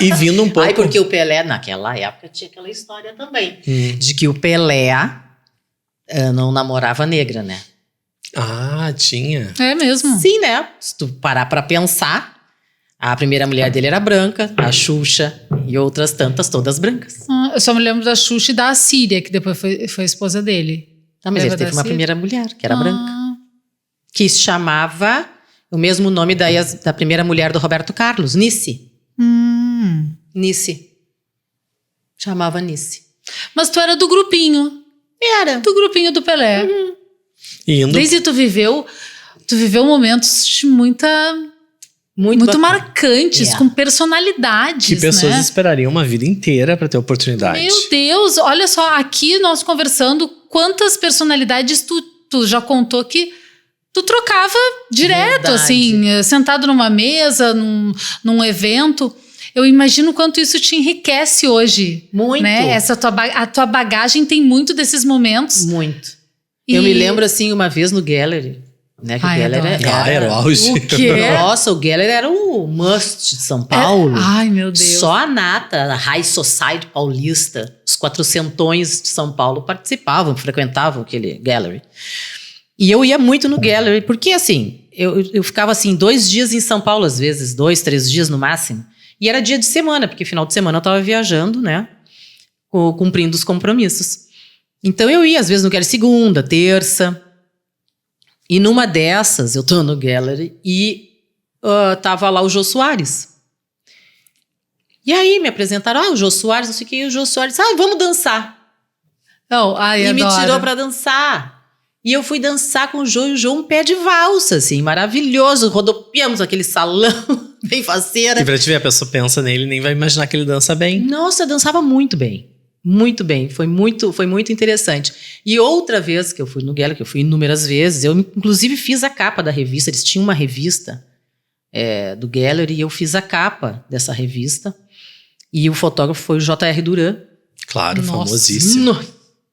Speaker 2: E vindo um pouco...
Speaker 3: Porque o Pelé, naquela época, tinha aquela história também. De que o Pelé não namorava negra, né?
Speaker 2: Tinha.
Speaker 1: É mesmo.
Speaker 3: Sim, né? Se tu parar pra pensar, a primeira mulher dele era branca, a Xuxa e outras tantas, todas brancas.
Speaker 1: Eu só me lembro da Xuxa e da Assíria, que depois foi esposa dele.
Speaker 3: Mas
Speaker 1: Lembra
Speaker 3: ele teve
Speaker 1: da
Speaker 3: uma
Speaker 1: Cida?
Speaker 3: primeira mulher, que era branca, que se chamava o mesmo nome da primeira mulher do Roberto Carlos, Nice. Nice. Chamava Nice.
Speaker 1: Mas tu era do grupinho.
Speaker 3: Era.
Speaker 1: Do grupinho do Pelé.
Speaker 2: Indo...
Speaker 1: Desde tu viveu momentos de muito
Speaker 3: Muito
Speaker 1: marcantes, com personalidades,
Speaker 2: Que pessoas
Speaker 1: né?
Speaker 2: esperariam uma vida inteira pra ter oportunidade.
Speaker 1: Meu Deus, olha só, aqui nós conversando, quantas personalidades tu já contou que tu trocava direto,
Speaker 3: Verdade.
Speaker 1: assim, sentado numa mesa, num evento. Eu imagino quanto isso te enriquece hoje.
Speaker 3: Muito.
Speaker 1: Né? A tua bagagem tem muito desses momentos.
Speaker 3: Muito. Eu me lembro, assim, uma vez no Gallery, né? Que o Gallery
Speaker 2: era o auge.
Speaker 1: O quê?
Speaker 3: Nossa, o Gallery era o must de São Paulo.
Speaker 1: Ai, meu Deus.
Speaker 3: Só a nata, a High Society paulista, os 400ões de São Paulo participavam, frequentavam aquele Gallery. E eu ia muito no Gallery, porque assim, eu ficava assim 2 dias em São Paulo, às vezes, 2, 3 dias no máximo. E era dia de semana, porque final de semana eu tava viajando, né? Cumprindo os compromissos. Então eu ia, às vezes, no Gallery segunda, terça. E numa dessas, eu tô no Gallery e tava lá o Jô Soares. E aí me apresentaram, o Jô Soares, não sei o que, e o Jô Soares, vamos dançar. E me tirou pra dançar. E eu fui dançar com o Jô, e o Jô um pé de valsa, assim, maravilhoso. Rodopiamos aquele salão, bem faceira.
Speaker 2: E pra te ver, a pessoa pensa nele e nem vai imaginar que ele dança bem.
Speaker 3: Nossa, dançava muito bem. Muito bem, foi muito interessante. E outra vez que eu fui no Gallery, que eu fui inúmeras vezes, eu inclusive fiz a capa da revista, eles tinham uma revista do Gallery e eu fiz a capa dessa revista. E o fotógrafo foi o J.R. Duran.
Speaker 2: Claro,
Speaker 1: Nossa.
Speaker 2: famosíssimo.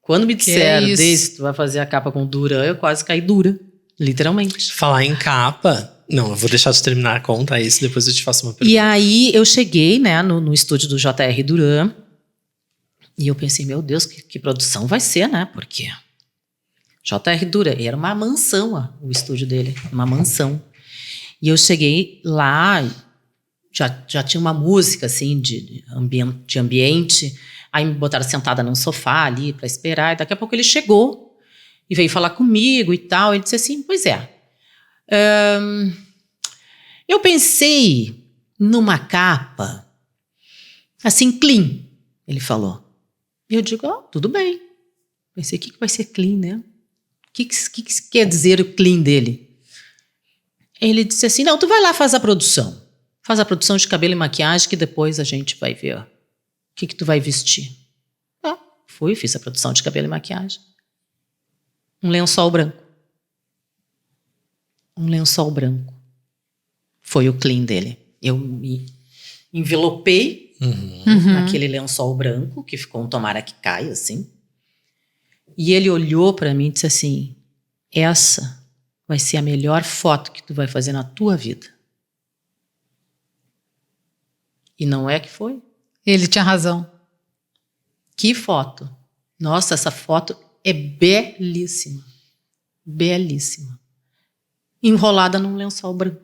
Speaker 3: Quando me disseram,
Speaker 1: é isso?
Speaker 3: Desde tu vai fazer a capa com o Duran, eu quase caí dura, literalmente.
Speaker 2: Falar em capa, Não, eu vou deixar tu terminar, conta isso, depois eu te faço uma pergunta.
Speaker 3: E aí eu cheguei, né, no estúdio do J.R. Duran, e eu pensei, meu Deus, que produção vai ser, né? Porque J.R. Duran, era uma mansão, o estúdio dele, uma mansão. E eu cheguei lá, já tinha uma música, assim, de ambiente, aí me botaram sentada num sofá ali para esperar, e daqui a pouco ele chegou e veio falar comigo e tal. Ele disse assim, pois é, eu pensei numa capa assim, clean, ele falou. E eu digo, tudo bem. Pensei, o que vai ser clean, né? O que quer dizer o clean dele? Ele disse assim, não, tu vai lá, faz a produção. Faz a produção de cabelo e maquiagem, que depois a gente vai ver o que tu vai vestir. Fui, fiz a produção de cabelo e maquiagem. Um lençol branco. Um lençol branco. Foi o clean dele. Eu me envelopei naquele lençol branco, que ficou um tomara que caia, assim. E ele olhou para mim e disse assim, essa vai ser a melhor foto que tu vai fazer na tua vida. E não é que foi?
Speaker 1: Ele tinha razão.
Speaker 3: Que foto? Nossa, essa foto é belíssima. Belíssima. Enrolada num lençol branco.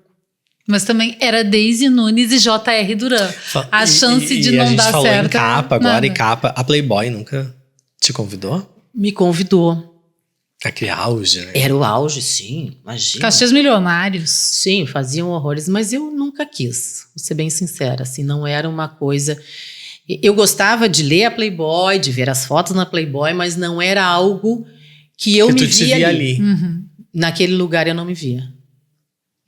Speaker 1: Mas também era Daisy Nunes e J.R. Duran. A chance de não dar certo.
Speaker 2: A gente falou em capa agora,
Speaker 1: nada.
Speaker 2: e capa. A Playboy nunca te convidou?
Speaker 3: Me convidou.
Speaker 2: Aquele auge, né?
Speaker 3: Era o auge, sim. Imagina.
Speaker 1: Cachês milionários.
Speaker 3: Sim, faziam horrores, mas eu nunca quis. Vou ser bem sincera, assim, não era uma coisa... Eu gostava de ler a Playboy, de ver as fotos na Playboy, mas não era algo que eu me via ali. Naquele lugar eu não me via.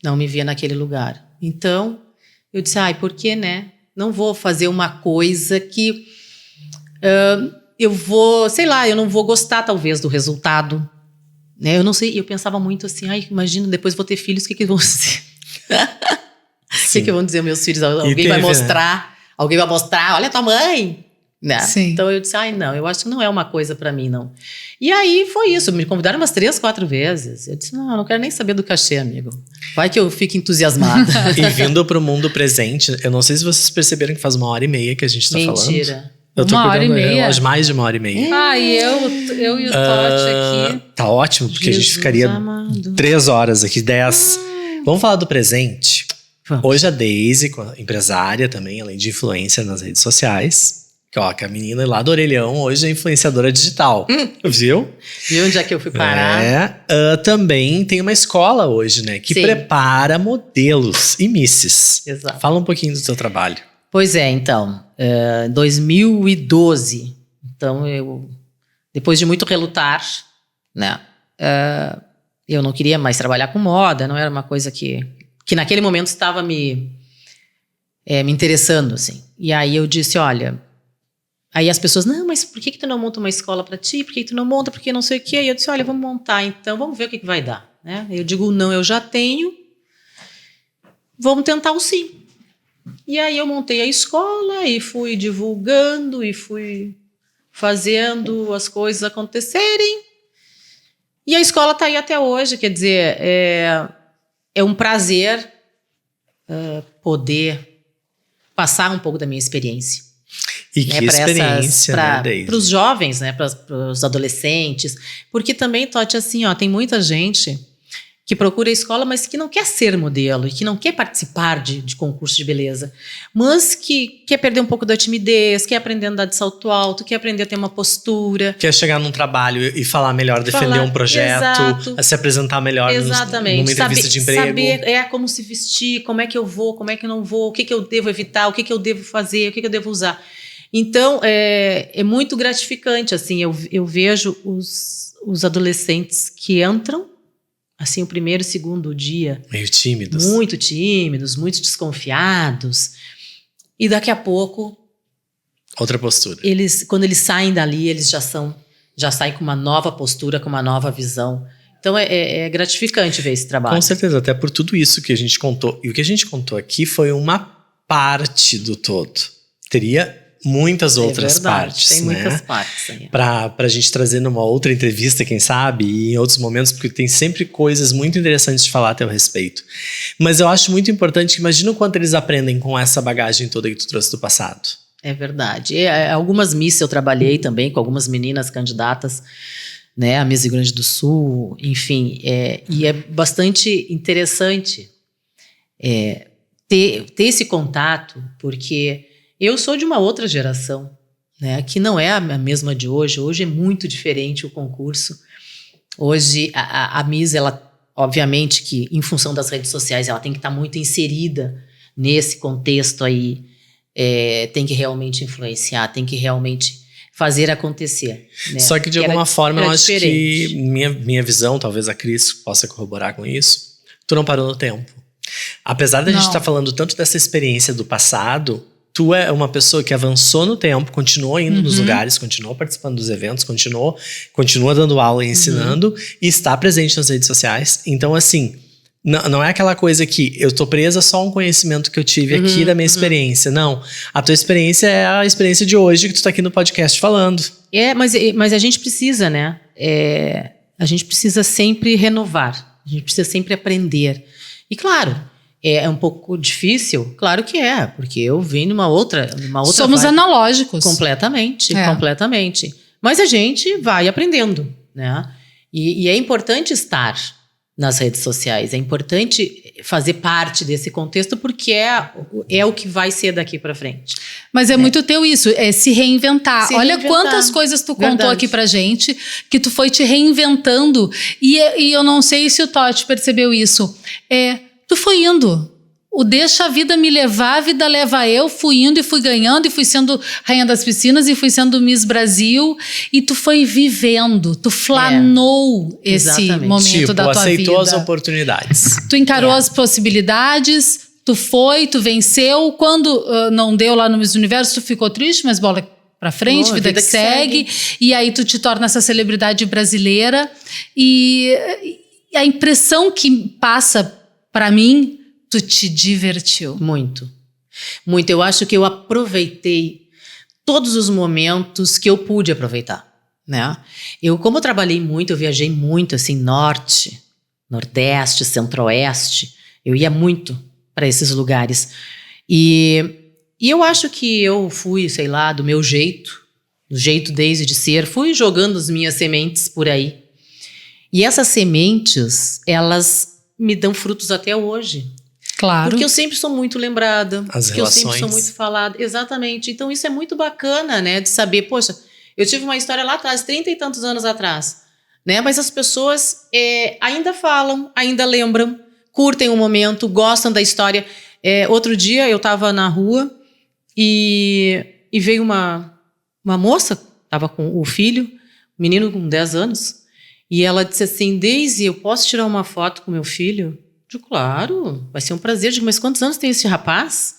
Speaker 3: Não me via naquele lugar. Então, eu disse, por que, né? Não vou fazer uma coisa que eu vou, sei lá, eu não vou gostar talvez do resultado. Né? Eu não sei, eu pensava muito assim, imagina, depois vou ter filhos, o que vão dizer? O que vão dizer meus filhos? Alguém vai mostrar, olha a tua mãe. Né? Então eu disse, não, eu acho que não é uma coisa pra mim, não. E aí foi isso, me convidaram umas 3, 4 vezes. Eu disse, não quero nem saber do cachê, amigo. Vai que eu fique entusiasmada.
Speaker 2: E vindo pro mundo presente, eu não sei se vocês perceberam que faz 1h30 que a gente tá falando.
Speaker 3: Mentira.
Speaker 2: Eu tô
Speaker 1: 1h30?
Speaker 2: relógio, mais de 1h30.
Speaker 1: Eu e o Totti aqui.
Speaker 2: Tá ótimo, porque
Speaker 3: Jesus
Speaker 2: a gente ficaria
Speaker 3: amado.
Speaker 2: 3 horas aqui, 10. Vamos falar do presente?
Speaker 3: Vamos.
Speaker 2: Hoje a Daisy, empresária também, além de influencer nas redes sociais. Que a menina lá do orelhão hoje é influenciadora digital. Viu?
Speaker 3: Viu onde é que eu fui parar?
Speaker 2: Também tem uma escola hoje, né? Que prepara modelos e misses.
Speaker 3: Exato.
Speaker 2: Fala um pouquinho do seu trabalho.
Speaker 3: Pois é, então. 2012. Então, eu... Depois de muito relutar, né? Eu não queria mais trabalhar com moda. Não era uma coisa que naquele momento estava me interessando, assim. E aí eu disse, olha... Aí as pessoas, não, mas por que tu não monta uma escola para ti? Por que tu não monta? Porque não sei o quê. E eu disse, olha, vamos montar então, vamos ver o que vai dar. Né? Eu digo, não, eu já tenho. Vamos tentar o sim. E aí eu montei a escola e fui divulgando e fui fazendo as coisas acontecerem. E a escola está aí até hoje, quer dizer, é um prazer poder passar um pouco da minha experiência.
Speaker 2: E que experiência, né,
Speaker 3: para os jovens, né, para os adolescentes. Porque também, Totti, assim, tem muita gente que procura a escola, mas que não quer ser modelo e que não quer participar de concurso de beleza, mas que quer perder um pouco da timidez, quer aprender a andar de salto alto, quer aprender a ter uma postura.
Speaker 2: Quer chegar num trabalho e falar melhor, defender um projeto, se apresentar melhor numa entrevista de emprego.
Speaker 3: Saber como se vestir, como é que eu vou, como é que eu não vou, o que eu devo evitar, o que eu devo fazer, o que eu devo usar. Então, é muito gratificante, assim, eu vejo os adolescentes que entram, assim, o primeiro e segundo dia...
Speaker 2: Meio tímidos.
Speaker 3: Muito tímidos, muito desconfiados. E daqui a pouco...
Speaker 2: Outra postura.
Speaker 3: Quando eles saem dali, eles já saem com uma nova postura, com uma nova visão. Então, é gratificante ver esse trabalho.
Speaker 2: Com certeza, até por tudo isso que a gente contou. E o que a gente contou aqui foi uma parte do todo. Teria muitas outras partes,
Speaker 3: tem
Speaker 2: né?
Speaker 3: muitas partes aí.
Speaker 2: Pra gente trazer numa outra entrevista, quem sabe, e em outros momentos, porque tem sempre coisas muito interessantes de falar a teu respeito. Mas eu acho muito importante que imagina o quanto eles aprendem com essa bagagem toda que tu trouxe do passado.
Speaker 3: É verdade. Algumas Miss eu trabalhei também com algumas meninas candidatas, né? A Miss Rio Grande do Sul, enfim. E é bastante interessante ter esse contato, porque eu sou de uma outra geração, né? Que não é a mesma de hoje. Hoje é muito diferente o concurso. Hoje a Miss, ela, obviamente que em função das redes sociais, ela tem que estar muito inserida nesse contexto aí. Tem que realmente influenciar, tem que realmente fazer acontecer. Né?
Speaker 2: Só que de alguma forma eu acho que minha visão, talvez a Cris possa corroborar com isso, tu não parou no tempo. Apesar da gente estar falando tanto dessa experiência do passado, tu é uma pessoa que avançou no tempo, continuou indo nos lugares, continuou participando dos eventos, continua dando aula e ensinando, e está presente nas redes sociais. Então, assim, não é aquela coisa que eu tô presa só a um conhecimento que eu tive aqui da minha experiência. Não. A tua experiência é a experiência de hoje que tu tá aqui no podcast falando.
Speaker 3: Mas a gente precisa, né? A gente precisa sempre renovar. A gente precisa sempre aprender. E claro, é um pouco difícil. Claro que é, porque eu vim numa outra
Speaker 1: Somos
Speaker 3: vibe.
Speaker 1: analógicos.
Speaker 3: Completamente. Mas a gente vai aprendendo, né? E é importante estar nas redes sociais. É importante fazer parte desse contexto porque é o que vai ser daqui para frente.
Speaker 1: Mas é muito teu isso, é se reinventar. Olha quantas coisas tu contou aqui pra gente, que tu foi te reinventando. E eu não sei se o Totti percebeu isso. Tu foi indo. O deixa a vida me levar, a vida leva eu. Fui indo e fui ganhando e fui sendo rainha das piscinas e fui sendo Miss Brasil. E tu foi vivendo, tu flanou esse momento da tua vida.
Speaker 2: Aceitou as oportunidades.
Speaker 1: Tu encarou as possibilidades, tu foi, tu venceu. Quando não deu lá no Miss Universo, tu ficou triste, mas bola pra frente, vida que segue. E aí tu te torna essa celebridade brasileira. E a impressão que passa pra mim, tu te divertiu.
Speaker 3: Muito. Muito. Eu acho que eu aproveitei todos os momentos que eu pude aproveitar, né? Como eu trabalhei muito, eu viajei muito, assim, norte, nordeste, centro-oeste. Eu ia muito para esses lugares. E eu acho que eu fui, sei lá, do meu jeito, do jeito desde de ser, fui jogando as minhas sementes por aí. E essas sementes, elas me dão frutos até hoje.
Speaker 1: Claro.
Speaker 3: Porque eu sempre sou muito lembrada.
Speaker 2: As
Speaker 3: porque
Speaker 2: relações.
Speaker 3: Eu sempre sou muito falada. Exatamente. Então isso é muito bacana, né? De saber, poxa, eu tive uma história lá atrás, 30 e tantos anos atrás, né? Mas as pessoas ainda falam, ainda lembram, curtem o momento, gostam da história. Outro dia eu estava na rua e veio uma moça, estava com o filho, um menino com 10 anos, e ela disse assim: Daisy, eu posso tirar uma foto com meu filho? Eu digo, claro, vai ser um prazer. Eu digo, mas quantos anos tem esse rapaz?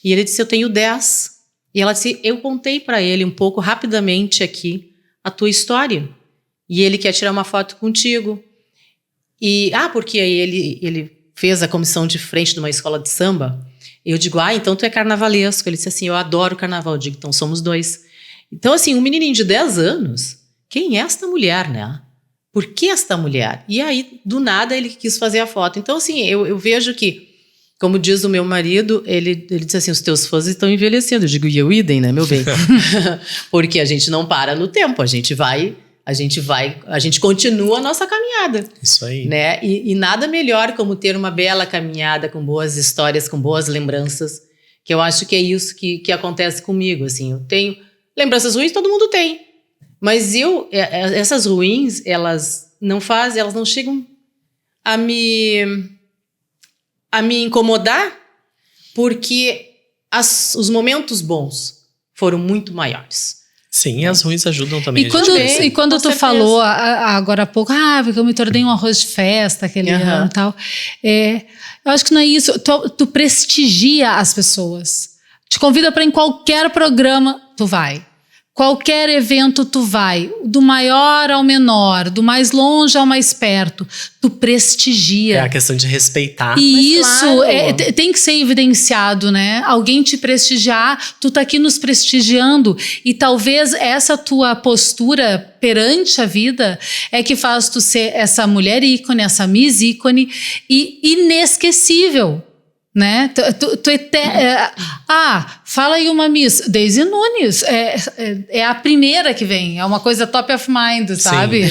Speaker 3: E ele disse, eu tenho 10. E ela disse, eu contei para ele um pouco rapidamente aqui a tua história. E ele quer tirar uma foto contigo. E, porque aí ele fez a comissão de frente de uma escola de samba. Eu digo, então tu é carnavalesco. Ele disse assim, eu adoro carnaval. Eu digo, então somos dois. Então assim, um menininho de 10 anos, quem é esta mulher, né? Por que esta mulher? E aí, do nada, ele quis fazer a foto. Então, assim, eu vejo que, como diz o meu marido, ele disse assim, os teus fãs estão envelhecendo. Eu digo, e eu idem, né, meu bem? Porque a gente não para no tempo, a gente continua a nossa caminhada.
Speaker 2: Isso aí.
Speaker 3: Né? E nada melhor como ter uma bela caminhada com boas histórias, com boas lembranças, que eu acho que é isso que acontece comigo, assim. Eu tenho lembranças ruins, todo mundo tem. Mas essas ruins, elas não chegam a me incomodar, porque os momentos bons foram muito maiores.
Speaker 2: Sim, as ruins ajudam também.
Speaker 1: E quando tu falou agora há pouco, porque eu me tornei um arroz de festa aquele ano e tal. Eu acho que não é isso. Tu prestigia as pessoas. Te convida para em qualquer programa, tu vai. Qualquer evento tu vai, do maior ao menor, do mais longe ao mais perto, tu prestigia.
Speaker 2: É a questão de respeitar.
Speaker 1: E
Speaker 3: Mas
Speaker 1: isso
Speaker 3: claro.
Speaker 1: tem que ser evidenciado, né? Alguém te prestigiar, tu tá aqui nos prestigiando. E talvez essa tua postura perante a vida é que faz tu ser essa mulher ícone, essa Miss ícone e inesquecível. Né? Fala aí uma Miss. Daisy Nunes. É a primeira que vem. É uma coisa top of mind, sabe?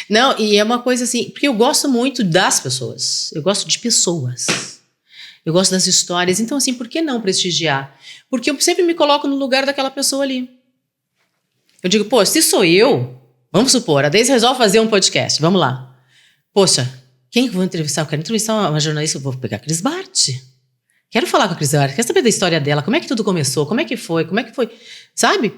Speaker 3: Não, e é uma coisa assim, porque eu gosto muito das pessoas. Eu gosto de pessoas. Eu gosto das histórias. Então, assim, por que não prestigiar? Porque eu sempre me coloco no lugar daquela pessoa ali. Eu digo, pô, se sou eu, vamos supor, a Daisy resolve fazer um podcast, vamos lá. Poxa, quem que eu vou entrevistar? Eu quero entrevistar uma jornalista, eu vou pegar a Cris Bart. Quero falar com a Cris Bart, quero saber da história dela, como é que tudo começou, como é que foi, sabe?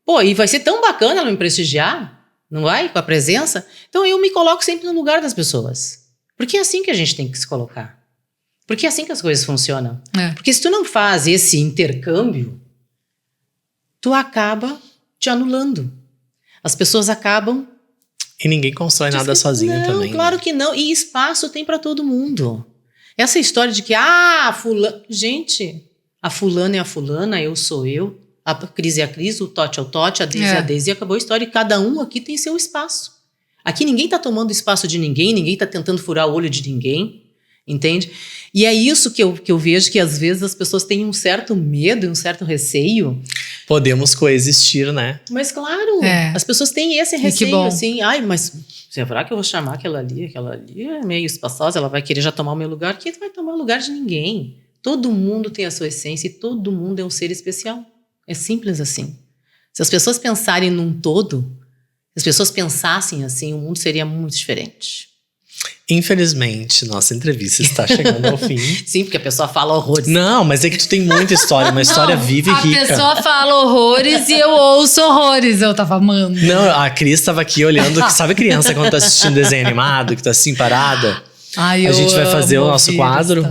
Speaker 3: Pô, e vai ser tão bacana ela me prestigiar, não vai? Com a presença. Então eu me coloco sempre no lugar das pessoas. Porque é assim que a gente tem que se colocar. Porque é assim que as coisas funcionam. Porque se tu não faz esse intercâmbio, tu acaba te anulando. As pessoas acabam...
Speaker 2: E ninguém constrói nada sozinho
Speaker 3: não,
Speaker 2: também.
Speaker 3: Claro que não. E espaço tem para todo mundo. Essa história de que, fulano... Gente, a fulana é a fulana, eu sou eu, a Cris é a Cris, o Totti é o Totti, a Daisy é a Daisy, e acabou a história. E cada um aqui tem seu espaço. Aqui ninguém tá tomando espaço de ninguém tá tentando furar o olho de ninguém, entende? E é isso que eu vejo, que às vezes as pessoas têm um certo medo e um certo receio.
Speaker 2: Podemos coexistir, né?
Speaker 3: Mas claro, as pessoas têm esse receio, assim, mas será que eu vou chamar aquela ali é meio espaçosa, ela vai querer já tomar o meu lugar? Quem vai tomar o lugar de ninguém? Todo mundo tem a sua essência e todo mundo é um ser especial. É simples assim. Se as pessoas pensarem num todo, se as pessoas pensassem assim, o mundo seria muito diferente.
Speaker 2: Infelizmente, nossa entrevista está chegando ao fim.
Speaker 3: Sim, porque a pessoa fala horrores.
Speaker 2: Não, mas é que tu tem muita história, uma história viva e rica.
Speaker 1: A pessoa fala horrores e eu ouço horrores. Eu tava amando.
Speaker 2: Não, a Cris tava aqui olhando, sabe criança quando tá assistindo desenho animado, que tá assim parada? A gente vai fazer o nosso quadro.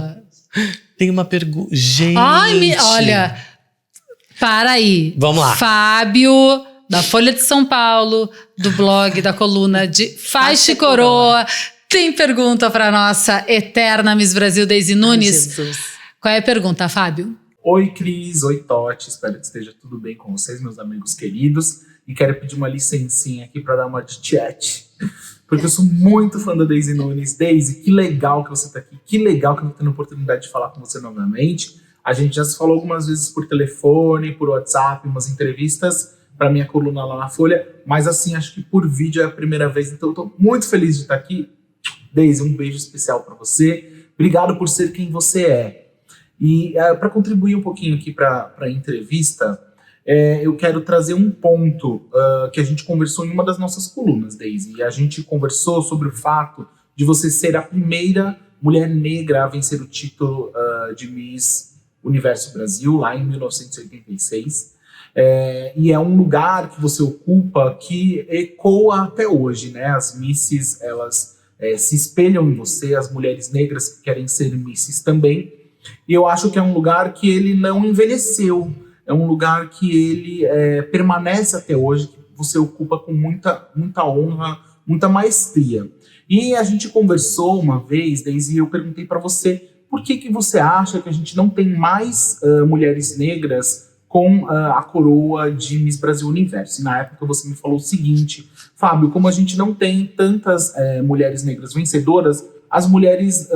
Speaker 2: Tem uma pergunta. Gente.
Speaker 1: Olha, para aí.
Speaker 2: Vamos lá.
Speaker 1: Fábio, da Folha de São Paulo, do blog, da coluna de Faixa e Coroa. Tem pergunta para nossa eterna Miss Brasil, Daisy Nunes.
Speaker 3: Jesus.
Speaker 1: Qual é a pergunta, Fábio?
Speaker 5: Oi, Cris. Oi, Totti. Espero que esteja tudo bem com vocês, meus amigos queridos. E quero pedir uma licencinha aqui para dar uma de chat. Porque eu sou muito fã da Daisy Nunes. Daisy, que legal que você está aqui. Que legal que eu estou tendo a oportunidade de falar com você novamente. A gente já se falou algumas vezes por telefone, por WhatsApp, umas entrevistas para minha coluna lá na Folha. Mas assim, acho que por vídeo é a primeira vez. Então eu estou muito feliz de estar aqui. Daisy, um beijo especial para você. Obrigado por ser quem você é. E para contribuir um pouquinho aqui para a entrevista, eu quero trazer um ponto que a gente conversou em uma das nossas colunas, Daisy. E a gente conversou sobre o fato de você ser a primeira mulher negra a vencer o título de Miss Universo Brasil, lá em 1986. E é um lugar que você ocupa que ecoa até hoje, né? As misses, elas... se espelham em você, as mulheres negras que querem ser misses também. E eu acho que é um lugar que ele não envelheceu. É um lugar que ele permanece até hoje, que você ocupa com muita honra, muita maestria. E a gente conversou uma vez, Daisy, e eu perguntei para você por que você acha que a gente não tem mais mulheres negras com a coroa de Miss Brasil Universo. E na época você me falou o seguinte: Fábio, como a gente não tem tantas mulheres negras vencedoras, as mulheres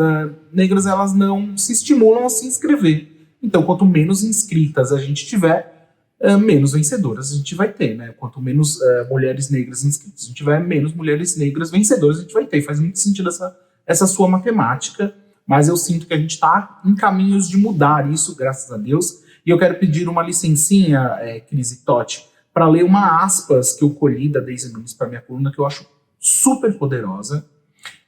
Speaker 5: negras elas não se estimulam a se inscrever. Então, quanto menos inscritas a gente tiver, menos vencedoras a gente vai ter, né? Quanto menos mulheres negras inscritas a gente tiver, menos mulheres negras vencedoras a gente vai ter. Faz muito sentido essa sua matemática, mas eu sinto que a gente está em caminhos de mudar isso, graças a Deus. E eu quero pedir uma licencinha, Cris e Totti, para ler uma aspas que eu colhi da Daisy Nunes para minha coluna, que eu acho super poderosa.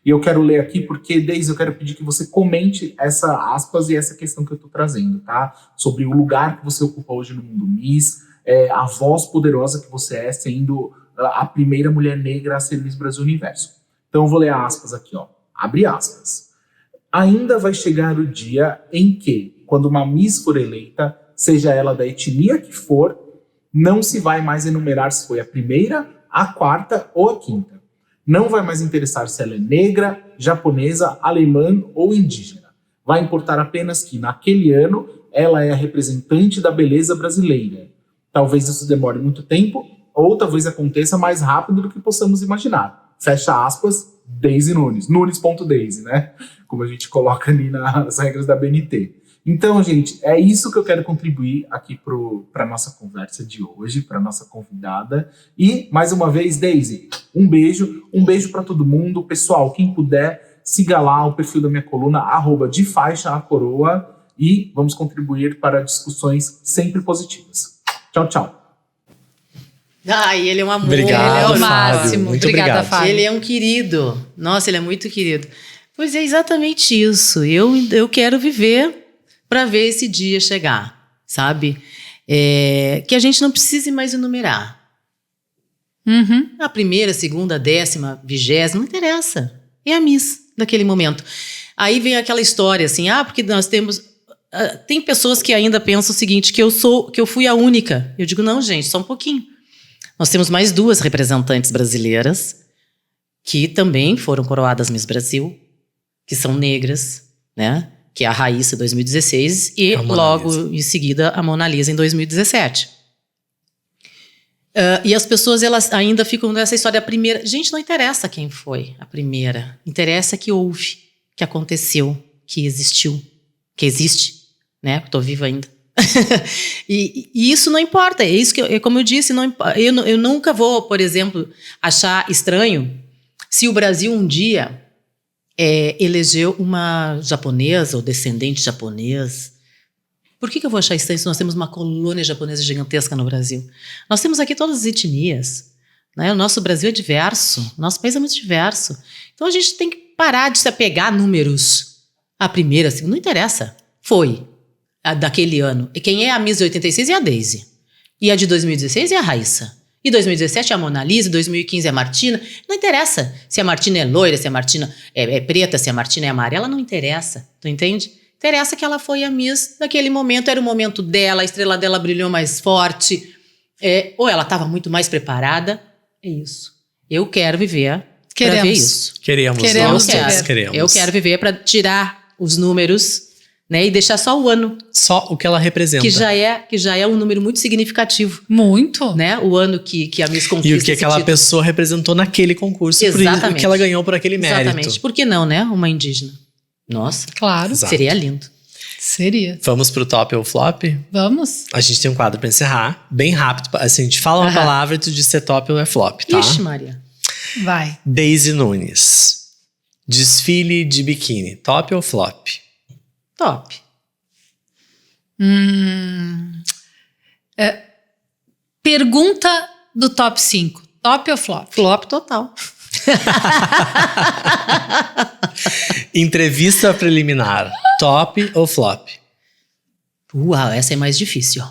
Speaker 5: E eu quero ler aqui porque, Daisy, eu quero pedir que você comente essa aspas e essa questão que eu estou trazendo, tá? Sobre o lugar que você ocupa hoje no mundo Miss, a voz poderosa que você é, sendo a primeira mulher negra a ser Miss Brasil Universo. Então eu vou ler aspas aqui, ó. Abre aspas. Ainda vai chegar o dia em que, quando uma Miss for eleita, seja ela da etnia que for, não se vai mais enumerar se foi a primeira, a quarta ou a quinta. Não vai mais interessar se ela é negra, japonesa, alemã ou indígena. Vai importar apenas que, naquele ano, ela é a representante da beleza brasileira. Talvez isso demore muito tempo, ou talvez aconteça mais rápido do que possamos imaginar. Fecha aspas, Daisy Nunes. Nunes.Daisy, né? Como a gente coloca ali nas regras da BNT. Então, gente, é isso que eu quero contribuir aqui para a nossa conversa de hoje, para a nossa convidada. E, mais uma vez, Daisy, um beijo para todo mundo. Pessoal, quem puder, siga lá o perfil da minha coluna, @defaixa_a_coroa, e vamos contribuir para discussões sempre positivas. Tchau, tchau.
Speaker 3: Ai, ele é um amor.
Speaker 2: Obrigado,
Speaker 3: ele é o
Speaker 1: máximo.
Speaker 2: Fábio. Muito
Speaker 1: Obrigada,
Speaker 2: obrigado.
Speaker 1: Fábio.
Speaker 3: Ele é um querido. Nossa, ele é muito querido. Pois é exatamente isso. Eu quero viver para ver esse dia chegar, sabe? Que a gente não precise mais enumerar.
Speaker 1: Uhum.
Speaker 3: A primeira, segunda, 10ª, 20ª, não interessa. É a Miss daquele momento. Aí vem aquela história assim, porque nós temos... tem pessoas que ainda pensam o seguinte, que eu fui a única. Eu digo, não, gente, só um pouquinho. Nós temos mais 2 representantes brasileiras que também foram coroadas Miss Brasil, que são negras, né? Que é a Raíssa em 2016 e logo em seguida a Mona Lisa em 2017. E as pessoas elas ainda ficam nessa história. A primeira, gente, não interessa quem foi a primeira, interessa que houve, que aconteceu, que existiu, que existe, né? Estou viva ainda. e isso não importa. É isso que como eu disse, eu nunca vou, por exemplo, achar estranho se o Brasil um dia elegeu uma japonesa ou descendente japonês. Por que eu vou achar estranho se nós temos uma colônia japonesa gigantesca no Brasil? Nós temos aqui todas as etnias, né? O nosso Brasil é diverso, o nosso país é muito diverso. Então a gente tem que parar de se apegar a números. A primeira, assim, não interessa. Foi a daquele ano. E quem é a Miss de 86 é a Daisy. E a de 2016 é a Raíssa. E 2017 é a Mona Lisa, 2015 é a Martina. Não interessa se a Martina é loira, se a Martina é preta, se a Martina é amarela, não interessa. Tu entende? Interessa que ela foi a Miss naquele momento, era o momento dela, a estrela dela brilhou mais forte, ou ela estava muito mais preparada. É isso. Eu quero viver para ver isso.
Speaker 2: Queremos
Speaker 3: Eu
Speaker 2: queremos.
Speaker 3: Eu quero viver para tirar os números, né, e deixar só o ano.
Speaker 2: Só o que ela representa.
Speaker 3: Que já é um número muito significativo.
Speaker 1: Muito.
Speaker 3: Né? O ano que a Miss conquista.
Speaker 2: E o que aquela pessoa representou naquele concurso.
Speaker 3: Exatamente.
Speaker 2: Por o que ela ganhou por aquele mérito.
Speaker 3: Exatamente. Por que não, né? Uma indígena. Nossa.
Speaker 1: Claro.
Speaker 2: Exato.
Speaker 3: Seria lindo.
Speaker 1: Seria.
Speaker 2: Vamos pro top ou flop?
Speaker 1: Vamos?
Speaker 2: A gente tem um quadro pra encerrar. Bem rápido. Assim, a gente fala uma palavra e tu diz se é top ou é flop, tá?
Speaker 3: Ixi, Maria.
Speaker 1: Vai.
Speaker 2: Daisy Nunes. Desfile de biquíni. Top ou flop?
Speaker 3: Top.
Speaker 1: Pergunta do top 5. Top ou flop?
Speaker 3: Flop total.
Speaker 2: Entrevista preliminar. Top ou flop?
Speaker 3: Uau, essa é mais difícil.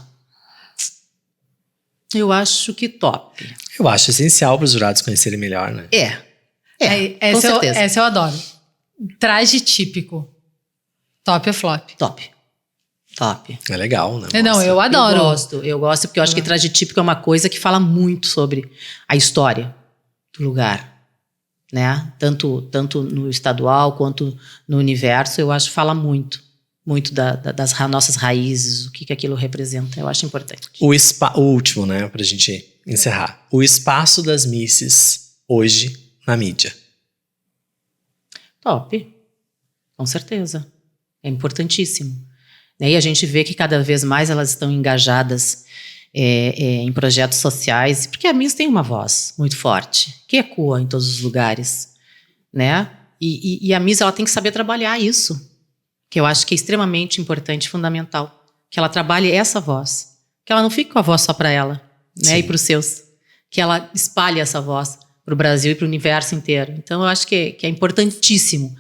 Speaker 3: Eu acho que top.
Speaker 2: Eu acho essencial para os jurados conhecerem melhor, né?
Speaker 3: Com certeza.
Speaker 1: Essa eu adoro. Traje típico. Top ou flop?
Speaker 3: Top.
Speaker 2: É legal, né?
Speaker 1: Não,
Speaker 2: Mostra.
Speaker 1: eu adoro.
Speaker 3: Eu gosto porque eu acho que traje típico é uma coisa que fala muito sobre a história do lugar, né? Tanto no estadual quanto no universo, eu acho que fala muito das nossas raízes, o que aquilo representa. Eu acho importante.
Speaker 2: O último, né? Pra gente encerrar. O espaço das misses hoje na mídia.
Speaker 3: Top. Com certeza. É importantíssimo. E a gente vê que cada vez mais elas estão engajadas em projetos sociais, porque a Miss tem uma voz muito forte, que ecoa em todos os lugares, né? E a Miss ela tem que saber trabalhar isso, que eu acho que é extremamente importante, fundamental, que ela trabalhe essa voz, que ela não fique com a voz só para ela, né?
Speaker 2: Sim.
Speaker 3: E para os seus, que ela espalhe essa voz para o Brasil e para o universo inteiro. Então eu acho que é importantíssimo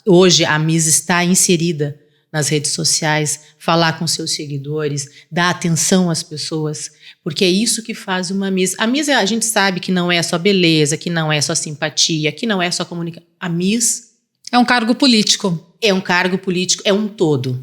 Speaker 3: hoje a Miss está inserida nas redes sociais, falar com seus seguidores, dar atenção às pessoas, porque é isso que faz uma Miss. A Miss, a gente sabe que não é só beleza, que não é só simpatia, que não é só comunicação. A Miss
Speaker 1: É um cargo político.
Speaker 3: é um cargo político, é um todo.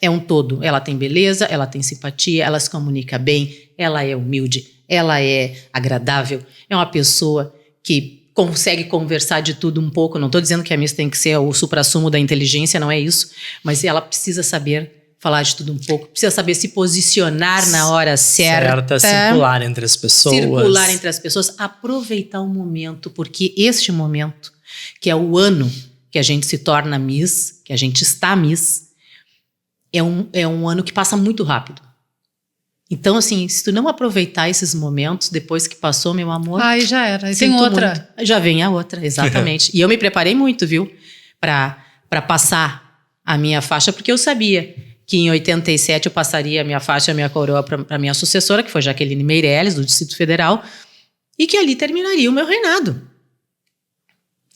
Speaker 3: é um todo. Ela tem beleza, ela tem simpatia, ela se comunica bem, ela é humilde, ela é agradável, é uma pessoa que consegue conversar de tudo um pouco. Não estou dizendo que a Miss tem que ser o suprassumo da inteligência, não é isso, mas ela precisa saber falar de tudo um pouco, precisa saber se posicionar na hora certa.
Speaker 2: Circular entre as pessoas.
Speaker 3: Circular entre as pessoas, aproveitar o momento, porque este momento, que é o ano que a gente se torna Miss, que a gente está Miss, é um ano que passa muito rápido. Então, assim, se tu não aproveitar esses momentos, depois que passou, meu amor...
Speaker 1: Ai, já era. E tem
Speaker 3: sinto
Speaker 1: outra.
Speaker 3: muito. Já vem a outra, exatamente. E eu me preparei muito, viu? Pra passar a minha faixa, porque eu sabia que em 87 eu passaria a minha faixa, a minha coroa para minha sucessora, que foi Jaqueline Meirelles, do Distrito Federal, e que ali terminaria o meu reinado.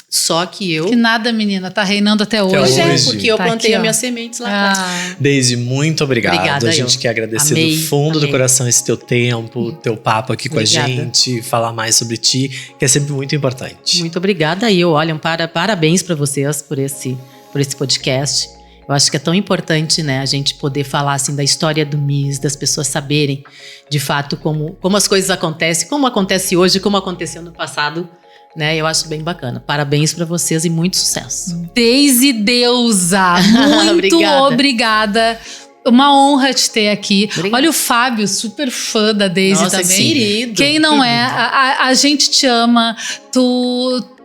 Speaker 3: Só que eu...
Speaker 1: Que nada, menina, tá reinando até hoje.
Speaker 3: Pois é,
Speaker 2: hoje.
Speaker 3: porque eu
Speaker 1: Tá
Speaker 3: plantei
Speaker 1: aqui,
Speaker 3: as
Speaker 1: ó.
Speaker 3: minhas sementes lá atrás.
Speaker 2: Daisy, muito obrigado.
Speaker 3: Obrigada,
Speaker 2: a gente
Speaker 3: eu.
Speaker 2: quer agradecer
Speaker 3: Amei,
Speaker 2: do fundo
Speaker 3: amei.
Speaker 2: do coração esse teu tempo, teu papo aqui com
Speaker 3: Obrigada.
Speaker 2: a gente, falar mais sobre ti, que é sempre muito importante.
Speaker 3: Muito obrigada. E eu, olha, parabéns para vocês por esse podcast. Eu acho que é tão importante, né, a gente poder falar assim da história do Miss, das pessoas saberem de fato como as coisas acontecem, como acontece hoje, como aconteceu no passado, né? Eu acho bem bacana. Parabéns para vocês e muito sucesso.
Speaker 1: Daisy Deusa, muito obrigada. Uma honra te ter aqui.
Speaker 3: Obrigada.
Speaker 1: Olha o Fábio, super fã da Daisy
Speaker 3: Nossa,
Speaker 1: também.
Speaker 3: querido.
Speaker 1: Quem não é? A gente te ama.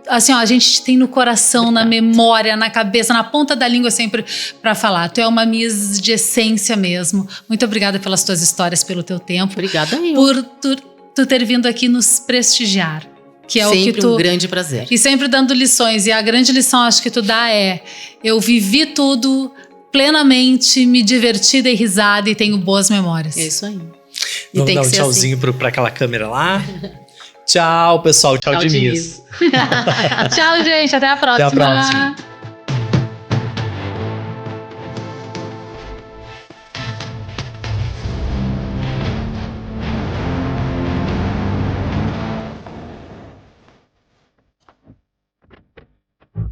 Speaker 1: Assim, ó, a gente te tem no coração, na memória, na cabeça, na ponta da língua sempre pra falar. Tu é uma Miss de essência mesmo. Muito obrigada pelas tuas histórias, pelo teu tempo.
Speaker 3: Obrigada eu.
Speaker 1: Por tu ter vindo aqui nos prestigiar. Que é
Speaker 3: sempre
Speaker 1: o que tu...
Speaker 3: um grande prazer.
Speaker 1: E sempre dando lições. E a grande lição, acho que tu dá eu vivi tudo plenamente, me diverti, dei risada e tenho boas memórias.
Speaker 3: É isso aí. E
Speaker 2: Vamos
Speaker 3: tem
Speaker 2: dar
Speaker 3: que
Speaker 2: um
Speaker 3: ser
Speaker 2: tchauzinho pra aquela câmera lá. Tchau, pessoal. Tchau, de Miss.
Speaker 1: Tchau, gente. Até a próxima.
Speaker 2: Até a próxima.